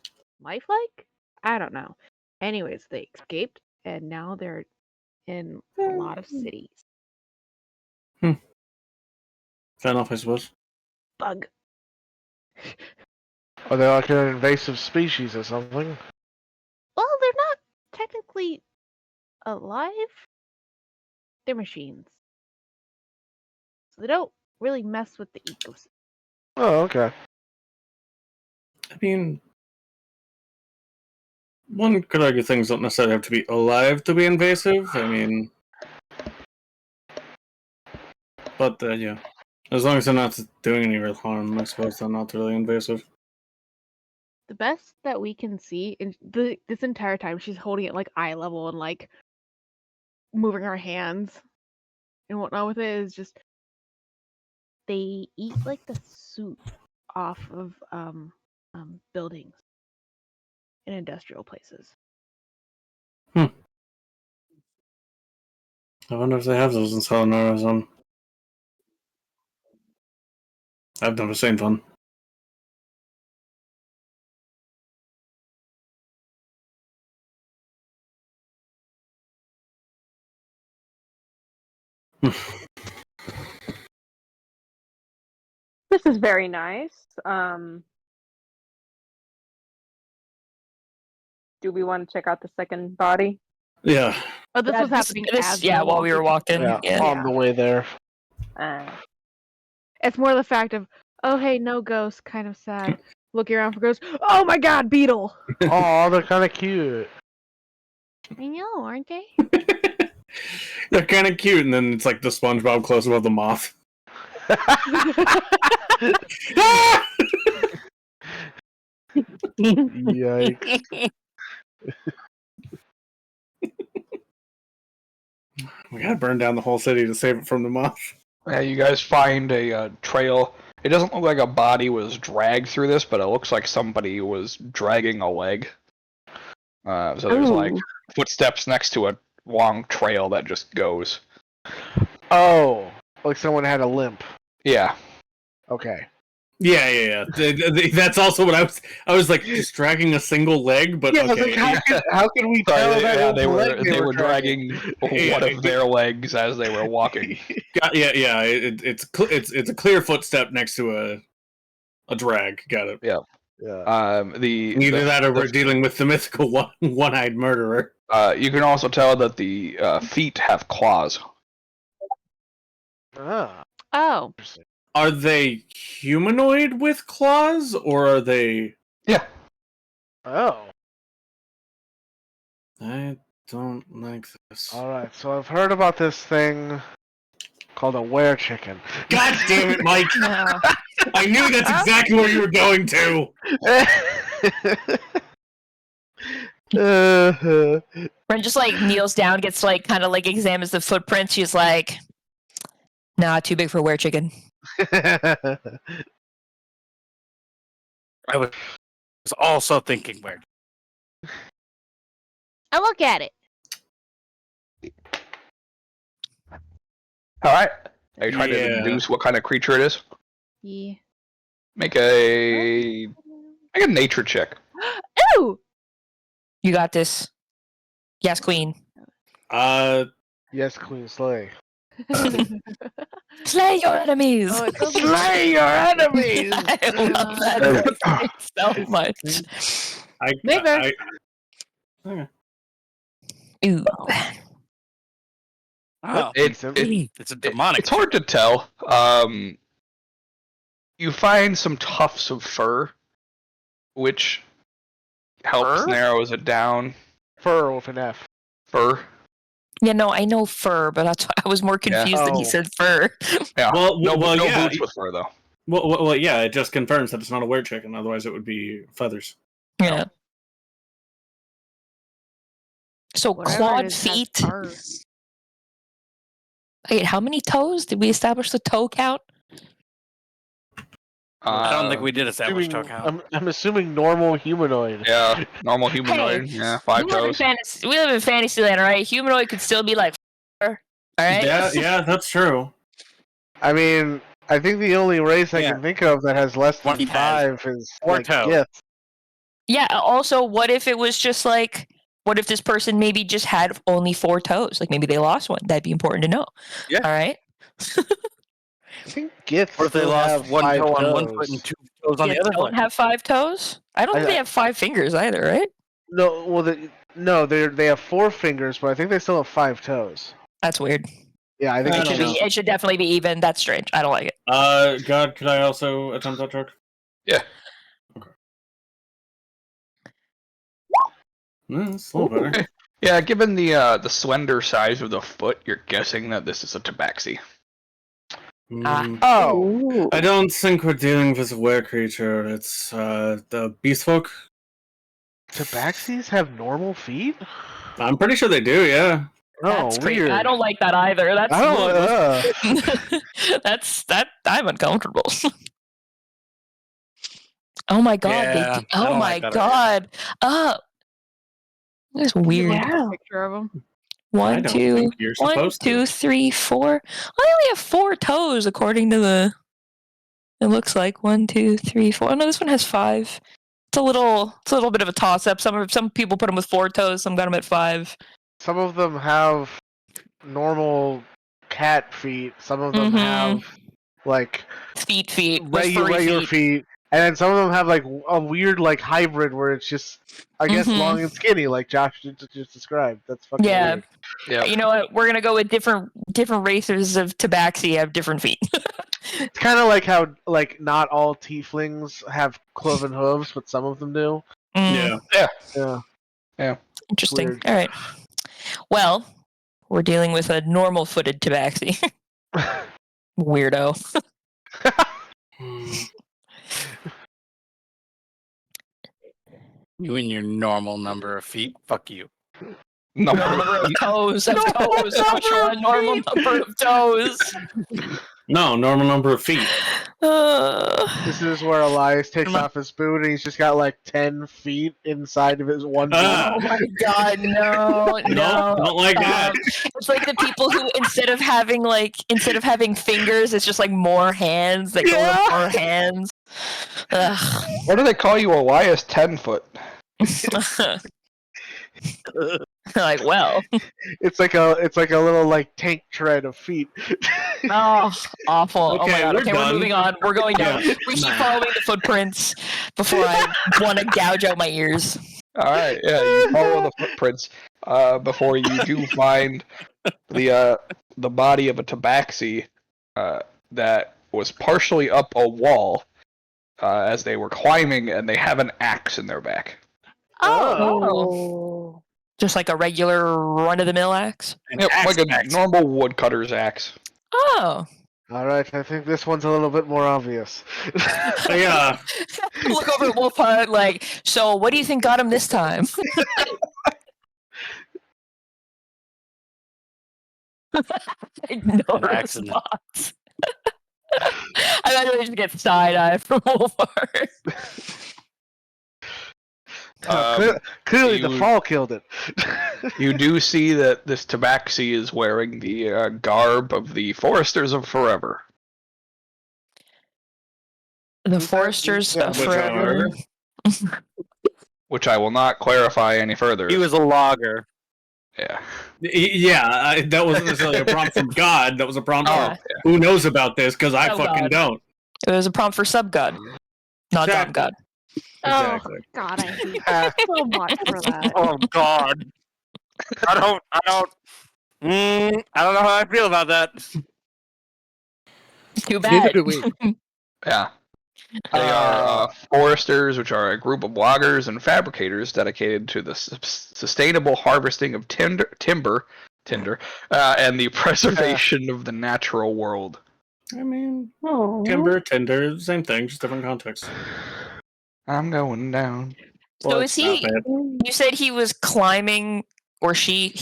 Lifelike? I don't know. Anyways, they escaped and now they're in a lot of cities. Fair enough, I suppose. Bug. Are they like an invasive species or something? Well, they're not technically alive. They're machines. So they don't really mess with the ecosystem. Oh, okay. I mean, one could argue things don't necessarily have to be alive to be invasive. I mean, but yeah, as long as they're not doing any real harm, I suppose they're not really invasive. The best that we can see in this entire time, she's holding it like eye level and like moving her hands and whatnot with it, is just they eat like the soup off of buildings in industrial places. I wonder if they have those in Southern Arizona. I've never seen one. This is very nice. Do we want to check out the second body? Yeah. Oh, this Yeah, was happening as yeah, we're while we were walking. Yeah, Yeah. on the way there. It's more the fact of, oh hey, no ghost, kind of sad. Looking around for ghosts. Oh my god, beetle! Oh, they're kind of cute. I know, aren't they? They're kind of cute, and then it's like the SpongeBob close up of the moth. Yikes. We gotta burn down the whole city to save it from the moth. Yeah, you guys find a trail. It doesn't look like a body was dragged through this, but it looks like somebody was dragging a leg. So there's like footsteps next to a long trail that just goes. Oh, like someone had a limp. Yeah. Okay. Yeah. That's also what I was like, just dragging a single leg, but Yeah, okay. like, how can we tell that they leg were dragging one of their legs as they were walking. Yeah. It's a clear footstep next to a drag. Got it. Yeah. Yeah. Either that or we're dealing with the mythical one-eyed murderer. You can also tell that the feet have claws. Ah. Oh. Are they humanoid with claws, or are they... Yeah. Oh. I don't like this. Alright, so I've heard about this thing called a were chicken. God damn it, Mike! I knew that's exactly where you were going to! Ren just like kneels down, gets like kind of like examines the footprints. She's like, "Nah, too big for a were chicken." I was also thinking where. I look at it. All right. Are you trying to Yeah. deduce what kind of creature it is? Yeah. Make a nature check. Ooh! You got this. Yes, queen. Yes, Queen Slay. Slay your enemies. Oh, it feels Slay your enemies! I love that so much. Maybe. Ooh. Oh, It's a demonic. It's hard to tell. You find some tufts of fur, which helps narrows it down. Fur with an F. Fur. Yeah, no, I know fur, but that's why I was more confused that he Oh. said fur. Yeah. Well, no yeah. boots with fur though. Well, yeah, it just confirms that it's not a were chicken, otherwise it would be feathers. Yeah. So Whatever it clawed is has feet. fur. Wait, how many toes? Did we establish the toe count? I don't think we did establish toe count. I'm assuming normal humanoid. Yeah, normal humanoid. Yeah, 5 toes. We live in Fantasyland, all right? Humanoid could still be like fur, all right? Yeah, that's true. I mean, I think the only race I can think of that has less than One has 5 is four like toes. Gith. Yeah, also, what if it was just like, what if this person maybe just had only 4 toes? Like maybe they lost one. That'd be important to know. Yeah. All right? I think Giths Or if they still lost have one 5 toe on toes. one foot and 2 toes on the other don't foot. have 5 toes? I don't think they have 5 fingers either, right? No, well, they have 4 fingers, but I think they still have 5 toes. That's weird. Yeah, I think I don't know. It should definitely be even. That's strange. I don't like it. God, could I also attempt that check? Yeah. Okay. It's a little better. Yeah, given the slender size of the foot, you're guessing that this is a tabaxi. Oh, Ooh. I don't think we're dealing with a were creature. It's the beast folk. tabaxis have normal feet? I'm pretty sure they do. Yeah. That's Oh, crazy. weird. I don't like that either. That's I don't. I'm uncomfortable. Oh my god! Yeah, I oh don't my like that god! That's weird. Yeah. Picture of him. I One, don't two, think you're one, supposed two, to. 3, 4. I only have 4 toes according to the. It looks like 1, 2, 3, 4. Oh no, this one has 5. It's a little bit of a toss up. Some people put them with 4 toes. Some got them at 5. Some of them have normal cat feet. Some of them Mhm. have like Feet. Those furry regular feet, and then some of them have like a weird like hybrid where it's just, I guess, Mhm. long and skinny, like Josh just described. That's fucking Yeah. weird. Yeah. You know what? We're gonna go with different races of tabaxi have different feet. It's kind of like how like not all tieflings have cloven hooves, but some of them do. Mm, Yeah. Yeah. Interesting. Weird. All right. Well, we're dealing with a normal-footed tabaxi. Weirdo. You and your normal number of feet. Fuck you. Number Number of of toes. Which one? Normal number of toes. No, normal number of feet. This is where Elias takes Come on. off his boot and he's just got like 10 feet inside of his one boot. Ah. Oh my god, no. No, don't like that. It's like the people who instead of having fingers, it's just like more hands that go Yeah. with more hands. Ugh. What do they call you, Elias? 10-foot. Like, well, It's like a little like tank tread of feet. oh, awful. Oh my Okay, god. we're Okay, done. we're moving on. We're going down. Yeah. We keep Nah. following the footprints before I want to gouge out my ears. All right, yeah, you follow the footprints before you do find the body of a tabaxi that was partially up a wall as they were climbing, and they have an axe in their back. Oh. Just like a regular run-of-the-mill axe? Yep, like a normal woodcutter's axe. Oh. All right, I think this one's a little bit more obvious. Yeah. Look over at Wolfheart like, so what do you think got him this time? No accident. response. I imagine they just get side-eyed from Wolfheart. Clearly, the you- fall killed it. You do see that this tabaxi is wearing the garb of the Foresters of Forever. The Foresters Yeah, of which Forever. Which I will not clarify any further. He was a logger. Yeah. Yeah, that wasn't necessarily a prompt from God. That was a prompt Oh. from who knows about this, because I Oh, fucking God. don't. It was a prompt for sub-god, not Exactly. dom-god. Exactly. Oh, God, I hate you so much for that. Oh God. I don't know how I feel about that. Too bad. Neither do we. Yeah. They are foresters, which are a group of loggers and fabricators dedicated to the sustainable harvesting of timber, and the preservation of the natural world. I mean, Oh. timber, tinder, same thing, just different context. I'm going down. So is he? Stop it. You said he was climbing, or she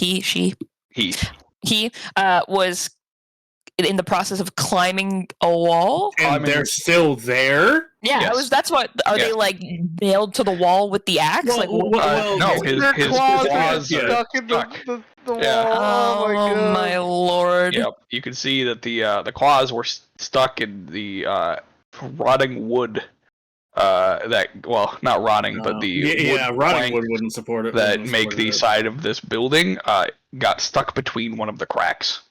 was in the process of climbing a wall. And they're still there? Yeah, Yes. that's what. Are they like nailed to the wall with the axe? Well, like, No, Their his claws are claws are stuck in the Yeah. wall. oh my God. my lord! Yep, you can see that the claws were stuck in the rotting wood. Not rotting, but the yeah, wood rotting plank wood wouldn't support it. that wouldn't make support the it. side of this building got stuck between one of the cracks.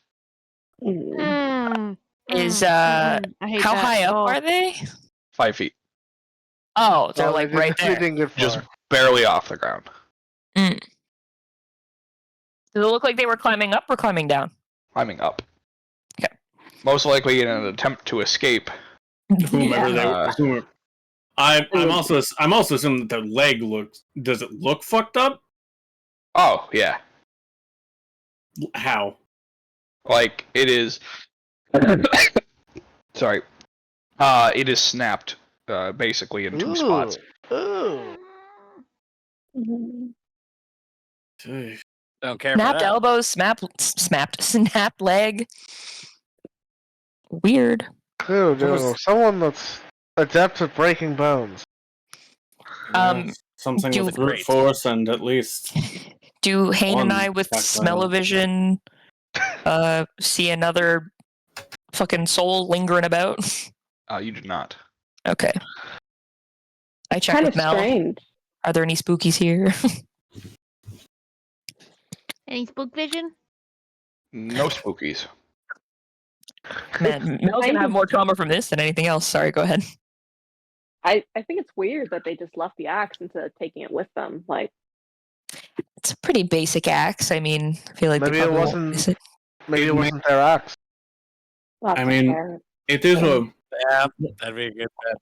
Mm, Is I hate how that. high up Oh. are they? 5 feet. Oh, they're No, like they right didn't- They there. didn't get far. Just barely off the ground. Does it look like they were climbing up or climbing down? Climbing up. Okay. Most likely in an attempt to escape. Whomever they Yeah. were. I'm also assuming that their leg looks. Does it look fucked up? Oh, yeah. How? Like, it is... Sorry. It is snapped, basically, in two spots. Ooh. Mhm. Jeez. Don't care Snapped for that. elbows, snapped leg. Weird. Dude, What was- someone that's adept at breaking bones. Um, Something do- with brute Great. force and at least Do Hane and One I with backfire. smell-o-vision see another fucking soul lingering about? You do not. Okay. I check Kind with of Mel. strange. Are there any spookies here? Any spook vision? No spookies. Man, Mel's gonna have more trauma from this than anything else. Sorry, go ahead. I think it's weird that they just left the axe instead of taking it with them. Like, It's a pretty basic axe. I mean, I feel like Maybe they it probably won't wasn't- miss it. Maybe it wasn't their axe. lots I of mean- carrots. it is a Yeah, that'd be a good bet.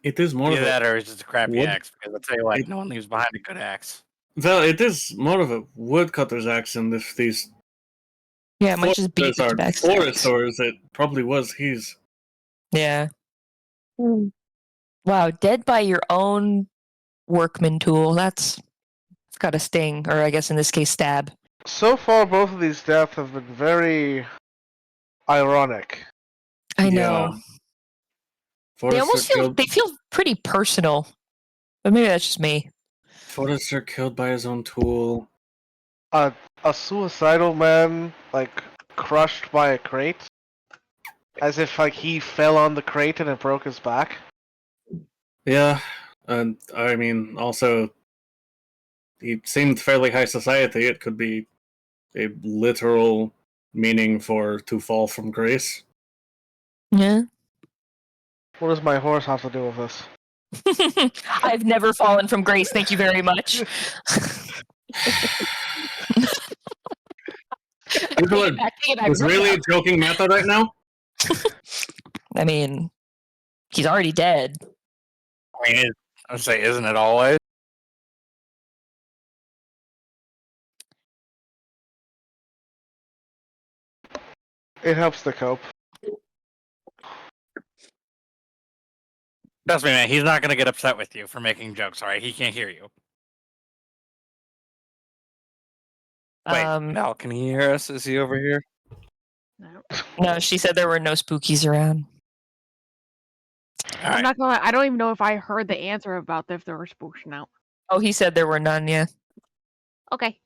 it is more Either of a that or it's just a crappy wood- axe. Because I'll tell you what, it- no one leaves behind a good axe. well, it is more of a woodcutter's axe, and if these Yeah, it might just be foresters are back. foresters, it probably was his. Yeah. Hmm. Wow, dead by your own workman tool. That's it's got a sting, or I guess in this case, stab. So far, both of these deaths have been very ironic. I Yeah. know. They Forester almost feel killed, they feel pretty personal, but maybe that's just me. Forester killed by his own tool. A suicidal man, like, crushed by a crate. As if, like, he fell on the crate and it broke his back. Yeah, and I mean, also, he seemed fairly high society. It could be a literal meaning for to fall from grace. Yeah. What does my horse have to do with this? I've never fallen from grace. Thank you very much. Take it back, take it back. Was really a joking method right now? I mean, he's already dead. I mean, I would say, isn't it always? It helps to cope. Trust me, man. He's not going to get upset with you for making jokes. All right, he can't hear you. Wait, Mel, can he hear us? Is he over here? No. No, she said there were no spookies around. All I'm right. not gonna lie, I don't even know if I heard the answer about if there were spooks or not. Oh, he said there were none, yeah. Okay.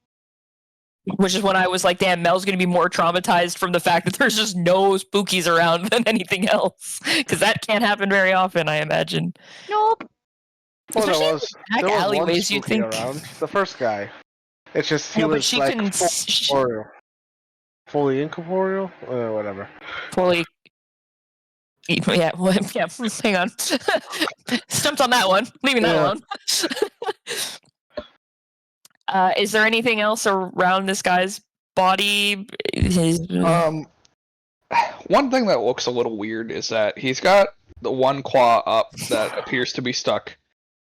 Which is when I was like, damn, Mel's gonna be more traumatized from the fact that there's just no spookies around than anything else. Because that can't happen very often, I imagine. Nope. Well, Especially there in was, back there was one alleyways, you'd spooky think. around. The first guy. It's just he No, but was she like couldn't incorporeal. Fully incorporeal? Whatever. fully. Yeah, well, yeah. Hang on. Stumped on that one. Leaving that Yeah. alone. Is there anything else around this guy's body? One thing that looks a little weird is that he's got the one claw up that appears to be stuck,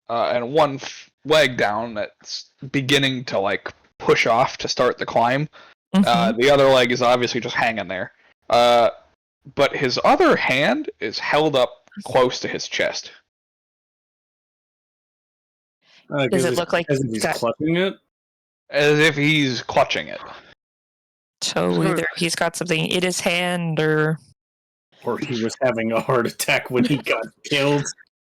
and one leg down that's beginning to like push off to start the climb. Mhm. The other leg is obviously just hanging there. But his other hand is held up close to his chest. Does it look like as if he's got- clutching it? As if he's clutching it. So either he's got something in his hand, or Or he was having a heart attack when he got killed?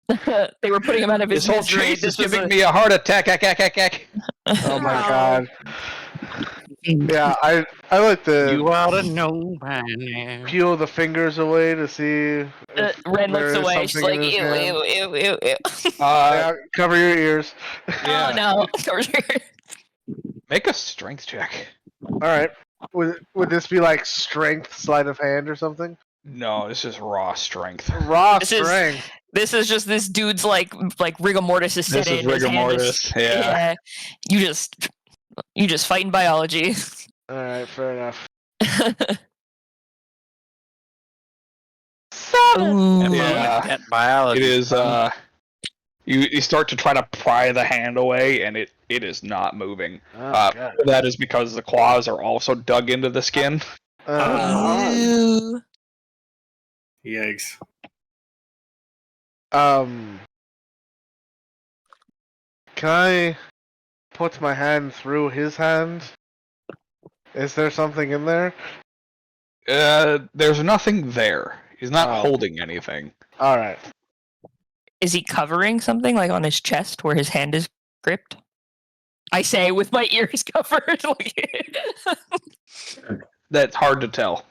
they were putting him out of his This whole misery. chase is This was giving me a heart attack. Oh my Oh. god. Yeah, I like to You ought to know by now. peel the fingers away to see. If Ren there looks is away. She's something like, in his ew, hand. ew, ew, ew, ew. Yeah, cover your ears. Oh no. Make a strength check. All right. Would this be like strength, sleight of hand, or something? No, it's just raw strength. Raw This is- strength. This is just this dude's like rigor mortis is set This is in. His rigor hand mortis. Yeah. You just fighting biology. All right, fair enough. Ooh. Yeah. Get biology. It is. You start to try to pry the hand away, and it is not moving. Oh, God. That is because the claws are also dug into the skin. Ooh. Yikes. Can I put my hand through his hand? Is there something in there? There's nothing there. He's not Oh. holding anything. All right. Is he covering something like on his chest where his hand is gripped? I say with my ears covered. That's hard to tell.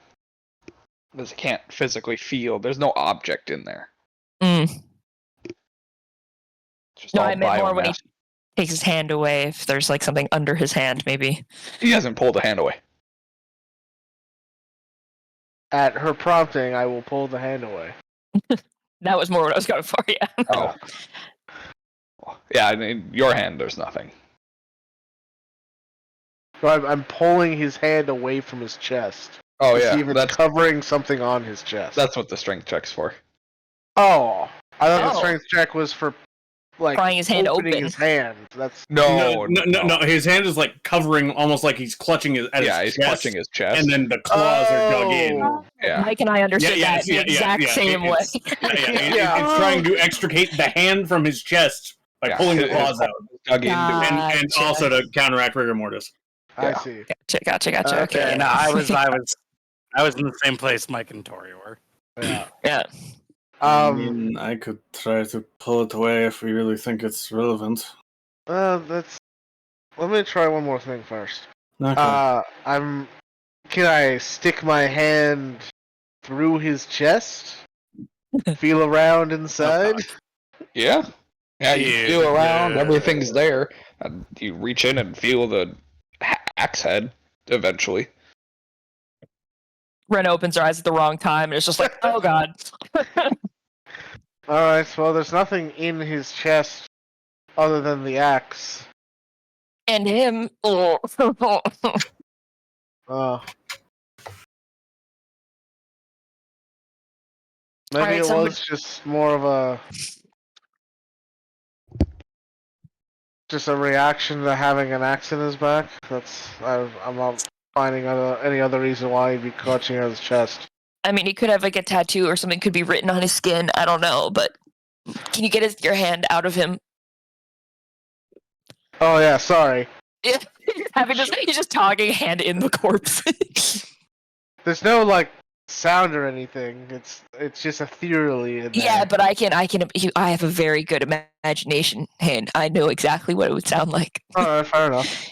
Because I can't physically feel. There's no object in there. Mm. Just No, all I meant more when he biomass. takes his hand away. If there's like something under his hand, maybe. He hasn't pulled the hand away. At her prompting, I will pull the hand away. That was more what I was going for. Yeah. Oh. Yeah, I mean, your hand, there's nothing. So I'm pulling his hand away from his chest. Oh to yeah, see if it's covering something on his chest. that's what the strength check's for. Oh, I thought the Oh. strength check was for like Prying his hand opening open. his hand. That's No. His hand is like covering, almost like he's clutching his at Yeah, his he's chest, clutching his chest. and then the claws are dug in. Oh. Yeah. Mike and I understood that the exact same way. It's trying to extricate the hand from his chest by Yeah, pulling the his claws out, dug into it. and Gotcha. also to counteract rigor mortis. I Yeah. see. Gotcha. Okay. Okay. Yeah, no, I was in the same place Mike and Tori were. Yeah. Yeah. I mean, I could try to pull it away if we really think it's relevant. Let me try one more thing first. Okay. Can I stick my hand through his chest? Feel around inside? Yeah. Yeah, you Yeah, feel around, yeah. everything's there. And you reach in and feel the axe head eventually. Ren opens her eyes at the wrong time and it's just like, oh god. Alright, well, there's nothing in his chest other than the axe. And him. Oh. Uh, maybe Alright, it somebody- was just more of a... just a reaction to having an axe in his back. I'm not finding any other reason why he'd be clutching at his chest. I mean, he could have like a tattoo or something could be written on his skin. I don't know, but can you get your hand out of him? Oh yeah, sorry. Yeah. He's just talking hand in the corpse. There's no like sound or anything. It's just ethereally in there. Yeah, but I have a very good imagination hand. I know exactly what it would sound like. Alright, fair enough.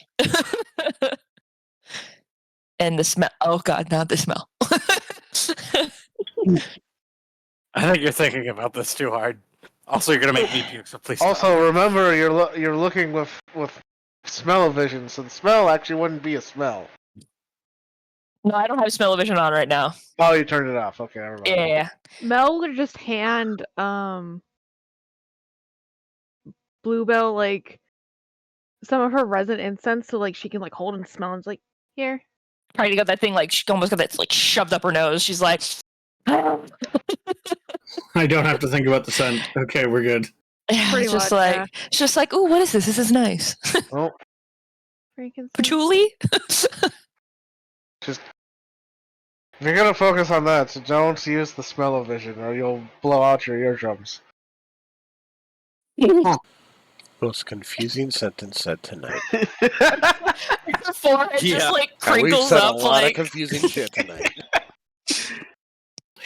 And the smell. Oh god, not the smell. I think you're thinking about this too hard. Also, you're gonna make me puke, so please. Stop. Also, remember you're looking with smell-o-vision, so the smell actually wouldn't be a smell. No, I don't have smell-o-vision on right now. Oh, you turned it off. Okay, never mind. Yeah. Mel would just hand Bluebell like some of her resin incense so like she can like hold and smell and it's like, here. Probably got that thing like she almost got that like shoved up her nose. She's like I don't have to think about the scent. Okay, we're good. Pretty it's just much, like yeah. it's just like, oh, what is this? This is nice. Oh, Frankincense. Patchouli? just you're gonna focus on that, so don't use the smell-o-vision, or you'll blow out your eardrums. Most confusing sentence said tonight. Her forehead Yeah. just like And we've crinkles said up a lot like of confusing shit tonight.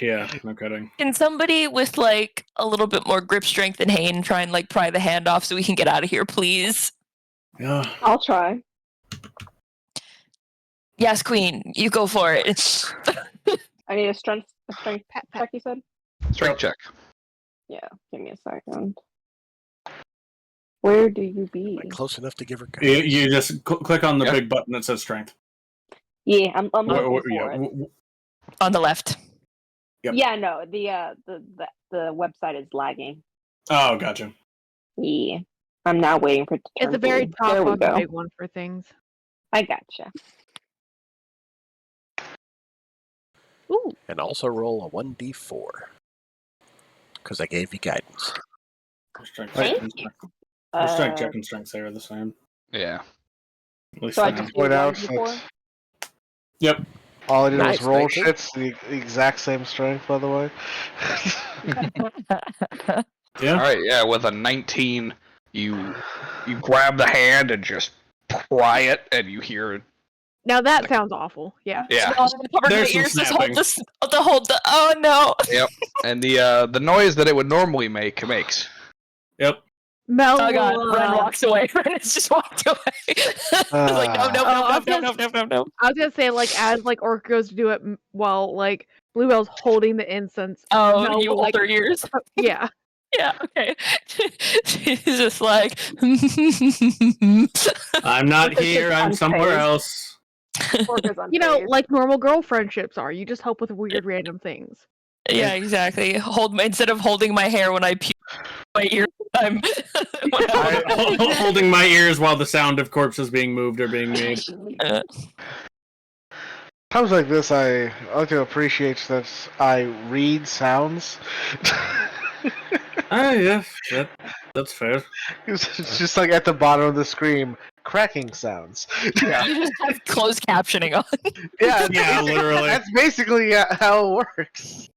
Yeah, no kidding. Can somebody with like a little bit more grip strength than Hayne try and like pry the hand off so we can get out of here, please? Yeah. I'll try. Yes, Queen, you go for it. I need a strength check, you said? Strength check. Yeah, give me a second. Where do you be? Am I close enough to give her You, guidance? you just click on the Yeah. big button that says strength. Yeah, I'm looking for Yeah, it. On the left. Yep. Yeah, no, the website is lagging. Oh, gotcha. Yeah. I'm now waiting for it to turn It's a very blue. top There we on the go. big one for things. I gotcha. Ooh. And also roll a 1d4. Because I gave you guidance. Strength Thank check and you. the strength check and strength save are the same. Yeah. At least So I now. just do Point out 1d4? that Yep. all I did Nice, was roll 19. shits, the exact same strength, by the way. Yeah. All right. Yeah. With a 19, you grab the hand and just pry it, and you hear. Now that sounds awful. Yeah. Yeah. No, I'm covered my There's some ears to snapping. hold the. Oh no! Yep. And the noise that it would normally makes. Yep. Mel Oh god! will, Ren walks away. Ren has just walked away. It's like no, no, Oh, no, no, no, no, no, no. I was gonna say, like, as like Orc goes to do it while like Bluebell's holding the incense. Oh, Mel you will, hold like, her ears. yeah. Yeah. Okay. She's just like. I'm not Orc is here. just I'm somewhere unfazed. else. Orc is You know, unfazed. like normal girl friendships are. You just help with weird random things. Yeah, exactly. Instead of holding my hair when I puke my ear, I'm Holding my ears while the sound of corpses being moved or being made. Times like this, I like to appreciate that I read sounds. Ah, yeah, that's fair. It's just like at the bottom of the screen, cracking sounds. You just have closed captioning on. Yeah, Yeah, literally. That's basically how it works.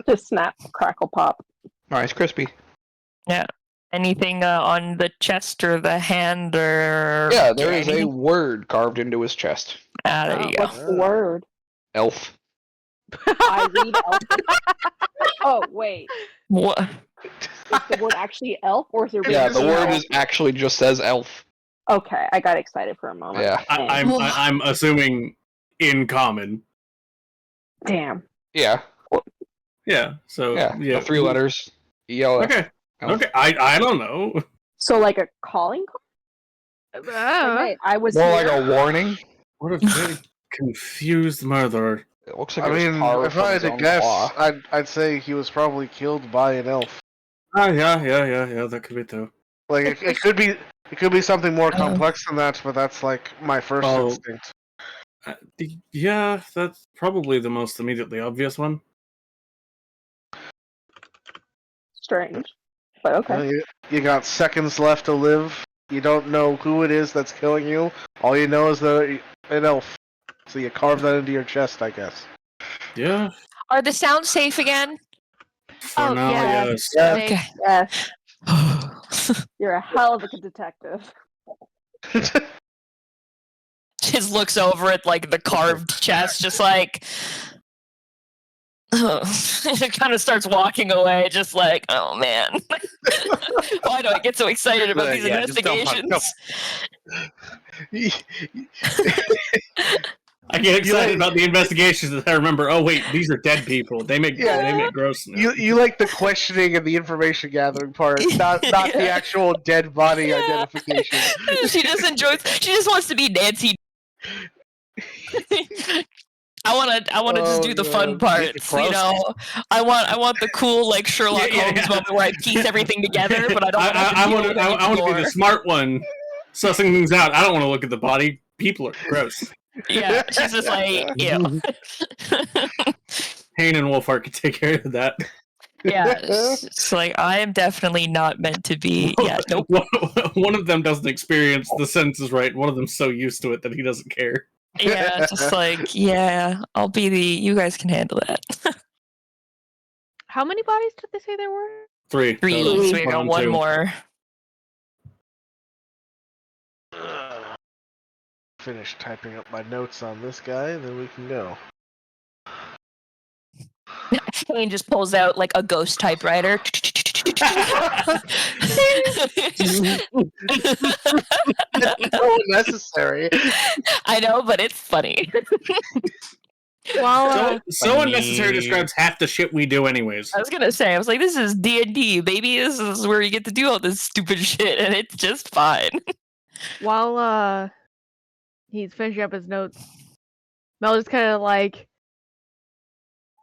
Just snap, crackle, pop. Nice, crispy. Anything on the chest or the hand or? Yeah, there is a anything? word carved into his chest. There you go. What's the word? Elf. I read elf. Oh, wait. What? Is the word actually elf, or is it Yeah, really the word elf? is actually just says elf. Okay, I got excited for a moment. Yeah. I'm assuming in common. Damn. Yeah. Yeah. So Yeah. yeah. The 3 letters. ELF. Okay. Elf. Okay. I don't know. So like a calling card? Like, hey, I was More like here. a warning. What a very confused murderer. It looks like I it was mean, carved if from I his had to own guess, claw. I'd say he was probably killed by an elf. Ah, yeah. That could be too. Like it could be something more complex than that, but that's like my first Oh. instinct. Yeah, that's probably the most immediately obvious one. Strange. But okay. You got seconds left to live. You don't know who it is that's killing you. All you know is that an elf. So you carve that into your chest, I guess. Yeah. Are the sounds safe again? For now, yeah. yes. Yeah. Okay. Yes, you're a hell of a detective. Just looks over at like the carved chest, just like. It kind of starts walking away, just like, oh man, why do I get so excited about these Yeah, just don't investigations? I get excited like- about the investigations that I remember. Oh wait, these are dead people. They make gross. You like the questioning and the information gathering part, not the Yeah. actual dead body Yeah. identification. She just enjoys. She just wants to be Nancy. I want to just do the fun parts, you know. I want the cool like Sherlock Holmes moment where I piece everything together, but I don't. I want to be the smart one, sussing things out. I don't want to look at the body. People are gross. Yeah, she's just like, ew. Hayne and Wolfhard can take care of that. Yeah, it's like I am definitely not meant to be. Yeah, nope. One of them doesn't experience the senses right. One of them's so used to it that he doesn't care. Yeah, just like, yeah, I'll be the. You guys can handle that. How many bodies did they say there were? 3. 3, total. so we We're got on one 2. more. Finish typing up my notes on this guy, then we can go. Kane just pulls out like a ghost typewriter. So unnecessary. I know, but it's funny. Well, So unnecessary describes half the shit we do anyways. I was gonna say, I was like, this is D&D, baby. This is where you get to do all this stupid shit, and it's just fine. while he's finishing up his notes, Mel just kind of like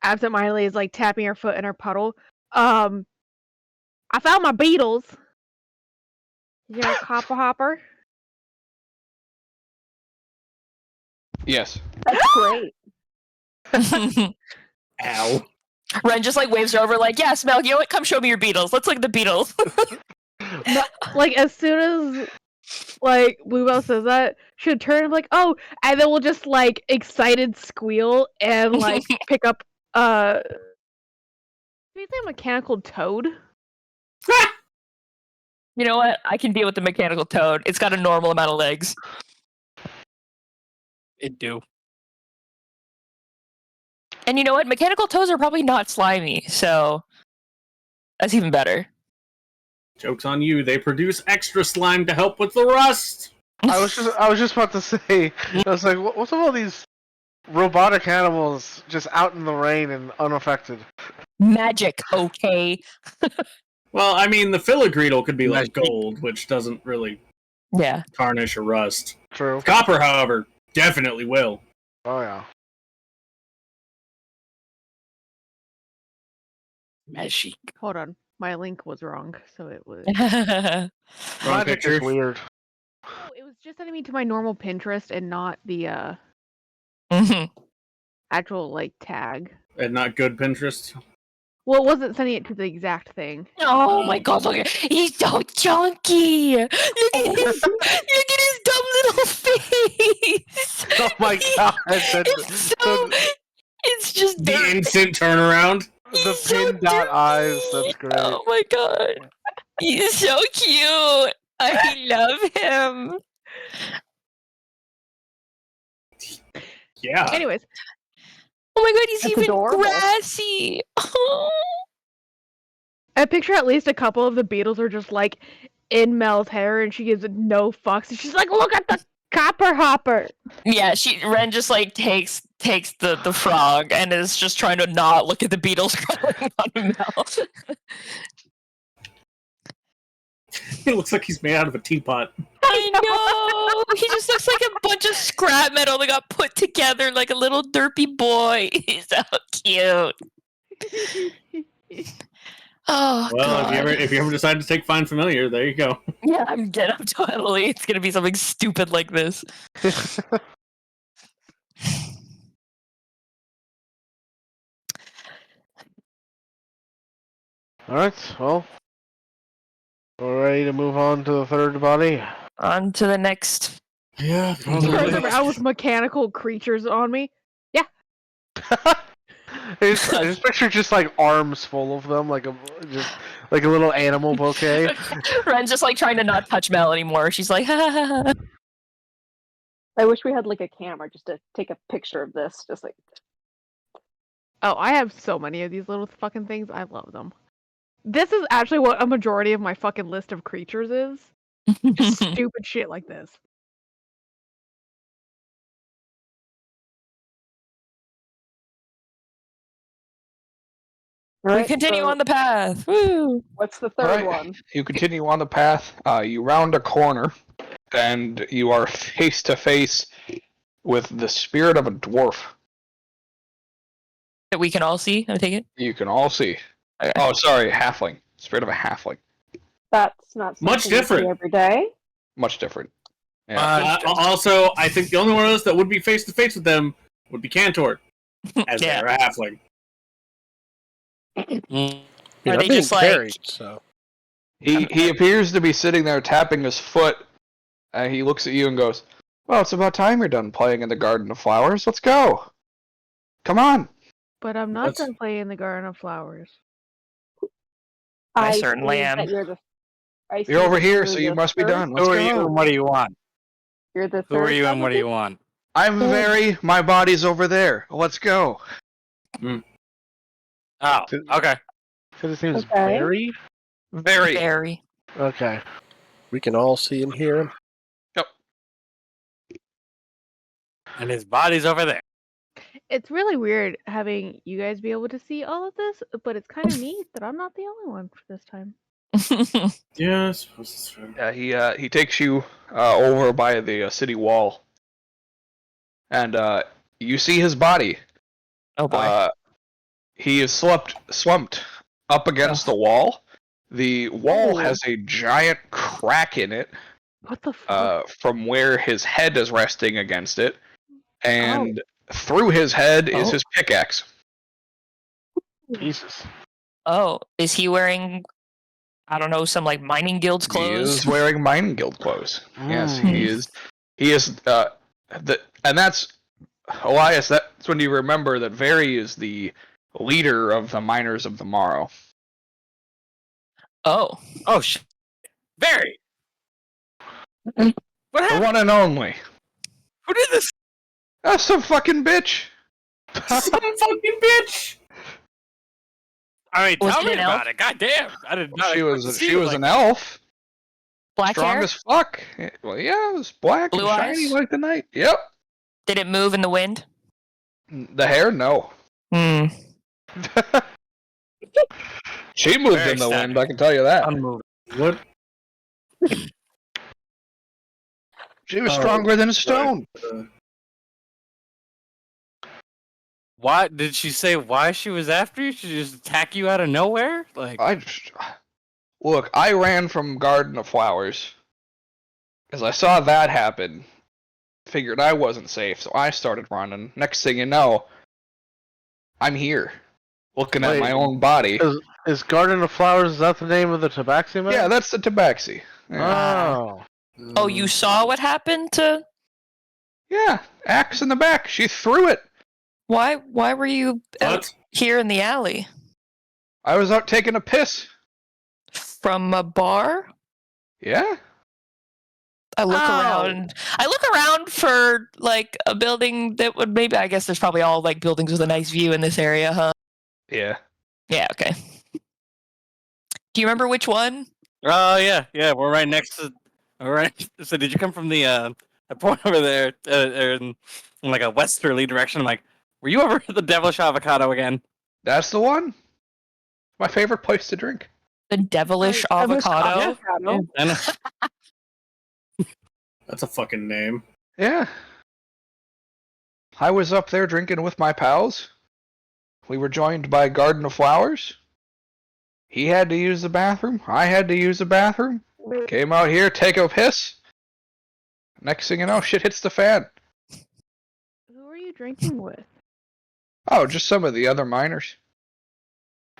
absentmindedly is like tapping her foot in her puddle. I found my beetles. You're a copper hopper. Yes. That's great. Ow. Ren just like waves her over, like, yeah, Smell, you know what? Come show me your beetles. Let's look at the beetles. Like as soon as like Bluebell says that, she'll turn and be like, oh, and then we'll just like excited squeal and like pick up you say a mechanical toad? You know what? I can deal with the mechanical toad. It's got a normal amount of legs. It do. And you know what? Mechanical toads are probably not slimy, so that's even better. Joke's on you. They produce extra slime to help with the rust. I was just about to say. I was like, what's with all these robotic animals just out in the rain and unaffected? Magic, okay. Well, I mean, the filigreedle could be like Magic. gold, which doesn't really Yeah. tarnish or rust. True. Copper, however, definitely will. Oh yeah. Magic. Hold on. My link was wrong, so it was Wrong Magic picture. is weird. Oh, it was just sending me to my normal Pinterest and not the Mhm. actual like tag. And not good Pinterest. Well, it wasn't sending it to the exact thing. Oh my god, look at he's so chunky. Look at his dumb little face. Oh my god! It's so it's just The dirt. instant turnaround. The He's so pin dot eyes. That's dirty. great. Oh my god. He's so cute. I love him. Yeah. Anyways, Oh my god, he's That's even adorable. grassy. I picture at least a couple of the beetles are just like in Mel's hair, and she gives it no fucks. And she's like, "Look at the copper hopper." Yeah, Ren just like takes the frog and is just trying to not look at the beetles crawling on Mel. He looks like he's made out of a teapot. I know. He just looks like a bunch of scrap metal that got put together like a little derpy boy. He's so cute. Oh Well, god. if you ever decide to take Find Familiar, there you go. Yeah, I'm totally. It's gonna be something stupid like this. All right. Well, we're ready to move on to the third body. On to the next. Yeah, Turns around with mechanical creatures on me. I just picture just like arms full of them, like a little animal bouquet. Ren's just like trying to not touch Mel anymore. She's like, ha, ha, ha, ha. I wish we had like a camera just to take a picture of this. Just like Oh, I have so many of these little fucking things. I love them. This is actually what a majority of my fucking list of creatures is. Just stupid shit like this. We Alright, continue so on the path. Woo! What's the third Alright. one? You continue on the path. You round a corner, and you are face to face with the spirit of a dwarf. That we can all see. I take it. You can all see. Okay. Oh, sorry, halfling. Spirit of a halfling. That's not Much something we see different. every day. Much different. Yeah. Also, I think the only one of us that would be face to face with them would be Cantor, as Yeah. they're a halfling. Mm. Yeah, Are I'm they being just like- carried, so He appears to be sitting there tapping his foot, and he looks at you and goes, "Well, it's about time you're done playing in the Garden of Flowers. Let's go. Come on." But I'm not Let's- done playing in the Garden of Flowers. I I certainly see am. that you're the. I see You're over that here, you're so you the must be third- done. Let's Who are you go. and what do you want? You're the Who are third you and what do you level? want? I'm very. My body's over there. Let's go. Oh, okay. So his name is Okay. Barry. Very. Very. Okay. we can all see and hear him. And his body's over there. It's really weird having you guys be able to see all of this, but it's kind of neat that I'm not the only one for this time. Yeah, I suppose that's fair. Yeah, he takes you over by the city wall, and you see his body. Oh boy. He is slumped up against the wall. The wall Ooh. has a giant crack in it What the fuck? from where his head is resting against it, and through his head is his pickaxe. Jesus. Oh, is he wearing, I don't know, some like mining guild's He clothes? is wearing mining guild clothes. Yes, Mm. he is. He is. And that's Elias. That's when you remember that Very is the leader of the Miners of the Morrow. Oh, Oh shit! Barry, what The happened? one and only. Who did this? That's some fucking bitch. Some fucking bitch! I mean, Was tell it me an about elf? it. God damn! I did not. She expect to was. see She you was like an elf. black Strong hair? as fuck. Well, yeah, it was black Blue and shiny eyes? like the night. Yep. Did it move in the wind? The hair, no. Hmm. She moved Very in the static. wind. I can tell you that. unmoved. What? She was Oh, stronger than a stone. Why did she say why she was after you? She just attack you out of nowhere? Like, Look, I ran from Garden of Flowers because I saw that happen. Figured I wasn't safe, so I started running. Next thing you know, I'm here, looking at Wait. my own body. Is Garden of Flowers, is that the name of the Tabaxi man? Yeah, that's the Tabaxi. Yeah. Oh. Oh, you saw what happened to? Yeah, axe in the back. She threw it. Why were you out What? here in the alley? I was out taking a piss. From a bar? Yeah. I look Ow. around. I look around for like a building that would maybe. I guess there's probably all like buildings with a nice view in this area, huh? Yeah. Yeah. Okay. Do you remember which one? oh yeah, we're right next to. All right. So did you come from the point over there in like a westerly direction? I'm like, were you over at the Devilish Avocado again? That's the one. My favorite place to drink. The devilish avocado. Yeah, I know. That's a fucking name. Yeah. I was up there drinking with my pals. We were joined by Garden of Flowers. He had to use the bathroom. I had to use the bathroom. Came out here, take a piss. Next thing you know, shit hits the fan. Who are you drinking with? Oh, just some of the other miners.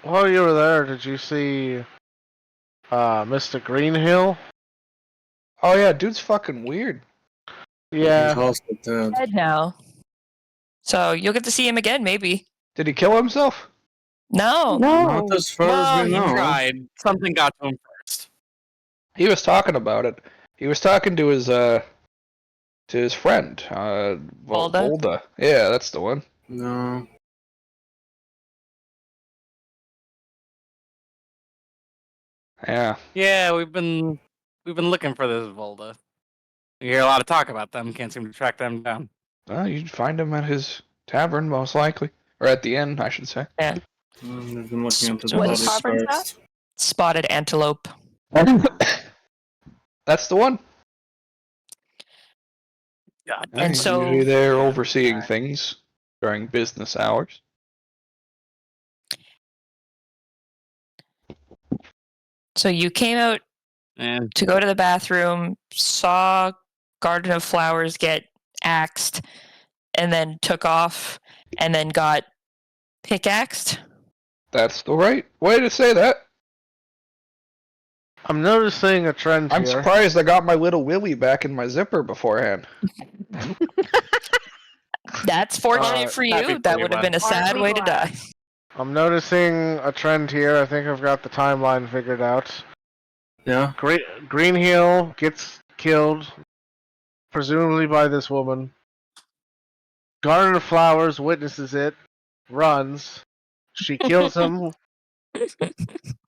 While you were there, did you see Mr. Greenhill? Oh yeah, dude's fucking weird. He's Yeah. also dead. Dead now. So you'll get to see him again, maybe. Did he kill himself? No. Not as far Well, as we he know. tried. Something got to him first. He was talking about it. He was talking to his friend, Volda? Volda. Yeah, that's the one. No. Yeah. Yeah, we've been looking for this Volda. We hear a lot of talk about them. Can't seem to track them down. Well, you'd find him at his tavern, most likely. Or at the inn, I should say. Yeah. We've been looking into the What bodies tavern's that? first. Spotted antelope. That's the one. God, And He's so- usually there overseeing things during business hours. So you came out and to go to the bathroom, saw Garden of Flowers get axed, and then took off, and then got pickaxed. That's the right way to say that. I'm noticing a trend I'm here. surprised I got my little Willy back in my zipper beforehand. That's fortunate for that'd you. be That pretty would have bad. been a sad Aren't we way to glad? die. I'm noticing a trend here. I think I've got the timeline figured out. Yeah. Greenhill gets killed, presumably by this woman. Garden of Flowers witnesses it, runs. She kills him.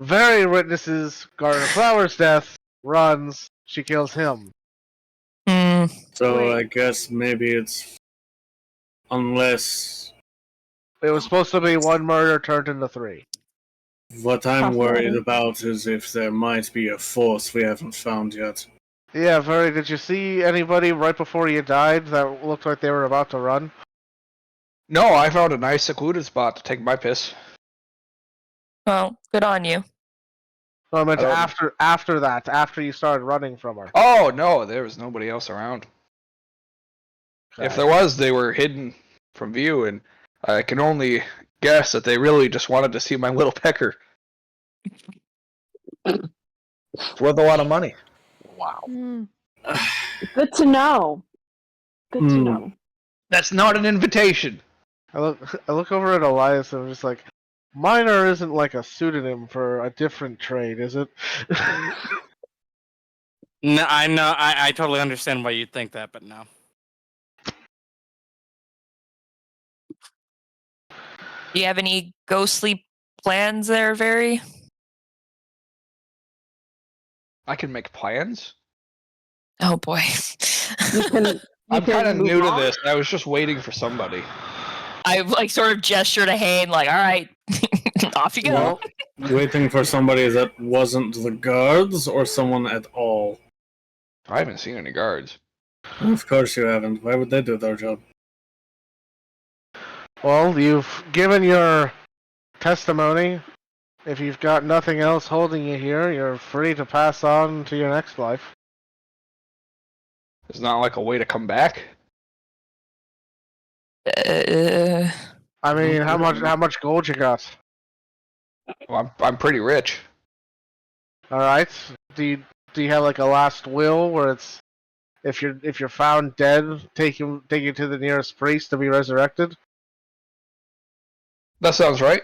Very witnesses Garden of Flowers' death, runs. She kills him. Hmm. So Wait. I guess maybe it's unless It was supposed to be one murder turned into three. what I'm worried Possibility. about is if there might be a force we haven't found yet. Yeah, Very, did you see anybody right before you died that looked like they were about to run? No, I found a nice secluded spot to take my piss. Well, good on you. No, I meant I don't- after that, after you started running from her. Oh no, there was nobody else around. If Okay. there was, they were hidden from view, and I can only guess that they really just wanted to see my little pecker. It's worth a lot of money. Wow. Mm. Good to know. Good to Hmm. know. That's not an invitation. I look over at Elias and I'm just like, minor isn't like a pseudonym for a different trade, is it? No, I know. I totally understand why you'd think that, but no. Do you have any ghostly plans there, Very? I can make plans. Oh boy. You can. I'm kind of move new to on. this. I was just waiting for somebody. I like sort of gesture to Hayne, like, all right, off you go. Well, waiting for somebody that wasn't the guards or someone at all. I haven't seen any guards. Of course you haven't. Why would they do their job? Well, you've given your testimony. If you've got nothing else holding you here, you're free to pass on to your next life. It's not like a way to come back. Uh, I mean, how much gold you got? Well, I'm pretty rich. All right. Do you have like a last will where it's if you're found dead, take you to the nearest priest to be resurrected? That sounds right.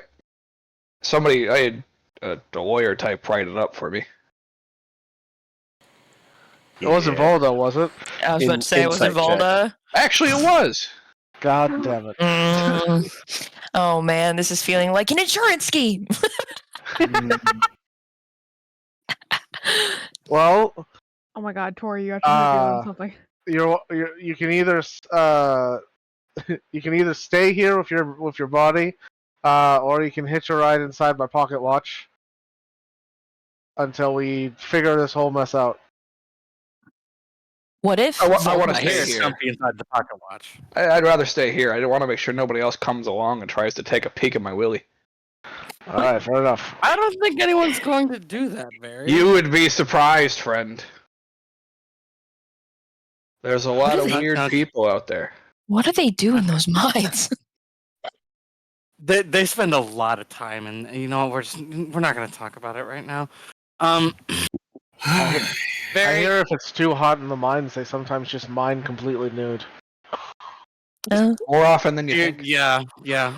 Somebody, I had a lawyer type write it up for me. It wasn't Volda, was it? I was about to say, was it Insight check. Volda? Actually, it was. God damn it. Mm. Oh man, this is feeling like an insurance scheme. Well, Oh my god, Tori, you have to start doing something. you can either you can either stay here with your body, or you can hitch a ride inside my pocket watch until we figure this whole mess out. What if? I want Volda to Hear stay is- here. Stumpy inside the pocket watch. I'd rather stay here. I want to make sure nobody else comes along and tries to take a peek at my willy. All right, fair enough. I don't think anyone's going to do that, Barry. You would be surprised, friend. There's a lot What of is weird that? people out there. What do they do in those mines? They spend a lot of time, and you know we're not going to talk about it right now. I Barry, hear if it's too hot in the mines, they sometimes just mine completely nude. More often than you think. yeah,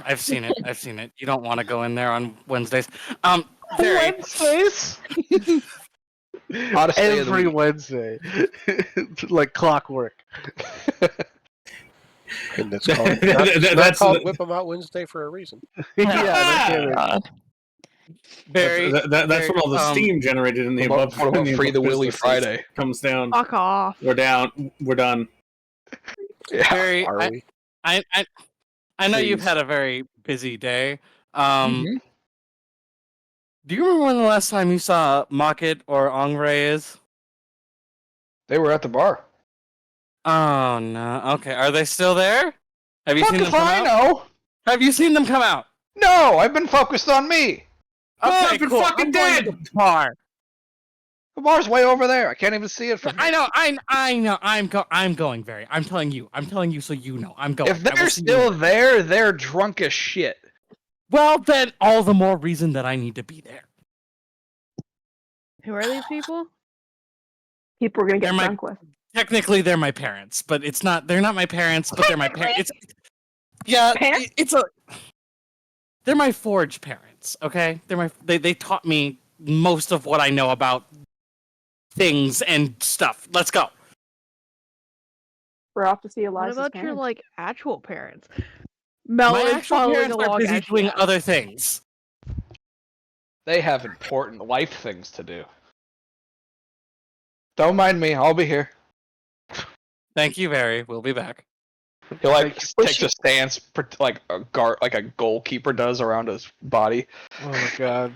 I've seen it. You don't want to go in there on Wednesdays. Barry, Wednesdays. Hottest day of the Every week. Wednesday, like clockwork. And it's called, That's not called Whip 'em Out Wednesday for a reason. Yeah, no kidding. God. Barry, that's Barry, when all the steam generated in the What above. about in the Free above the Willy businesses Friday? comes down. Fuck off. We're down. We're done. Yeah. Barry, Are we? I know you've Please. had a very busy day. Mhm. Do you remember when the last time you saw Mocket or Ongray is? They were at the bar. Oh no. Okay, are they still there? Have you Fuck seen them if come I out? know. Have you seen them come out? No, I've been focused on me. Oh, Okay, I've been cool. fucking I'm going to dead! the bar. The bar's way over there. I can't even see it from I here. know. I'm going, Barry. I'm telling you, so you know. I'm going. If I will they're see you still there. there, they're drunk as shit. Well, then all the more reason that I need to be there. Who are these people? People we're gonna get They're my- drunk with. Technically, they're my parents, but it's not. They're not my parents, but they're my parents. Yeah, Parents? They're my forge parents. Okay, they taught me most of what I know about things and stuff. Let's go. We're off to see What Eliza's about your parents. actual parents? Mel My is actual following parents are along busy as she doing asks. other things. They have important life things to do. Don't mind me. I'll be here. Thank you, Barry. We'll be back. He like Was takes she- a stance like a guard, like a goalkeeper does around his body. Oh my god.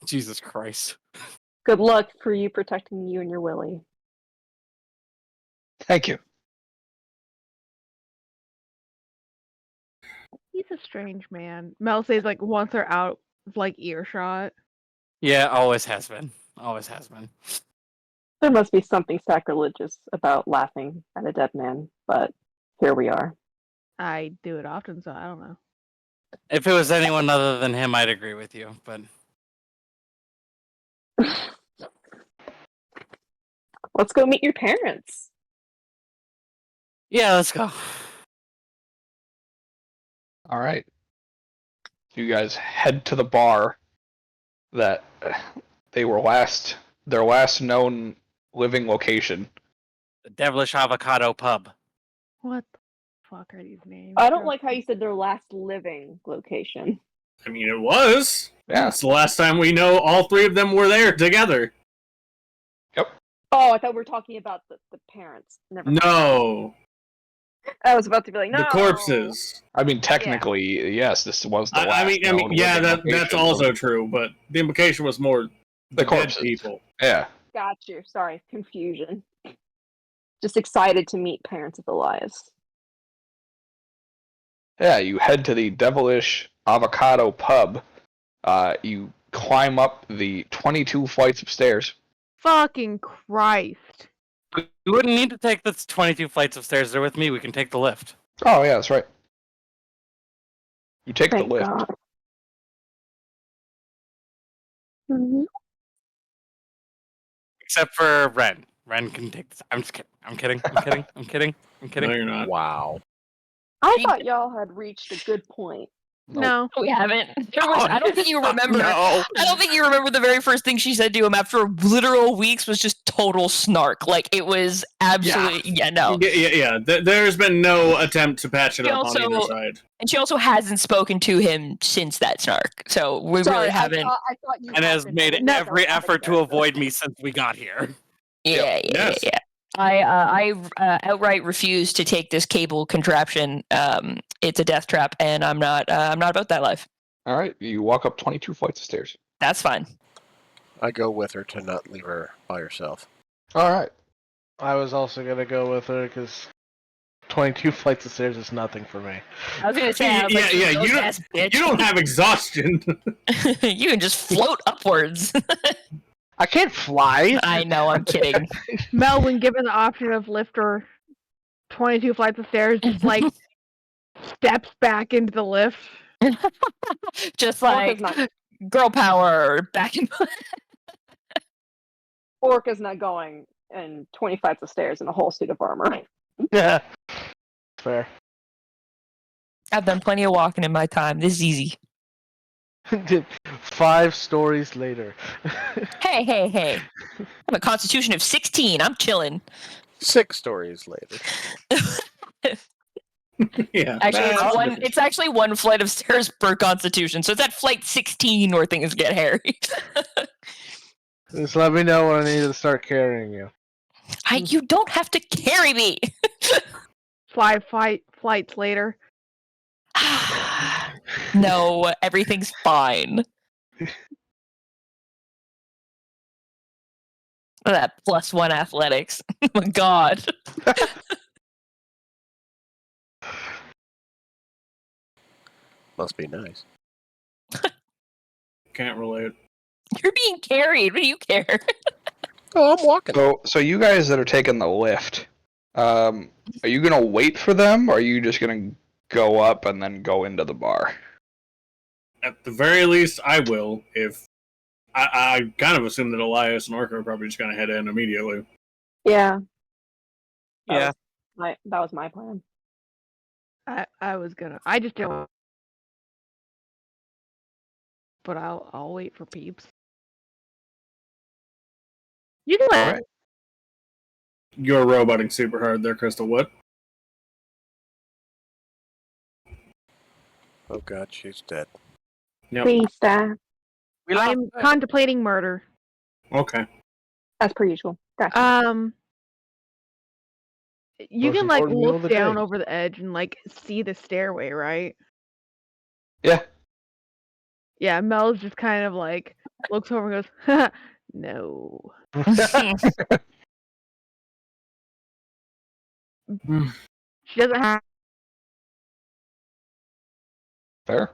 Jesus Christ. Good luck for you protecting you and your Willie. Thank you. He's a strange man. Mel says, like, once they're out like earshot. Yeah, always has been. Always has been. There must be something sacrilegious about laughing at a dead man, but here we are. I do it often, so I don't know. If it was anyone other than him, I'd agree with you. But Let's go meet your parents. yeah, let's go. All right. You guys head to the bar that they were their last known living location. The Devilish Avocado Pub. What the fuck are these names? I don't like how you said their last living location. I mean, it was. Yeah. It's the last time we know all three of them were there together. Oh, I thought we were talking about the parents. Never mind. No, I was about to be like, no. the corpses. I mean, technically, yes, this was the last. I mean, known yeah, living that's location. also true, but the implication was more The dead corpses. people. Yeah. Got you. Sorry, confusion. Just excited to meet parents of Elias. Yeah, you head to the Devilish Avocado Pub. You climb up the 22 flights of stairs. Fucking Christ. We wouldn't need to take the 22 flights of stairs there with me. We can take the lift. Oh, yeah, that's right. You take Thank the lift. God. Mhm. Except for Ren. Ren can take this. I'm just kidding. I'm kidding. I'm kidding. I'm kidding. I'm kidding. No, you're not. Wow. I thought y'all had reached a good point. No. We haven't. I don't think you remember. No. I don't think you remember the very first thing she said to him after literal weeks was just total snark. Like it was absolutely no. Yeah. There's been no attempt to patch it She up on either also- side. And she also hasn't spoken to him since that snark. So we Sorry, really haven't. I thought you And had has been made able to every go out effort to there. avoid me since we got here. Yeah. Yes. I outright refuse to take this cable contraption. It's a death trap, and I'm not about that life. All right, you walk up 22 flights of stairs. That's fine. I go with her to not leave her by herself. All right. I was also gonna go with her because 22 flights of stairs is nothing for me. I was gonna say, I was like, Yeah, "You you don't- ass bitch. You don't have exhaustion. You can just float upwards." I can't fly. I know, I'm kidding. Mel, when given the option of lift or 22 flights of stairs, just like steps back into the lift. Just Orca's like not, girl power back in. Orca's not going in 20 flights of stairs in a whole suit of armor. Yeah. Fair. I've done plenty of walking in my time. This is easy. 5 stories later. Hey. I'm a constitution of 16. I'm chilling. 6 stories later. Yeah. Actually, that's it's different. it's actually one flight of stairs per constitution. So it's at flight 16 where things get hairy. Just let me know when I need to start carrying you. You don't have to carry me. 5 flights later. No, everything's fine. That +1 athletics. Oh my God. Must be nice. Can't relate. You're being carried. What do you care? Oh, I'm walking. So you guys that are taking the lift, are you gonna wait for them, or are you just gonna go up and then go into the bar? At the very least, I will. If I kind of assume that Elias and Orca are probably just going to head in immediately. Yeah. Yeah. That was my plan. I was gonna. I just don't. But I'll wait for peeps. You can let. Alright. You're roboting super hard there, Crystal. What? Oh god, she's dead. Yep. Please, Dad. I'm contemplating murder. Okay. As per usual. Gotcha. You Most can like important meal of look the down day. over the edge and like see the stairway, right? Yeah. Yeah, Mel's just kind of like looks over and goes, no. She doesn't have. Fair.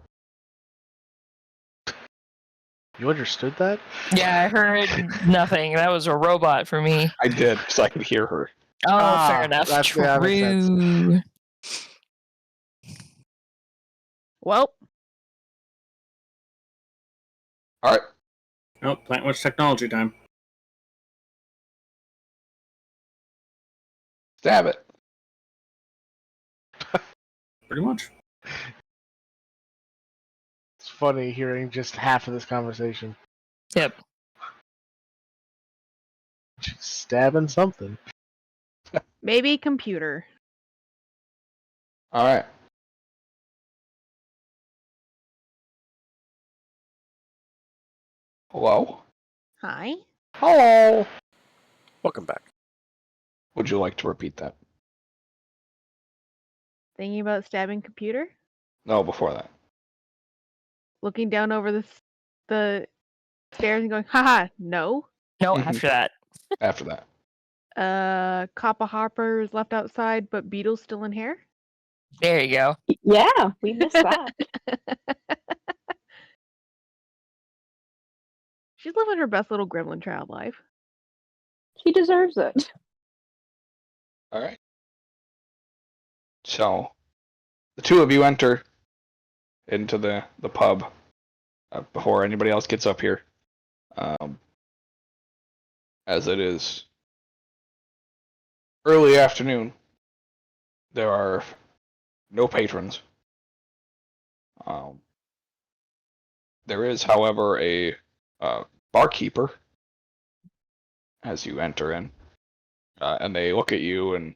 You understood that? Yeah, I heard nothing. That was a robot for me. I did, so I could hear her. Oh, fair enough. That makes sense. True. Well, All right. Oh, Plant Witch technology time. Stab it. Pretty much. It's funny hearing just half of this conversation. Yep. She's stabbing something. maybe computer. All right. Hello? Hi. Hello. Welcome back. Would you like to repeat that? Thinking about stabbing computer? No, before that. Looking down over the stairs and going, haha, no. No, Mhm. after that. After that. Copper Hopper's left outside, but Beetle's still in hair? There you go. Yeah, we missed that. She's living her best little gremlin child life. He deserves it. All right. So, the two of you enter into the pub before anybody else gets up here. As it is early afternoon, there are no patrons. There is, however, a barkeeper as you enter in, and they look at you and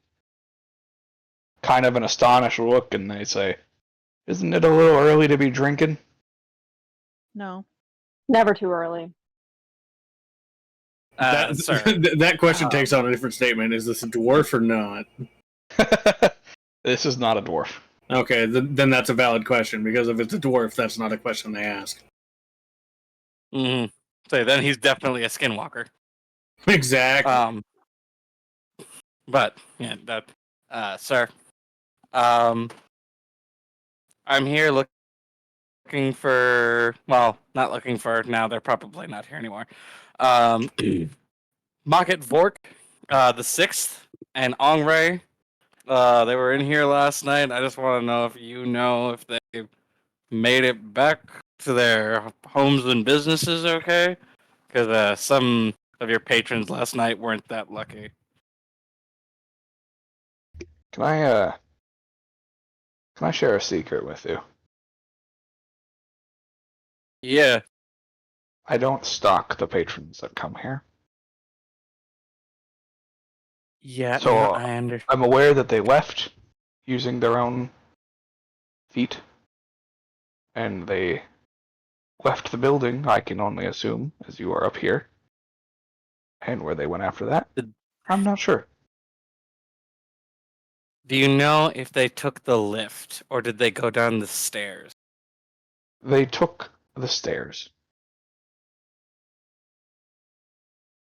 kind of an astonished look, and they say, "Isn't it a little early to be drinking?" No. Never too early. Sir. That question takes on a different statement. Is this a dwarf or not? This is not a dwarf. Okay, then that's a valid question, because if it's a dwarf, that's not a question they ask. Mm-hmm. So then he's definitely a skinwalker. Exactly. But yeah, that sir. I'm here looking for, well, not looking for, now they're probably not here anymore. Mocket Vork, the 6th, and Ongray. They were in here last night. I just want to know if you know if they made it back to their homes and businesses okay? Because some of your patrons last night weren't that lucky. Can I share a secret with you? Yeah. I don't stalk the patrons that come here. Yeah, So, yeah, I understand. I'm aware that they left using their own feet, and they left the building, I can only assume, as you are up here. And where they went after that, I'm not sure. Do you know if they took the lift or did they go down the stairs? They took the stairs.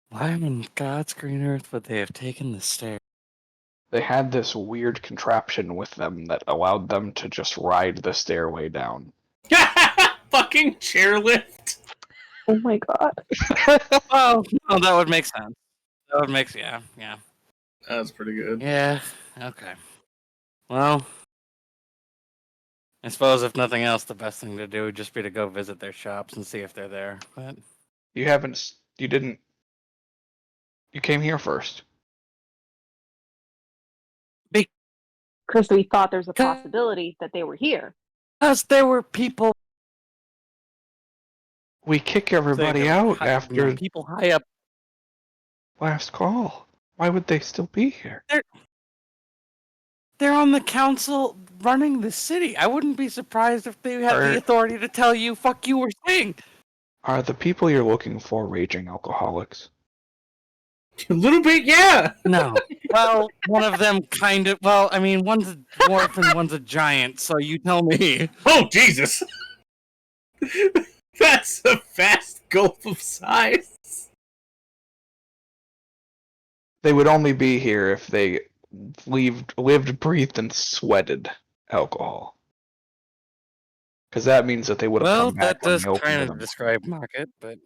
Why in God's green earth would they have taken the stairs? They had this weird contraption with them that allowed them to just ride the stairway down. Fucking chairlift. Oh my god. Oh, that would make sense. That would make yeah. That's pretty good. Yeah, okay. Well, I suppose if nothing else, the best thing to do would just be to go visit their shops and see if they're there. But You came here first. Because we thought there's a possibility that they were here. because there were people, We kick everybody out after people high up. last call. Why would they still be here? They're on the council running the city. I wouldn't be surprised if they had the authority to tell you, fuck you, we're staying. Are the people you're looking for raging alcoholics? A little bit, yeah. No. Well, one of them kind of, well, I mean, one's a dwarf and one's a giant, so you tell me. Oh, Jesus. That's a vast gulf of size. They would only be here if they lived, breathed, and sweated alcohol. Because that means that they would have Well, come back that when does we opened kind it of up. describe market, but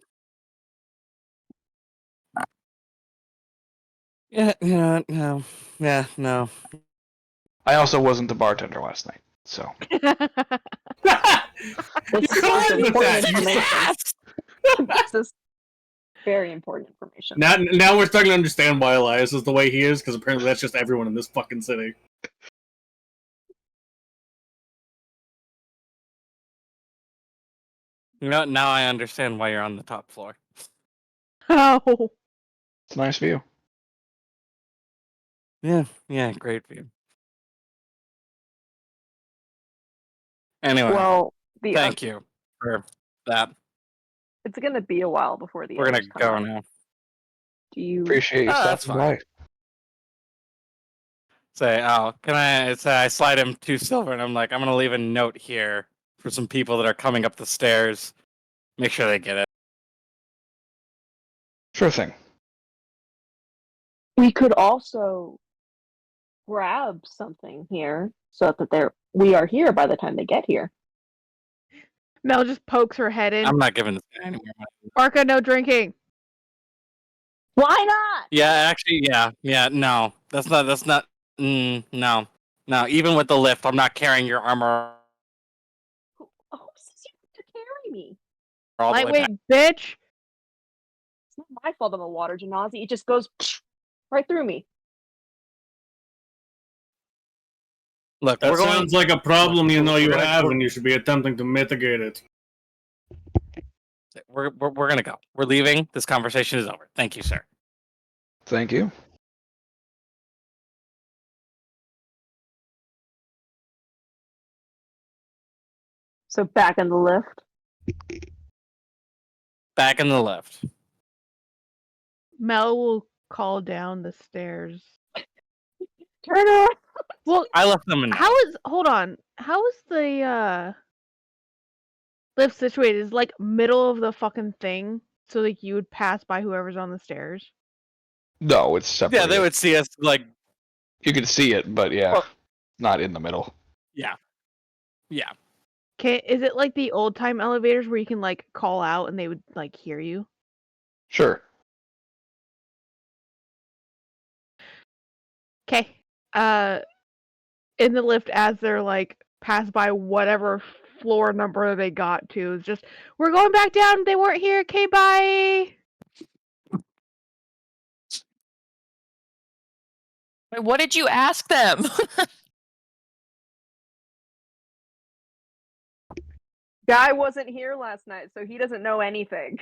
no. I also wasn't the bartender last night, so. This You is lied with important that, you information. This is very important information. Now we're starting to understand why Elias is the way he is, because apparently that's just everyone in this fucking city. Now I understand why you're on the top floor. Oh. It's a nice view. Yeah, great view. Anyway, Well, thank you for that. it's going to be a while before the We're gonna others come go out. now. Do you? Appreciate you That's stopping fine. by. Say, can I? I slide him 2 silver, and I'm like, I'm gonna leave a note here for some people that are coming up the stairs. Make sure they get it. Sure thing. We could also grab something here so that we are here by the time they get here. Mel just pokes her head in. I'm not giving this guy any more money. Barca, no drinking. Why not? Yeah, actually, yeah. No, that's not. No. Even with the lift, I'm not carrying your armor Who says you have to carry me? all the way back. Lightweight bitch. It's not my fault I'm a water genasi. It just goes right through me. Look, That we're going. sounds like a problem you know you we're gonna- have, we're- and you should be attempting to mitigate it. We're gonna go. We're leaving. This conversation is over. Thank you, sir. Thank you. So back in the lift. Back in the lift. Mel will call down the stairs. Turn around. Well, I left them in. hold on. How is the lift situated? Is like middle of the fucking thing, so like you would pass by whoever's on the stairs. No, it's separate. Yeah, they would see us like. You could see it, but yeah, Well- not in the middle. Yeah. Is it like the old time elevators where you can like call out and they would like hear you? Sure. Okay. In the lift as they're like pass by whatever floor number they got to, it's just we're going back down. They weren't here. Okay, bye. Wait, what did you ask them? Guy wasn't here last night, so he doesn't know anything.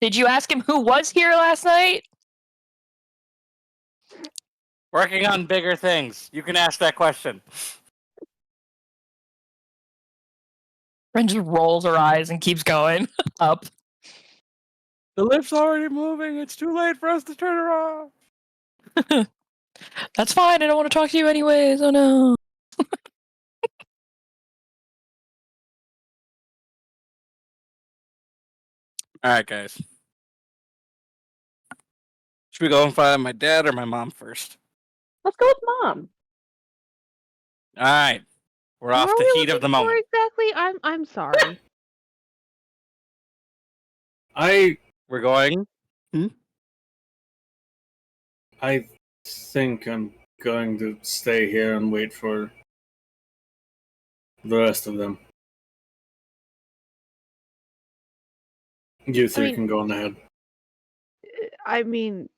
Did you ask him who was here last night? Working on bigger things. You can ask that question. Ren just rolls her eyes and keeps going up. The lift's already moving. It's too late for us to turn her off. That's fine. I don't want to talk to you anyways. Oh no. All right, guys. Should we go and find my dad or my mom first? Let's go with Mom. All right. We're off What the are we heat of the looking for moment. exactly? I'm sorry. We're going. I think I'm going to stay here and wait for the rest of them. You three can go on ahead. I mean,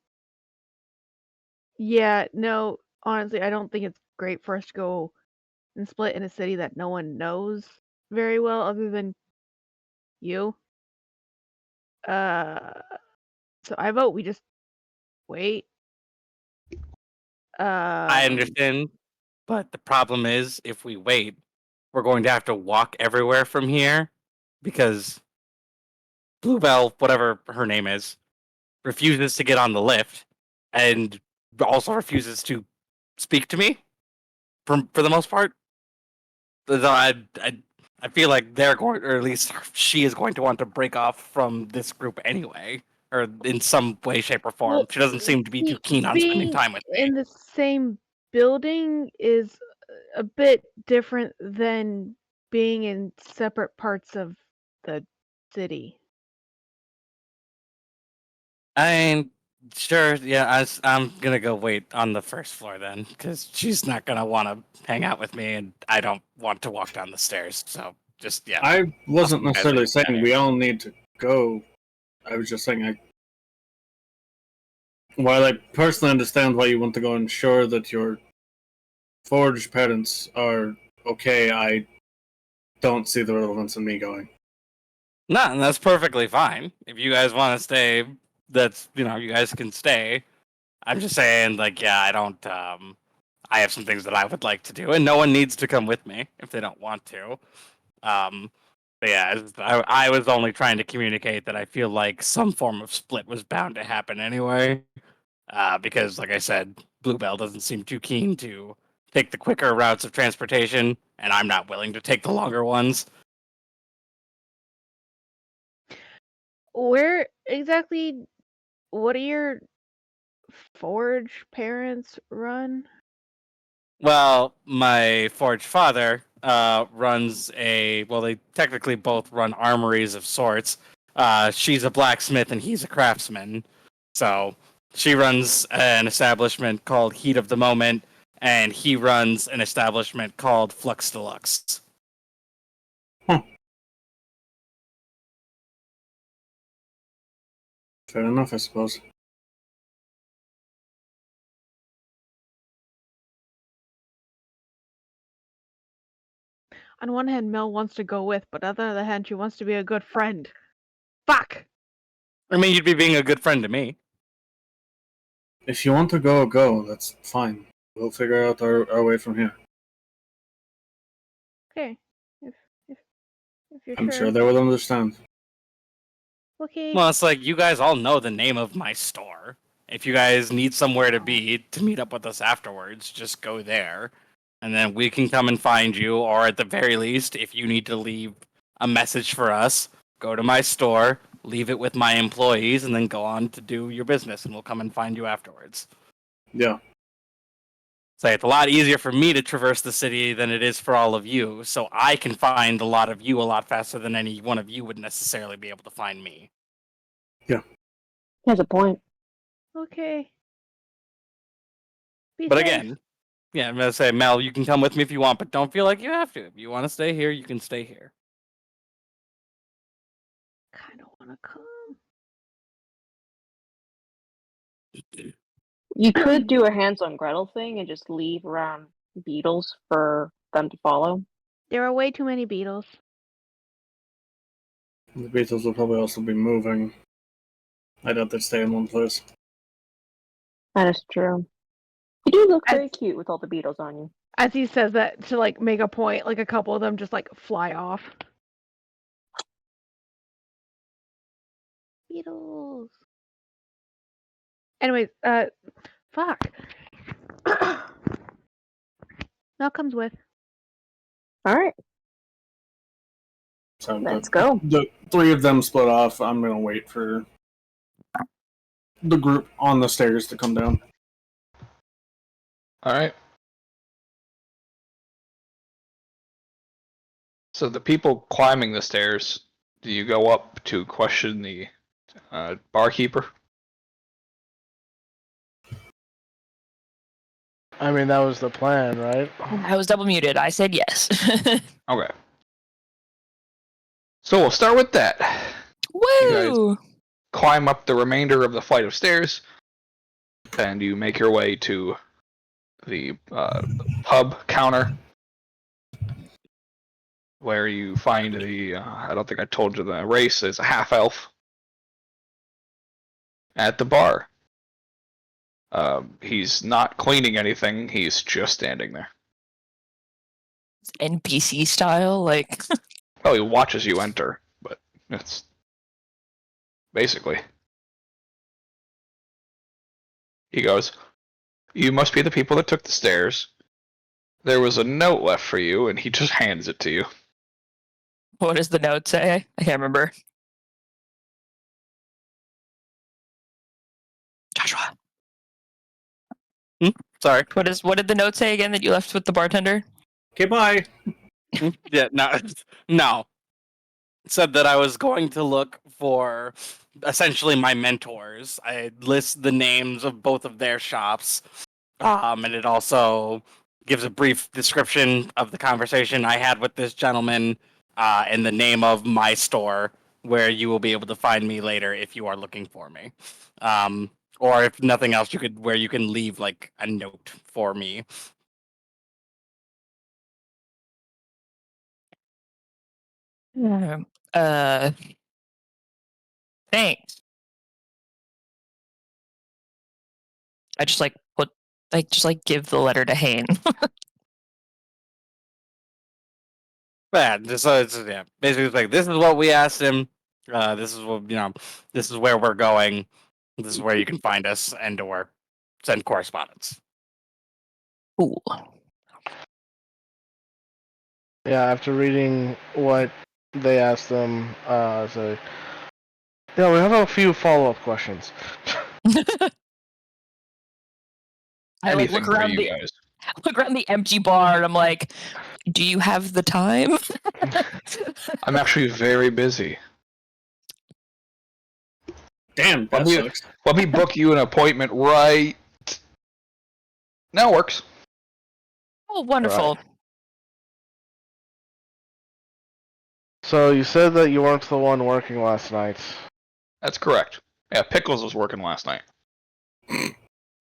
yeah, no, honestly, I don't think it's great for us to go and split in a city that no one knows very well other than you. So I vote we just wait. I understand, but the problem is, if we wait, we're going to have to walk everywhere from here because Bluebell, whatever her name is, refuses to get on the lift and also refuses to speak to me for the most part. So I feel like they're going, or at least she is going to want to break off from this group anyway, or in some way, shape, or form. Well, She doesn't seem to be too keen on spending being time with me. in the same building is a bit different than being in separate parts of the city. I mean, sure, yeah, I'm gonna go wait on the first floor then, because she's not gonna want to hang out with me, and I don't want to walk down the stairs. So just yeah. I wasn't I'll necessarily wait down saying here. we all need to go. I was just saying, while I personally understand why you want to go and ensure that your forged parents are okay, I don't see the relevance in me going. No, and that's perfectly fine. If you guys want to stay, that's you guys can stay. I'm just saying, like, yeah, I don't. I have some things that I would like to do, and no one needs to come with me if they don't want to. But yeah, I was only trying to communicate that I feel like some form of split was bound to happen anyway. Because, like I said, Bluebell doesn't seem too keen to take the quicker routes of transportation, and I'm not willing to take the longer ones. Where exactly? What do your forge parents run? Well, my forged father runs a. Well, they technically both run armories of sorts. She's a blacksmith and he's a craftsman. So she runs an establishment called Heat of the Moment, and he runs an establishment called Flux Deluxe. Fair enough, I suppose. On one hand, Mel wants to go with, but on the other hand, she wants to be a good friend. Fuck! I mean, you'd be being a good friend to me. If you want to go, go. That's fine. We'll figure out our way from here. Okay. If you're I'm sure they will understand. Okay. Well, it's like you guys all know the name of my store. If you guys need somewhere to be to meet up with us afterwards, just go there. And then we can come and find you, or at the very least, if you need to leave a message for us, go to my store, leave it with my employees, and then go on to do your business, and we'll come and find you afterwards. Yeah. So it's a lot easier for me to traverse the city than it is for all of you, so I can find a lot of you a lot faster than any one of you would necessarily be able to find me. Yeah. He has a point. Okay. Be But safe. again, yeah, I'm gonna say, Mel, you can come with me if you want, but don't feel like you have to. If you want to stay here, you can stay here. Kind of want to come. You could do a hands-on Gretel thing and just leave around beetles for them to follow. There are way too many beetles. The beetles will probably also be moving. I doubt they'd stay in one place. That is true. You do look very cute with all the beetles on you. As he says that to like make a point, like a couple of them just like fly off. Beetles. Anyways, fuck. Mel comes with. Alright, So let's go. The three of them split off. I'm gonna wait for the group on the stairs to come down. All right. So the people climbing the stairs, do you go up to question the barkeeper? I mean, that was the plan, right? I was double muted. I said yes. Okay. So we'll start with that. Woo! Climb up the remainder of the flight of stairs, and you make your way to the pub counter, where you find the, I don't think I told you the race is a half-elf at the bar. He's not cleaning anything, he's just standing there. NPC style, like. Well, he watches you enter, but it's basically. He goes, "You must be the people that took the stairs. There was a note left for you," and he just hands it to you. What does the note say? I can't remember. Joshua. Sorry. What did the note say again that you left with the bartender? Okay, bye. Yeah, no. Said that I was going to look for essentially my mentors. I list the names of both of their shops, and it also gives a brief description of the conversation I had with this gentleman, and the name of my store, where you will be able to find me later if you are looking for me. Or if nothing else, where you can leave like a note for me. Uh, thanks. I just give the letter to Hayne. Yeah, yeah. Basically, it's like, this is what we asked him. This is what This is where we're going. This is where you can find us and/or send correspondence. Cool. Yeah, after reading what they asked them, so yeah, we have a few follow-up questions. I like Anything for you guys. look around the empty bar and I'm like, do you have the time? I'm actually very busy. Damn, that sucks. Let me book you an appointment right now. Works. Oh, wonderful. Right. So you said that you weren't the one working last night. That's correct. Yeah, Pickles was working last night.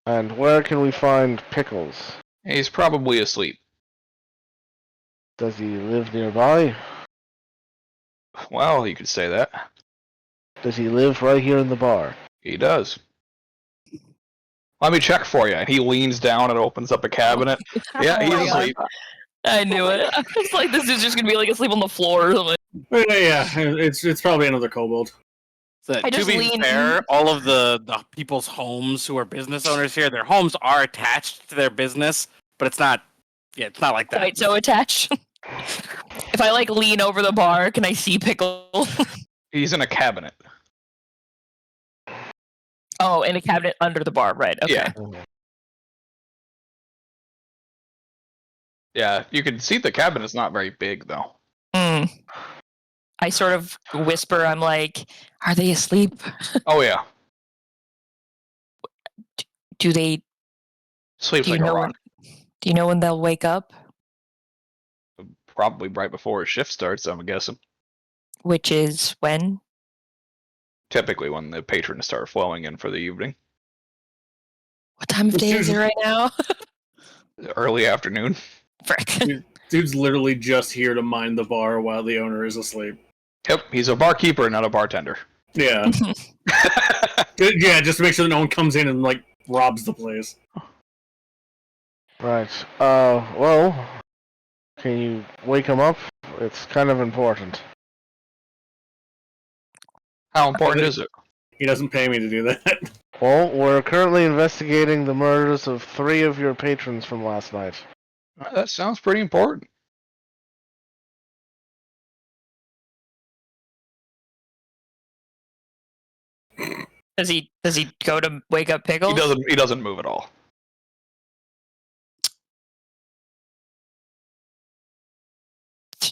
And where can we find Pickles? He's probably asleep. Does he live nearby? Well, you could say that. Does he live right here in the bar? He does. Let me check for you. And he leans down and opens up a cabinet. Yeah, Oh my he's God. asleep. I knew it. I was like, this is just gonna be like asleep on the floor or something. Yeah, it's probably another kobold. So, I to just be lean- fair, all of the people's homes who are business owners here, their homes are attached to their business, but it's not. Yeah, it's not like that. Quite so attached. If I like lean over the bar, can I see Pickle? He's in a cabinet. Oh, in a cabinet under the bar, right? Okay. Yeah. Yeah, you can see the cabinet's not very big, though. Mm. I sort of whisper, I'm like, are they asleep? Oh, yeah. Do they? Sleeps Do you like a know rock. when? Do you know when they'll wake up? Probably right before his shift starts, I'm guessing. Which is when? Typically when the patrons start flowing in for the evening. What time of day is it right now? Early afternoon. Frick. Dude's literally just here to mind the bar while the owner is asleep. Yep, he's a barkeeper, not a bartender. Yeah. Yeah, just to make sure that no one comes in and, like, robs the place. Right. Well, can you wake him up? It's kind of important. How important is it? He doesn't pay me to do that. Well, we're currently investigating the murders of 3 of your patrons from last night. That sounds pretty important. Does he go to wake up Pickles? He doesn't move at all.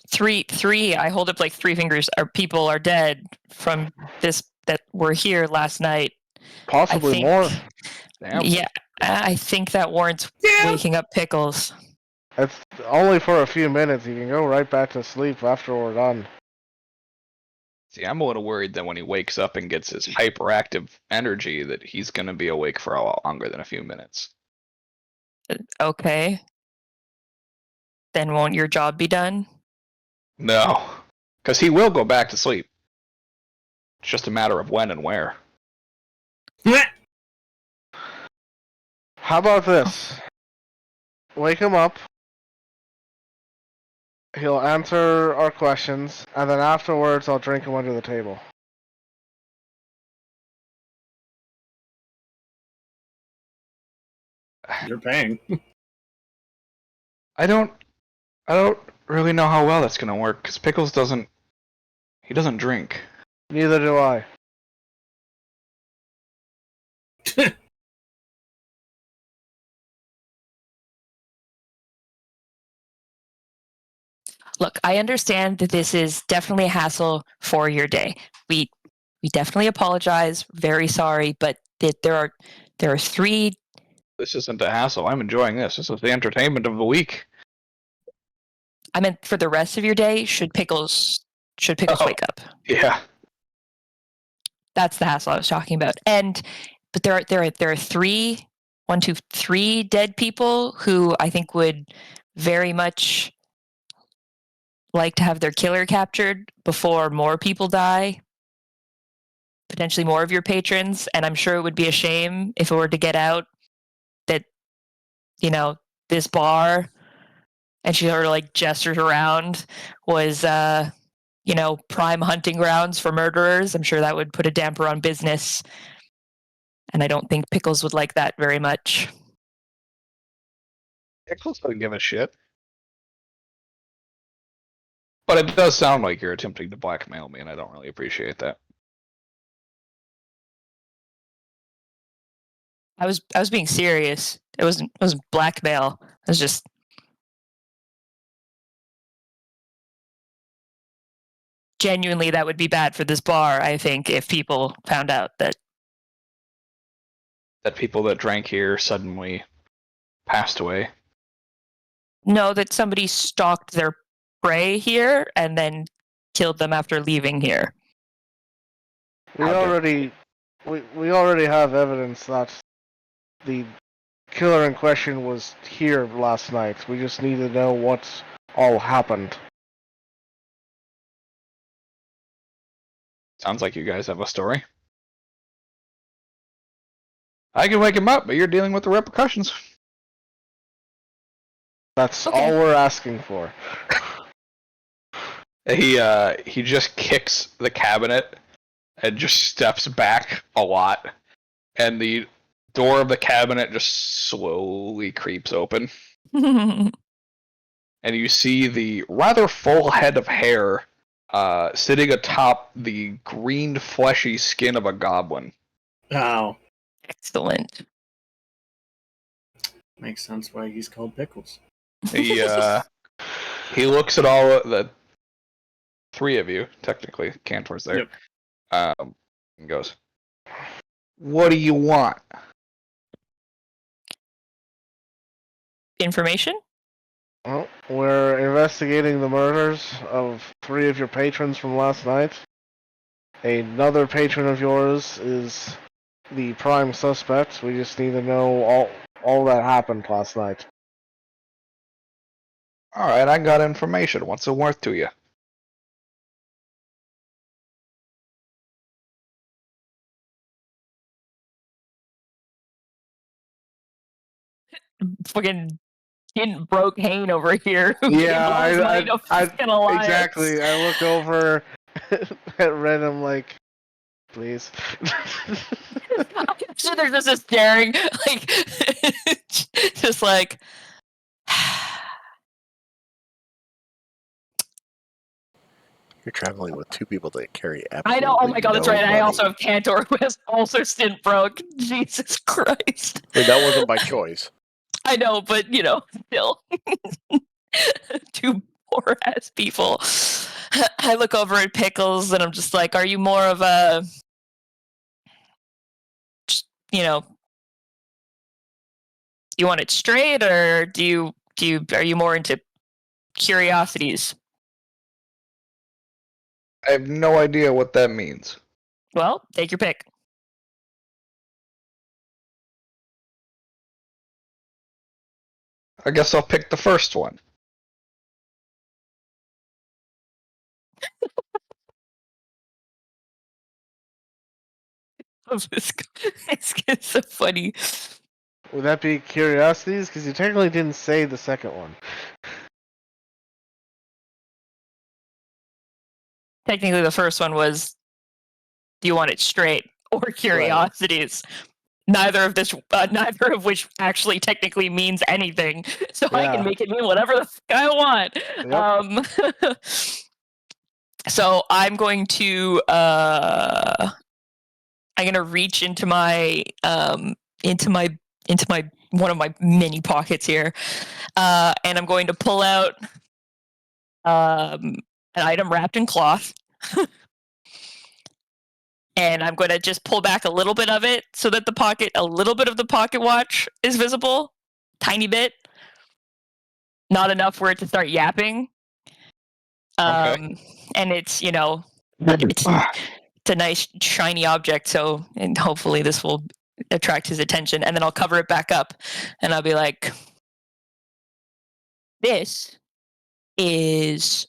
Three. I hold up like 3 fingers. Our people are dead from this that were here last night. Possibly I think, more. Damn. Yeah, I think that warrants waking up Pickles. It's only for a few minutes. You can go right back to sleep after we're done. See, I'm a little worried that when he wakes up and gets his hyperactive energy, that he's going to be awake for a lot longer than a few minutes. Okay. Then won't your job be done? No, because he will go back to sleep. It's just a matter of when and where. How about this? Wake him up. He'll answer our questions, and then afterwards I'll drink him under the table. You're paying. I don't really know how well that's going to work, because Pickles doesn't drink. Neither do I. Look, I understand that this is definitely a hassle for your day. We definitely apologize. Very sorry, but there are 3. This isn't a hassle. I'm enjoying this. This is the entertainment of the week. I meant for the rest of your day. Should Pickles wake up? Yeah. That's the hassle I was talking about. But there are 3, 1, 2, 3 dead people who I think would very much like to have their killer captured before more people die. Potentially more of your patrons, and I'm sure it would be a shame if it were to get out that, this bar, and she sort of like gestures around, was prime hunting grounds for murderers. I'm sure that would put a damper on business, and I don't think Pickles would like that very much. Pickles doesn't give a shit. But it does sound like you're attempting to blackmail me, and I don't really appreciate that. I was being serious. It wasn't blackmail. It was just genuinely, that would be bad for this bar, I think, if people found out that people that drank here suddenly passed away. No, that somebody stalked their prey here and then killed them after leaving here. We already have evidence that the killer in question was here last night. We just need to know what all happened. Sounds like you guys have a story. I can wake him up, but you're dealing with the repercussions. That's Okay. all we're asking for. He just kicks the cabinet and just steps back a lot, and the door of the cabinet just slowly creeps open, and you see the rather full head of hair sitting atop the green fleshy skin of a goblin. Oh, Excellent. makes sense why he's called Pickles. He looks at all of the 3 of you, technically. Cantor's there. Yep. And goes, "What do you want?" Information? Well, we're investigating the murders of 3 of your patrons from last night. Another patron of yours is the prime suspect. We just need to know all that happened last night. Alright, I got information. What's it worth to you? Fucking broke Hane over here. Yeah, Exactly. exactly. I look over at Red. I'm like, please. So they're just staring, like, just like. You're traveling with 2 people that carry I absolutely know. Oh my god, that's no right. And I money. also have Cantor, who has also stint broke. Jesus Christ. I mean, that wasn't by choice. I know, but still, 2 poor ass people. I look over at Pickles and I'm just like, are you more of a, you want it straight, or are you more into curiosities? I have no idea what that means. Well, take your pick. I guess I'll pick the first one. This is so funny. Would that be curiosities? Because you technically didn't say the second one. Technically, the first one was, do you want it straight or curiosities? Right. Neither of which actually technically means anything. So yeah. I can make it mean whatever the fuck I want. Yep. So I'm going to reach into my one of my mini pockets here, and I'm going to pull out an item wrapped in cloth. And I'm going to just pull back a little bit of it so that a little bit of the pocket watch is visible. Tiny bit. Not enough for it to start yapping. Okay. And it's, it's a nice shiny object, and hopefully this will attract his attention. And then I'll cover it back up and I'll be like, this is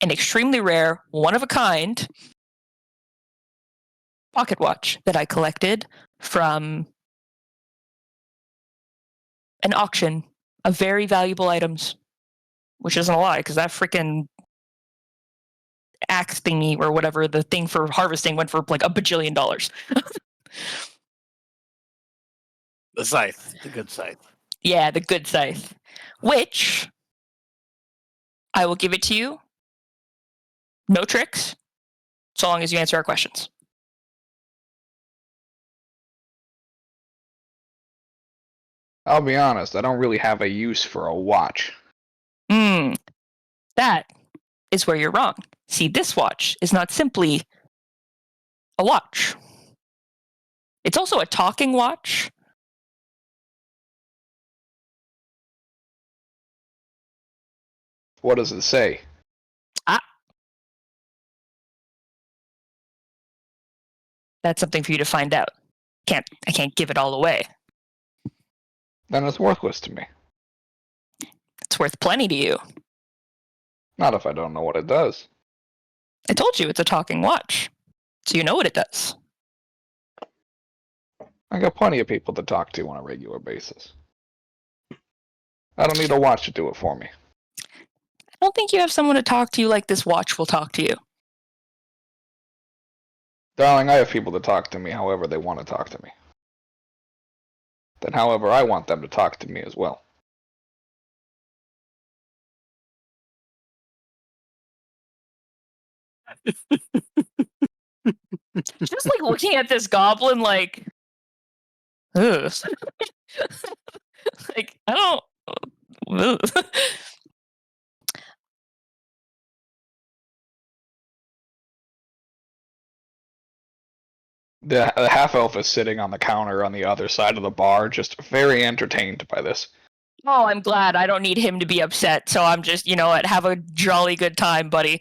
an extremely rare, one of a kind pocket watch that I collected from an auction of very valuable items, which isn't a lie because that freaking axe thingy or whatever, the thing for harvesting, went for like $1 bajillion. The scythe, the good scythe. Yeah, the good scythe, which I will give it to you. No tricks, so long as you answer our questions. I'll be honest, I don't really have a use for a watch. That is where you're wrong. See, this watch is not simply a watch. It's also a talking watch. What does it say? That's something for you to find out. I can't give it all away. Then it's worthless to me. It's worth plenty to you. Not if I don't know what it does. I told you it's a talking watch, so you know what it does. I got plenty of people to talk to on a regular basis. I don't need a watch to do it for me. I don't think you have someone to talk to you like this watch will talk to you. Darling, I have people to talk to me however they want to talk to me. Then however I want them to talk to me as well. Just like looking at this goblin like, ugh. Like, I don't. Ugh. The half elf is sitting on the counter on the other side of the bar, just very entertained by this. Oh, I'm glad. I don't need him to be upset, so I'm just, what, have a jolly good time, buddy.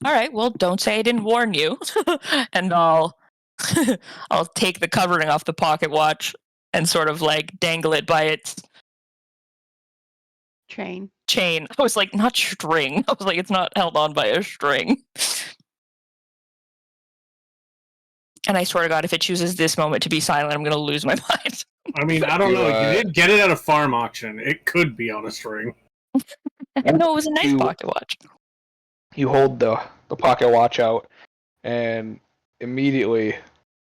All right, well, don't say I didn't warn you. And I'll take the covering off the pocket watch and sort of like dangle it by its Chain. I was like, not string. I was like, it's not held on by a string. And I swear to God, if it chooses this moment to be silent, I'm going to lose my mind. I mean, I don't know. You did get it at a farm auction. It could be on a string. No, it was a nice pocket watch. You hold the pocket watch out, and immediately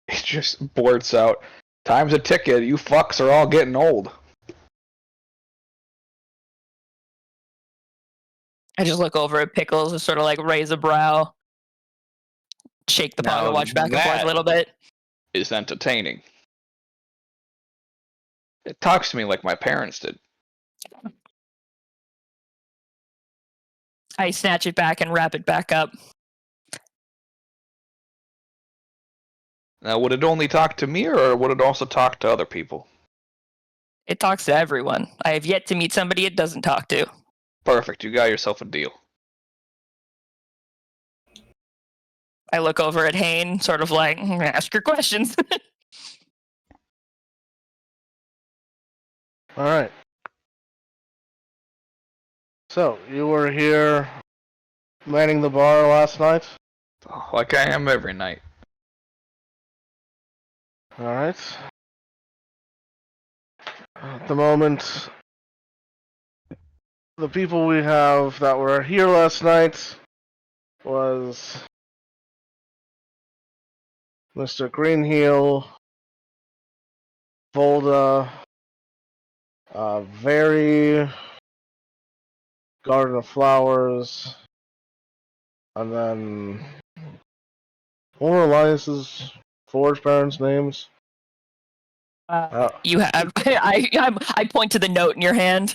it just blurts out, "Time's a ticket, you fucks are all getting old." I just look over at Pickles and sort of like raise a brow, shake the pocket watch back and forth a little bit. Is entertaining. It talks to me like my parents did. I snatch it back and wrap it back up. Now, would it only talk to me, or would it also talk to other people? It talks to everyone. I have yet to meet somebody it doesn't talk to. Perfect, you got yourself a deal. I look over at Hayne, sort of like, ask your questions. All right. So, you were here manning the bar last night? Like I am every night. All right. At the moment, the people we have that were here last night was Mr. Greenheel, Volda, Very, Garden of Flowers, and then more Elias's forge parents' names? You have. I point to the note in your hand.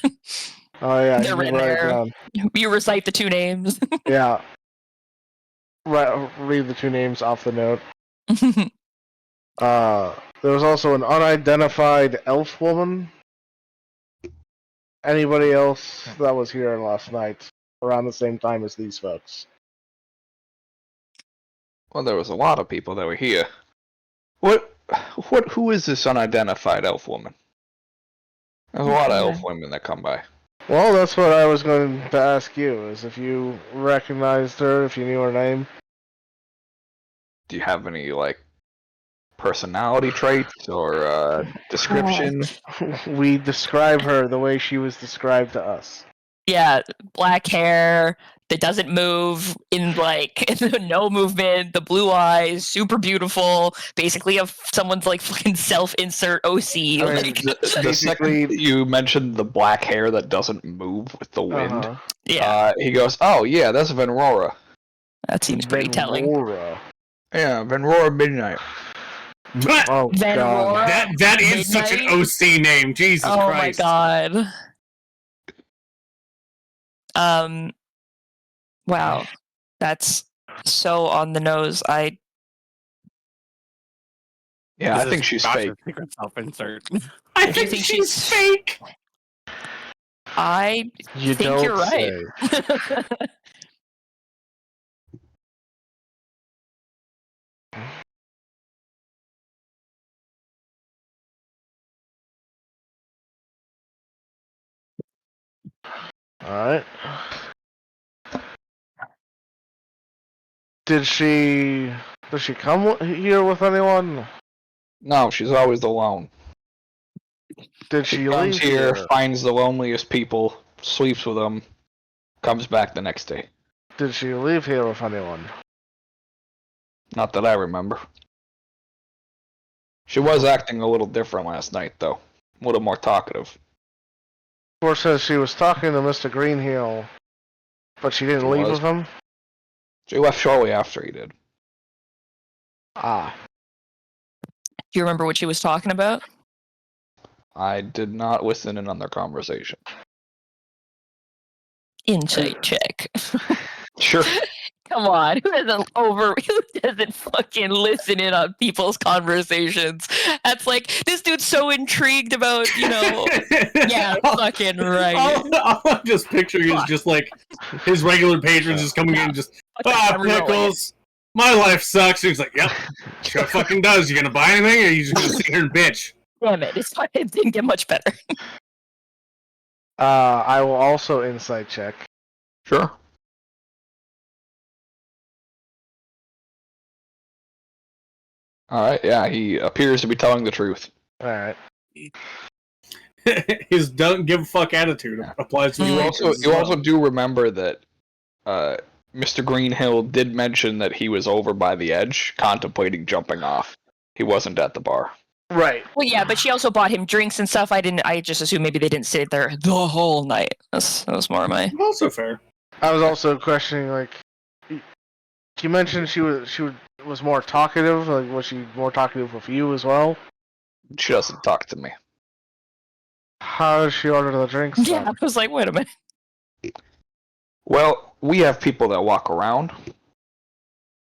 Oh yeah, They're you written write it there. down. You recite the 2 names. Yeah. Read the 2 names off the note. There was also an unidentified elf woman. Anybody else that was here last night around the same time as these folks? Well, there was a lot of people that were here. Who is this unidentified elf woman? There's a lot of elf women that come by. Well, that's what I was going to ask you, is if you recognized her, if you knew her name. Do you have any, like, personality traits or description? We describe her the way she was described to us. Yeah, black hair that doesn't move in like no movement, the blue eyes, super beautiful. Basically, of someone's like fucking self-insert OC. I mean, Like, The second you mentioned the black hair that doesn't move with the wind, yeah, he goes, "Oh yeah, that's Venrora. that seems pretty telling. Venrora. Yeah, Venrora Midnight." Oh Venrora. god. That is such an Midnight? OC name. Jesus Oh Christ. my god. Wow, that's so on the nose. Yeah, I think she's fake. Secret self-insert. I think think she's she's fake. I You think don't you're right. say. Alright. Did she come here with anyone? No, she's always alone. Did She she comes leave here, here? finds the loneliest people, sleeps with them, comes back the next day. Did she leave here with anyone? Not that I remember. She was acting a little different last night, though. A little more talkative. Or says she was talking to Mr. Greenhill, but she didn't She leave was. with him? She left shortly after he did. Ah. Do you remember what she was talking about? I did not listen in on their conversation. Insight check. Sure. Come on, who doesn't fucking listen in on people's conversations? That's like, this dude's so intrigued about, yeah, fucking right. All I'm just picturing is just like his regular patrons just coming in, just pickles. My life sucks. He's like, yep, sure fucking does. You gonna buy anything, or you just gonna sit here and bitch? Damn it! It didn't get much better. I will also insight check. Sure. Alright, yeah, he appears to be telling the truth. Alright. His don't give a fuck attitude applies to You you. also do remember that Mr. Greenhill did mention that he was over by the edge, contemplating jumping off. He wasn't at the bar. Right. Well, yeah, but she also bought him drinks and stuff. I just assumed maybe they didn't sit there the whole night. That was more of my. Also fair. I was also questioning, like, you mentioned she was more talkative. Like, was she more talkative with you as well? She doesn't talk to me. How does she order the drinks? Yeah, then? I was like, wait a minute. Well, we have people that walk around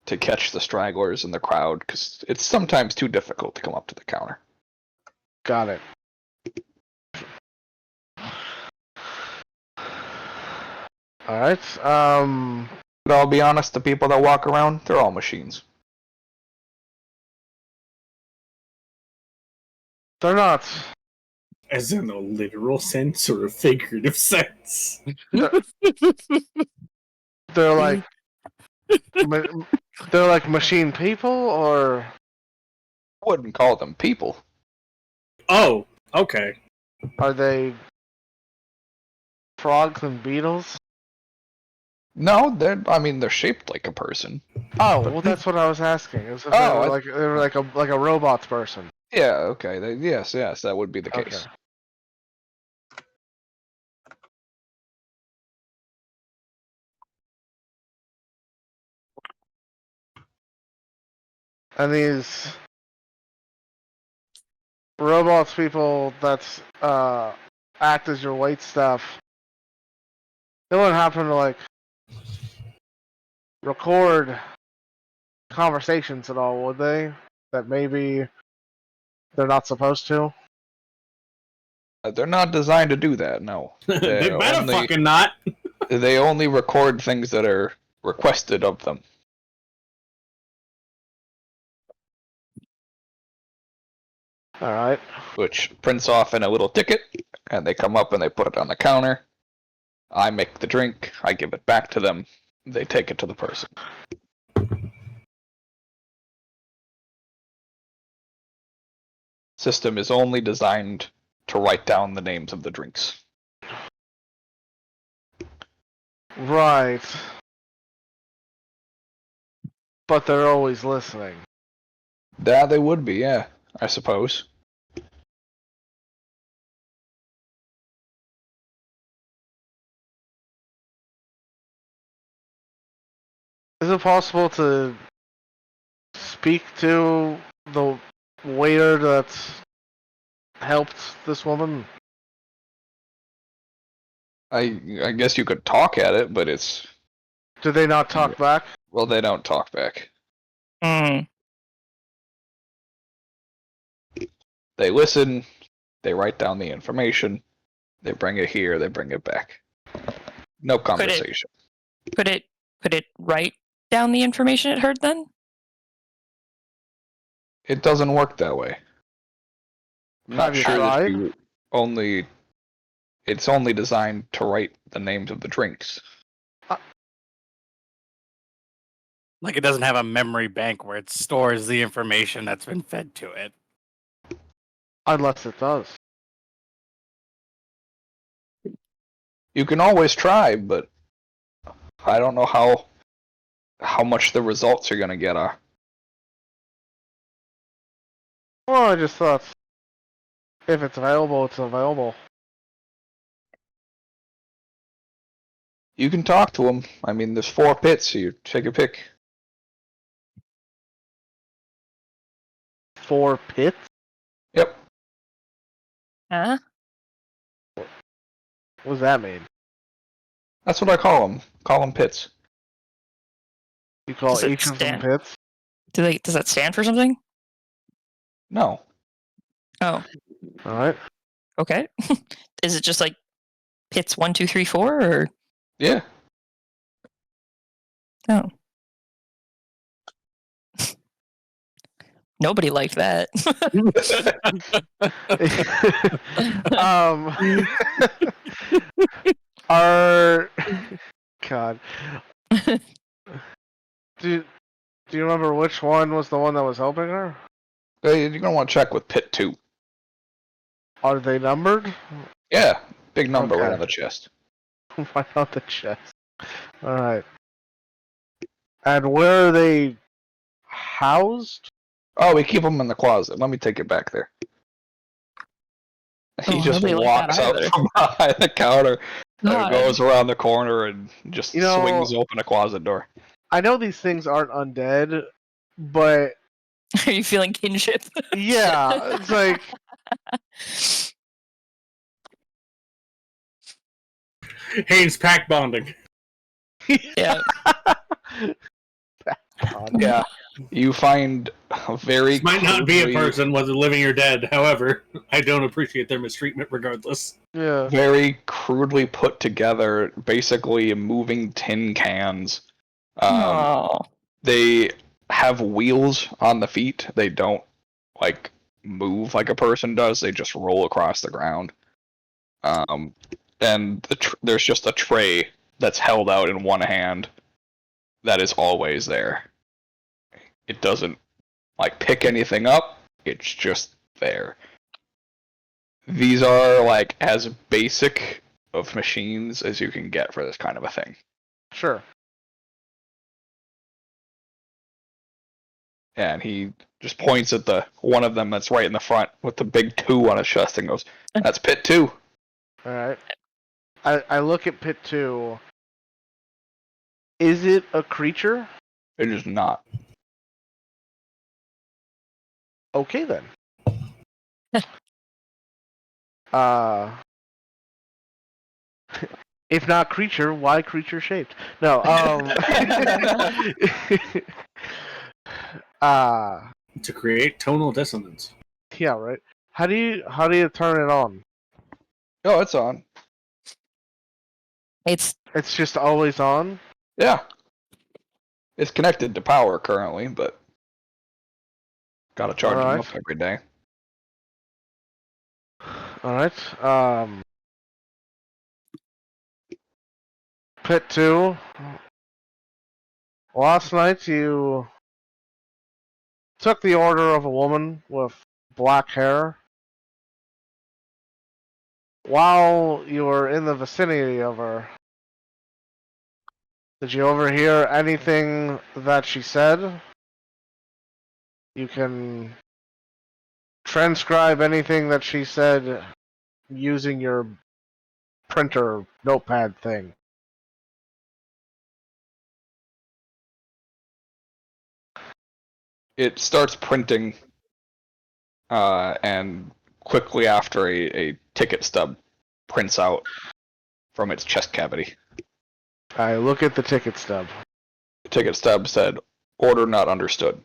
to catch the stragglers in the crowd, because it's sometimes too difficult to come up to the counter. Got it. Alright, But I'll be honest, the people that walk around, they're all machines. they're not. As in a literal sense or a figurative sense? They're like, they're like machine people, or I wouldn't call them people. Oh, okay. are they frogs and beetles? No, they're shaped like a person. Oh, well, that's what I was asking. It was if they were like a robot's person. Yeah, okay. Yes, that would be the case. Okay. And robots people that's act as your wait staff, they wouldn't happen to like record conversations at all, would they? That maybe they're not supposed to. They're not designed to do that. No, They better fucking not. They only record things that are requested of them. All right. Which prints off in a little ticket, and they come up and they put it on the counter. I make the drink, I give it back to them, they take it to the person. System is only designed to write down the names of the drinks. Right. But they're always listening. That they would be, yeah, I suppose. Is it possible to speak to the waiter that's helped this woman? I guess you could talk at it, but it's... Do they not talk back? Well, they don't talk back. Mm. They listen, they write down the information, they bring it here, they bring it back. No conversation. Could it write down the information it heard then? It doesn't work that way. I'm not Have you sure that tried? you only... It's only designed to write the names of the drinks. Like it doesn't have a memory bank where it stores the information that's been fed to it. Unless it does. You can always try, but I don't know how much the results you're gonna get are. Well, I just thought if it's available, it's available. You can talk to them. I mean, there's 4 pits, so you take a pick. 4 pits? Yep. Huh? What does that mean? That's what I call them. Call them pits. You call Does it each of them stand- pits? Does that stand for something? No. Oh, Alright. okay. Is it just like pits 1, 2, 3, 4, or Yeah. oh? Nobody liked that. Are God. Do you remember which one was the one that was helping her? You're gonna want to check with pit 2. Are they numbered? Yeah. Big number right Okay. on the chest. Why not the chest? Alright. And where are they housed? Oh, we keep them in the closet. Let me take it back there. He Oh, just nobody liked walks that out either. from behind the counter and God. goes around the corner and just You know- swings open a closet door. I know these things aren't undead, but Are you feeling kinship? yeah, it's like Haynes pack bonding. Yeah. Yeah. You find a very This might not be a crudely- person, whether living or dead. However, I don't appreciate their mistreatment regardless. yeah. very crudely put together, basically moving tin cans. Oh. They have wheels on the feet. They don't like move like a person does. They just roll across the ground. And there's just a tray that's held out in one hand that is always there. It doesn't like pick anything up. It's just there. These are like as basic of machines as you can get for this kind of a thing. Sure. And he just points at the one of them that's right in the front with the big 2 on his chest and goes, "That's pit 2." Alright. I look at pit 2. Is it a creature? It is not. Okay then. If not creature, why creature shaped? No, To create tonal dissonance. yeah, right. How do you turn it on? Oh, it's on. It's It's just always on? Yeah. It's connected to power currently, but gotta charge them Alright. up every day. Alright. Pit 2. Last night you took the order of a woman with black hair. While you were in the vicinity of her, did you overhear anything that she said? You can transcribe anything that she said using your printer notepad thing. It starts printing, and quickly after a ticket stub prints out from its chest cavity. I look at the ticket stub. The ticket stub said, "Order not understood."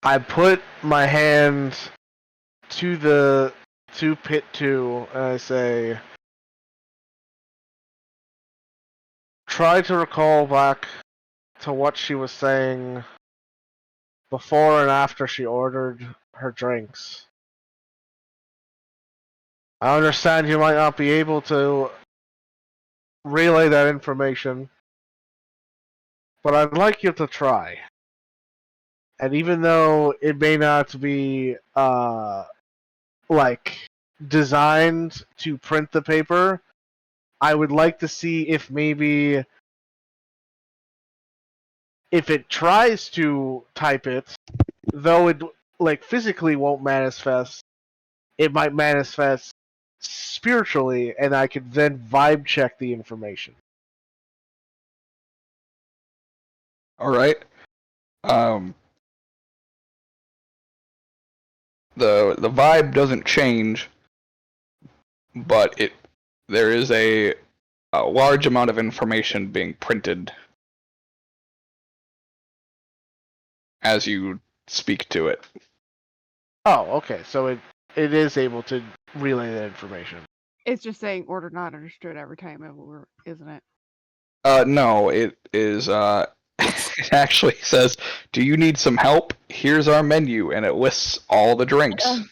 I put my hand to pit 2 and I say, try to recall back to what she was saying before and after she ordered her drinks. I understand you might not be able to relay that information, but I'd like you to try. And even though it may not be like designed to print the paper, I would like to see if maybe if it tries to type it, though it like physically won't manifest, it might manifest spiritually, and I could then vibe check the information. All right. The vibe doesn't change, but there is a large amount of information being printed as you speak to it. Oh, okay. So it is able to relay that information. It's just saying order not understood every time, isn't it? No, it is. It actually says, "Do you need some help? Here's our menu," and it lists all the drinks. All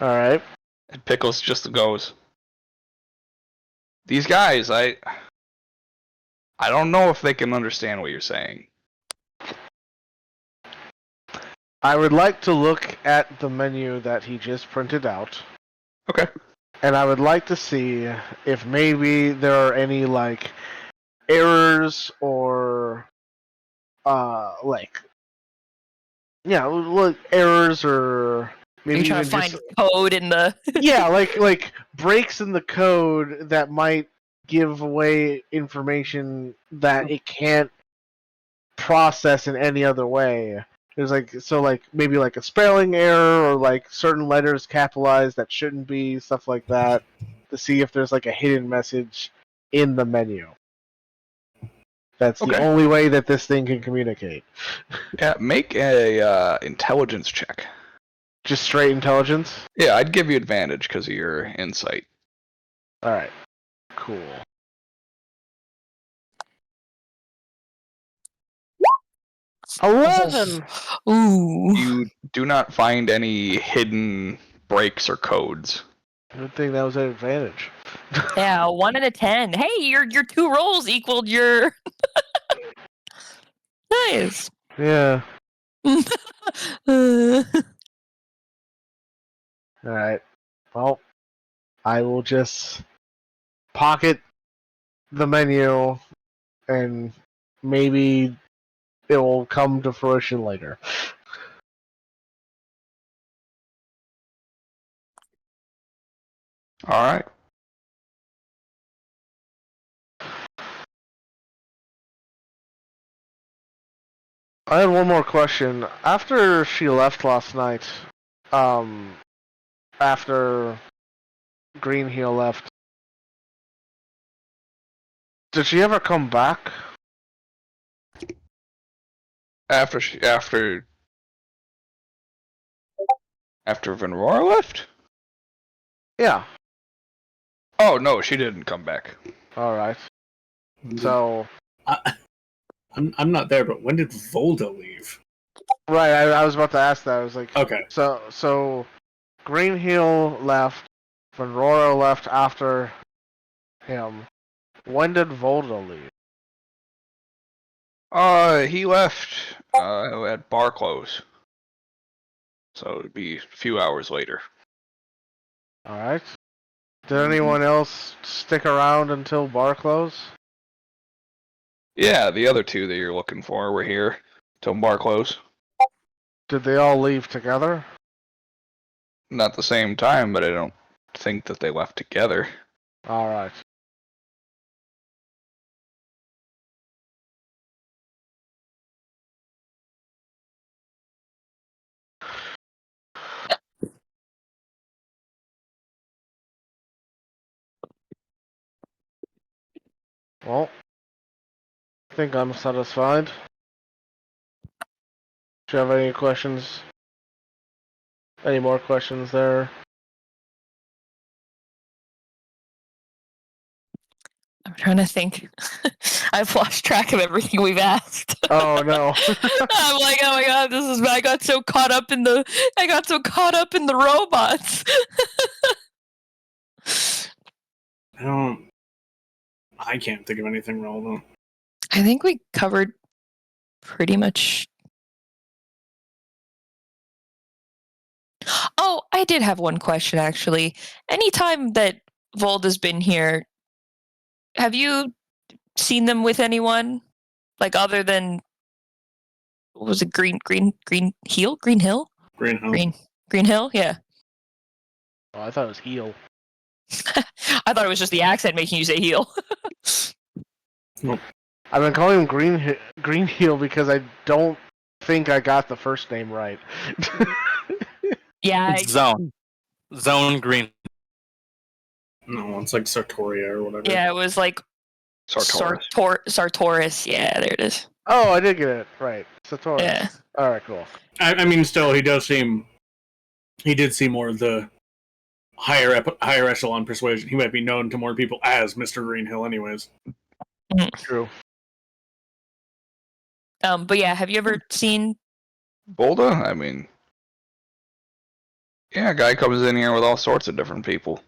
right. And Pickles just goes, "These guys, I don't know if they can understand what you're saying." I would like to look at the menu that he just printed out. Okay. And I would like to see if maybe there are any like errors or like errors or maybe You're trying even to find just code in the yeah, like breaks in the code that might give away information that it can't process in any other way. There's like maybe like a spelling error or like certain letters capitalized that shouldn't be, stuff like that, to see if there's like a hidden message in the menu. That's the Okay. only way that this thing can communicate. Yeah, make a intelligence check. Just straight intelligence? Yeah, I'd give you advantage because of your insight. Alright. Cool. Oh. 11! Ooh. You do not find any hidden breaks or codes. Good thing that was an advantage. Yeah, 1 out of 10. Hey, your 2 rolls equaled your nice. Yeah. Uh, Alright. Well, I will just pocket the menu and maybe it will come to fruition later. All right. I had one more question. After she left last night, after Greenheel left, did she ever come back? After Venrora left? Yeah. Oh no, she didn't come back. All right. So. I'm not there, but when did Volda leave? Right, I was about to ask that. I was like, Okay. So Greenheel left, Venrora left after him. When did Volda leave? He left at bar close. So it'd be a few hours later. All right. Did anyone else stick around until bar close? Yeah, the other two that you're looking for were here till bar close. Did they all leave together? Not at the same time, but I don't think that they left together. All right. Well, I think I'm satisfied. Do you have any questions? Any more questions there? I'm trying to think. I've lost track of everything we've asked. Oh no. I'm like, oh my god, this is. I got so caught up in the robots. I can't think of anything relevant. I think we covered pretty much. Oh, I did have one question actually. Anytime that Volda's been here, have you seen them with anyone? Like other than, what was it, Green Hill? Green Hill. Green Hill? Yeah. Oh, I thought it was heel. I thought it was just the accent making you say heel. Nope. I've been calling him Green Heel because I don't think I got the first name right. Yeah. It's Zone Green. No, it's like Sartoria or whatever. Yeah, it was like Sartoris. Yeah, there it is. Oh, I did get it right. Satori. Yeah. All right, cool. I mean, still, he did see more of the higher echelon persuasion. He might be known to more people as Mr. Greenhill, anyways. True. But yeah, have you ever seen? Volda? I mean, yeah, a guy comes in here with all sorts of different people.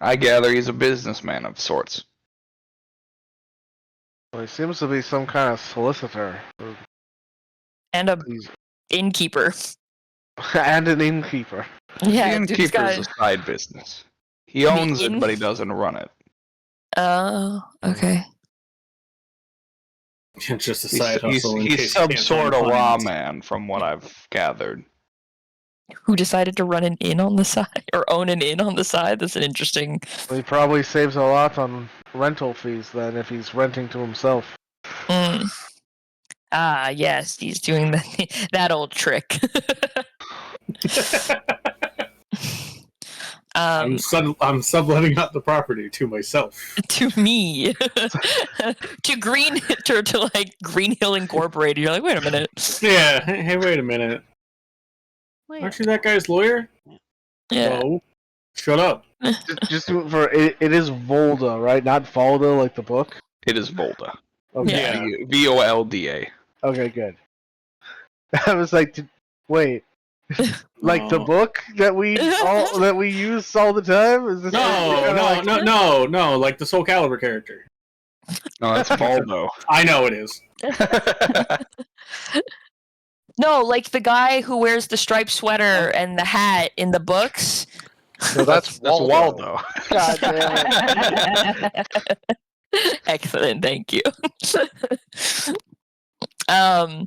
I gather he's a businessman of sorts. Well, he seems to be some kind of solicitor. And a innkeeper. And an innkeeper. Yeah, the innkeeper's a side business. He owns it, but he doesn't run it. Oh, okay. It's just a side hustle. He's some sort of raw man, from what I've gathered. Who decided to run an inn on the side or own an inn on the side? That's an interesting. Well, he probably saves a lot on rental fees then if he's renting to himself. Ah, yes, he's doing that old trick. I'm subletting out the property to myself. To me. to like Green Hill Incorporated. You're like, wait a minute. Yeah. Hey, wait a minute. Aren't you that guy's lawyer? Yeah. No. Shut up. Just for it is Volda, right? Not Volda like the book. It is Volda. Okay. Yeah. Volda. Okay, good. I was like, wait, like the book that we use all the time? Is this No, like the Soul Calibur character. No, that's Voldo. I know it is. No, like the guy who wears the striped sweater and the hat in the books. No, that's Waldo. God damn it. Excellent, thank you. Oh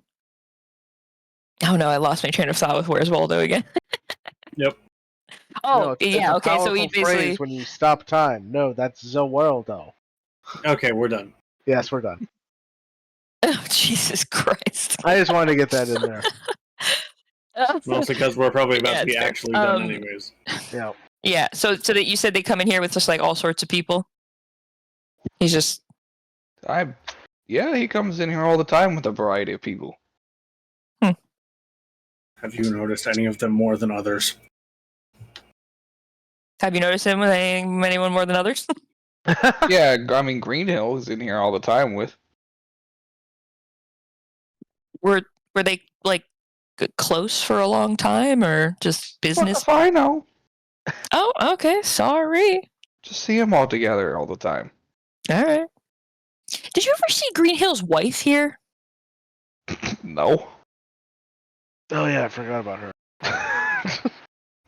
no, I lost my train of thought with Where's Waldo again. Yep. Oh, No, it's yeah, a okay, so powerful we phrase basically... when you stop time. No, that's the world, though. Okay, we're done. Yes, we're done. Oh, Jesus Christ. I just wanted to get that in there. Mostly because we're probably about Yeah, to be it's fair. actually done anyways. Yeah. Yeah, so that you said they come in here with just like all sorts of people? He's just... Yeah, he comes in here all the time with a variety of people. Have you noticed any of them more than others? Have you noticed him with anyone more than others? Yeah, I mean, Greenhill is in here all the time with. Were they like close for a long time, or just business? What if I know? Oh, okay. Sorry. Just see them all together all the time. All right. Did you ever see Greenhill's wife here? No. Oh, yeah, I forgot about her.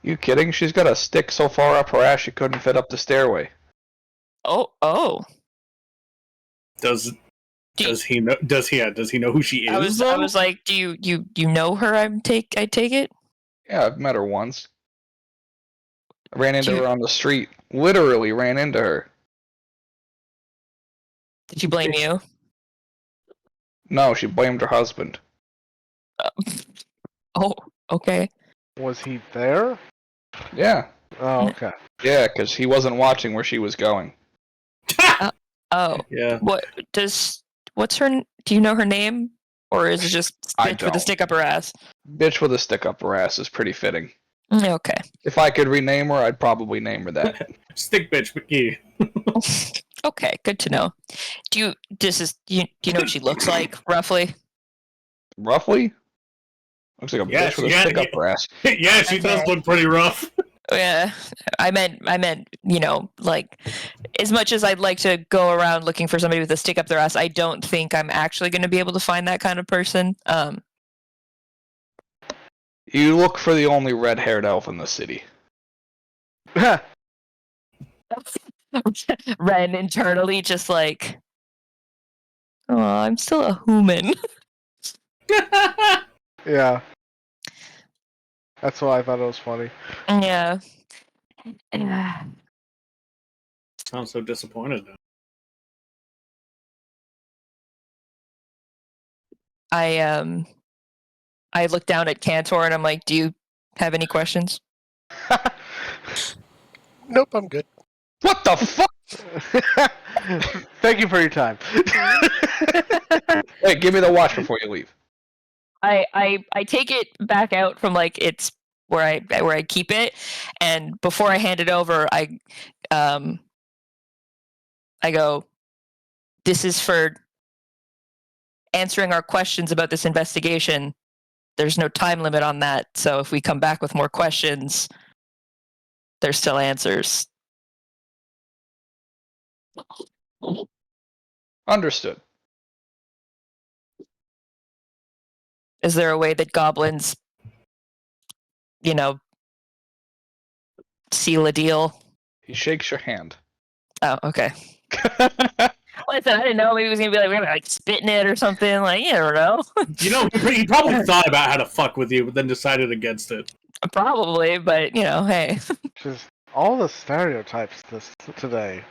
You kidding? She's got a stick so far up her ass she couldn't fit up the stairway. Oh. Does he know? Does he know who she is? I was like, do you know her? I take it. Yeah, I've met her once. I ran into her on the street. Literally ran into her. Did she blame you? No, she blamed her husband. Oh, okay. Was he there? Yeah. Oh, okay. Yeah, because he wasn't watching where she was going. Oh. Yeah. What's her? Do you know her name, or is it just I bitch with a don't. stick up her ass? Bitch with a stick up her ass is pretty fitting. Okay. If I could rename her, I'd probably name her that. Stick bitch McGee. Okay, good to know. Do you know what she looks like roughly? Roughly? Looks like a bitch with a stick up her ass. Yeah, she does look pretty rough. Yeah, I meant, like, as much as I'd like to go around looking for somebody with a stick up their ass, I don't think I'm actually going to be able to find that kind of person. You look for the only red-haired elf in the city. Ren internally just like, oh, I'm still a human. Yeah. That's why I thought it was funny. Yeah. Sounds so disappointed now. I look down at Cantor and I'm like, do you have any questions? Nope, I'm good. What the fuck? Thank you for your time. Wait, give me the watch before you leave. I take it back out from like it's where I keep it, and before I hand it over, I go, this is for answering our questions about this investigation. There's no time limit on that, so if we come back with more questions, there's still answers. Understood. Is there a way that goblins, seal a deal? He shakes your hand. Oh, okay. Listen, I didn't know. Maybe he was gonna be like, we're gonna like spit in it or something. Like, you don't know. He probably thought about how to fuck with you, but then decided against it. Probably, but hey. Just all the stereotypes today.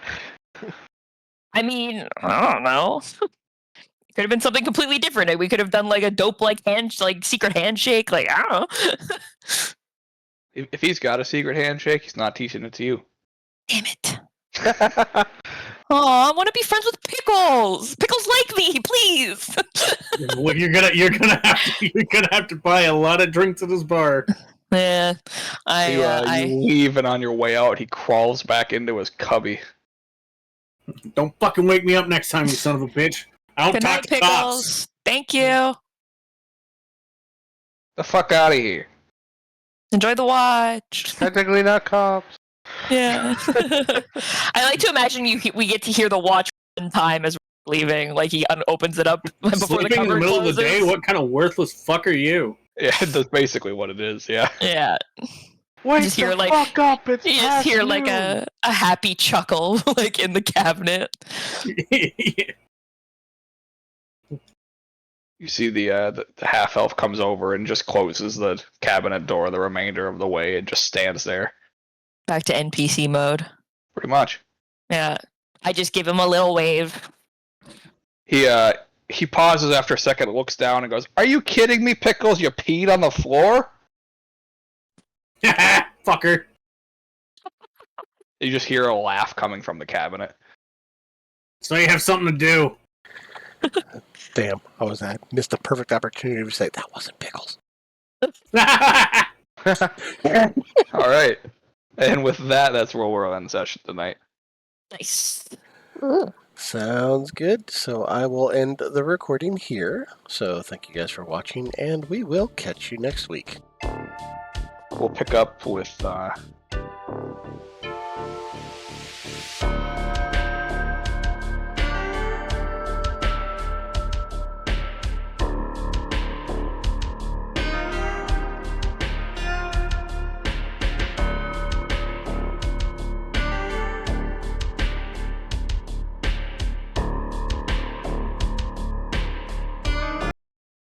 I mean, I don't know. It could have been something completely different. We could have done like a dope like secret handshake. Like, I don't know. If he's got a secret handshake, he's not teaching it to you. Damn it. Oh, I want to be friends with Pickles. Pickles like me, please. Well, you're gonna have to buy a lot of drinks at his bar. Yeah, You leave, and on your way out, he crawls back into his cubby. Don't fucking wake me up next time, you son of a bitch. I don't Good talk night, to Pickles. cops. Thank you. The fuck out of here. Enjoy the watch. Technically not cops. Yeah. I like to imagine we get to hear the watch one time as we're leaving. Like he opens it up before Sleeping the in the cupboard middle closes. of the day? What kind of worthless fuck are you? Yeah, that's basically what it is, yeah. Yeah. Wake just the hear, like- fuck up! It's You just past hear like noon. a happy chuckle like in the cabinet. You see the half elf comes over and just closes the cabinet door the remainder of the way and just stands there. Back to NPC mode. Pretty much. Yeah. I just give him a little wave. He pauses after a second, looks down, and goes, "Are you kidding me, Pickles? You peed on the floor?" Fucker. You just hear a laugh coming from the cabinet. So you have something to do. Damn, I missed the perfect opportunity to say that wasn't Pickles. All right. And with that, that's where we'll end session tonight. Nice. Sounds good. So I will end the recording here. So thank you guys for watching, and we will catch you next week. We'll pick up with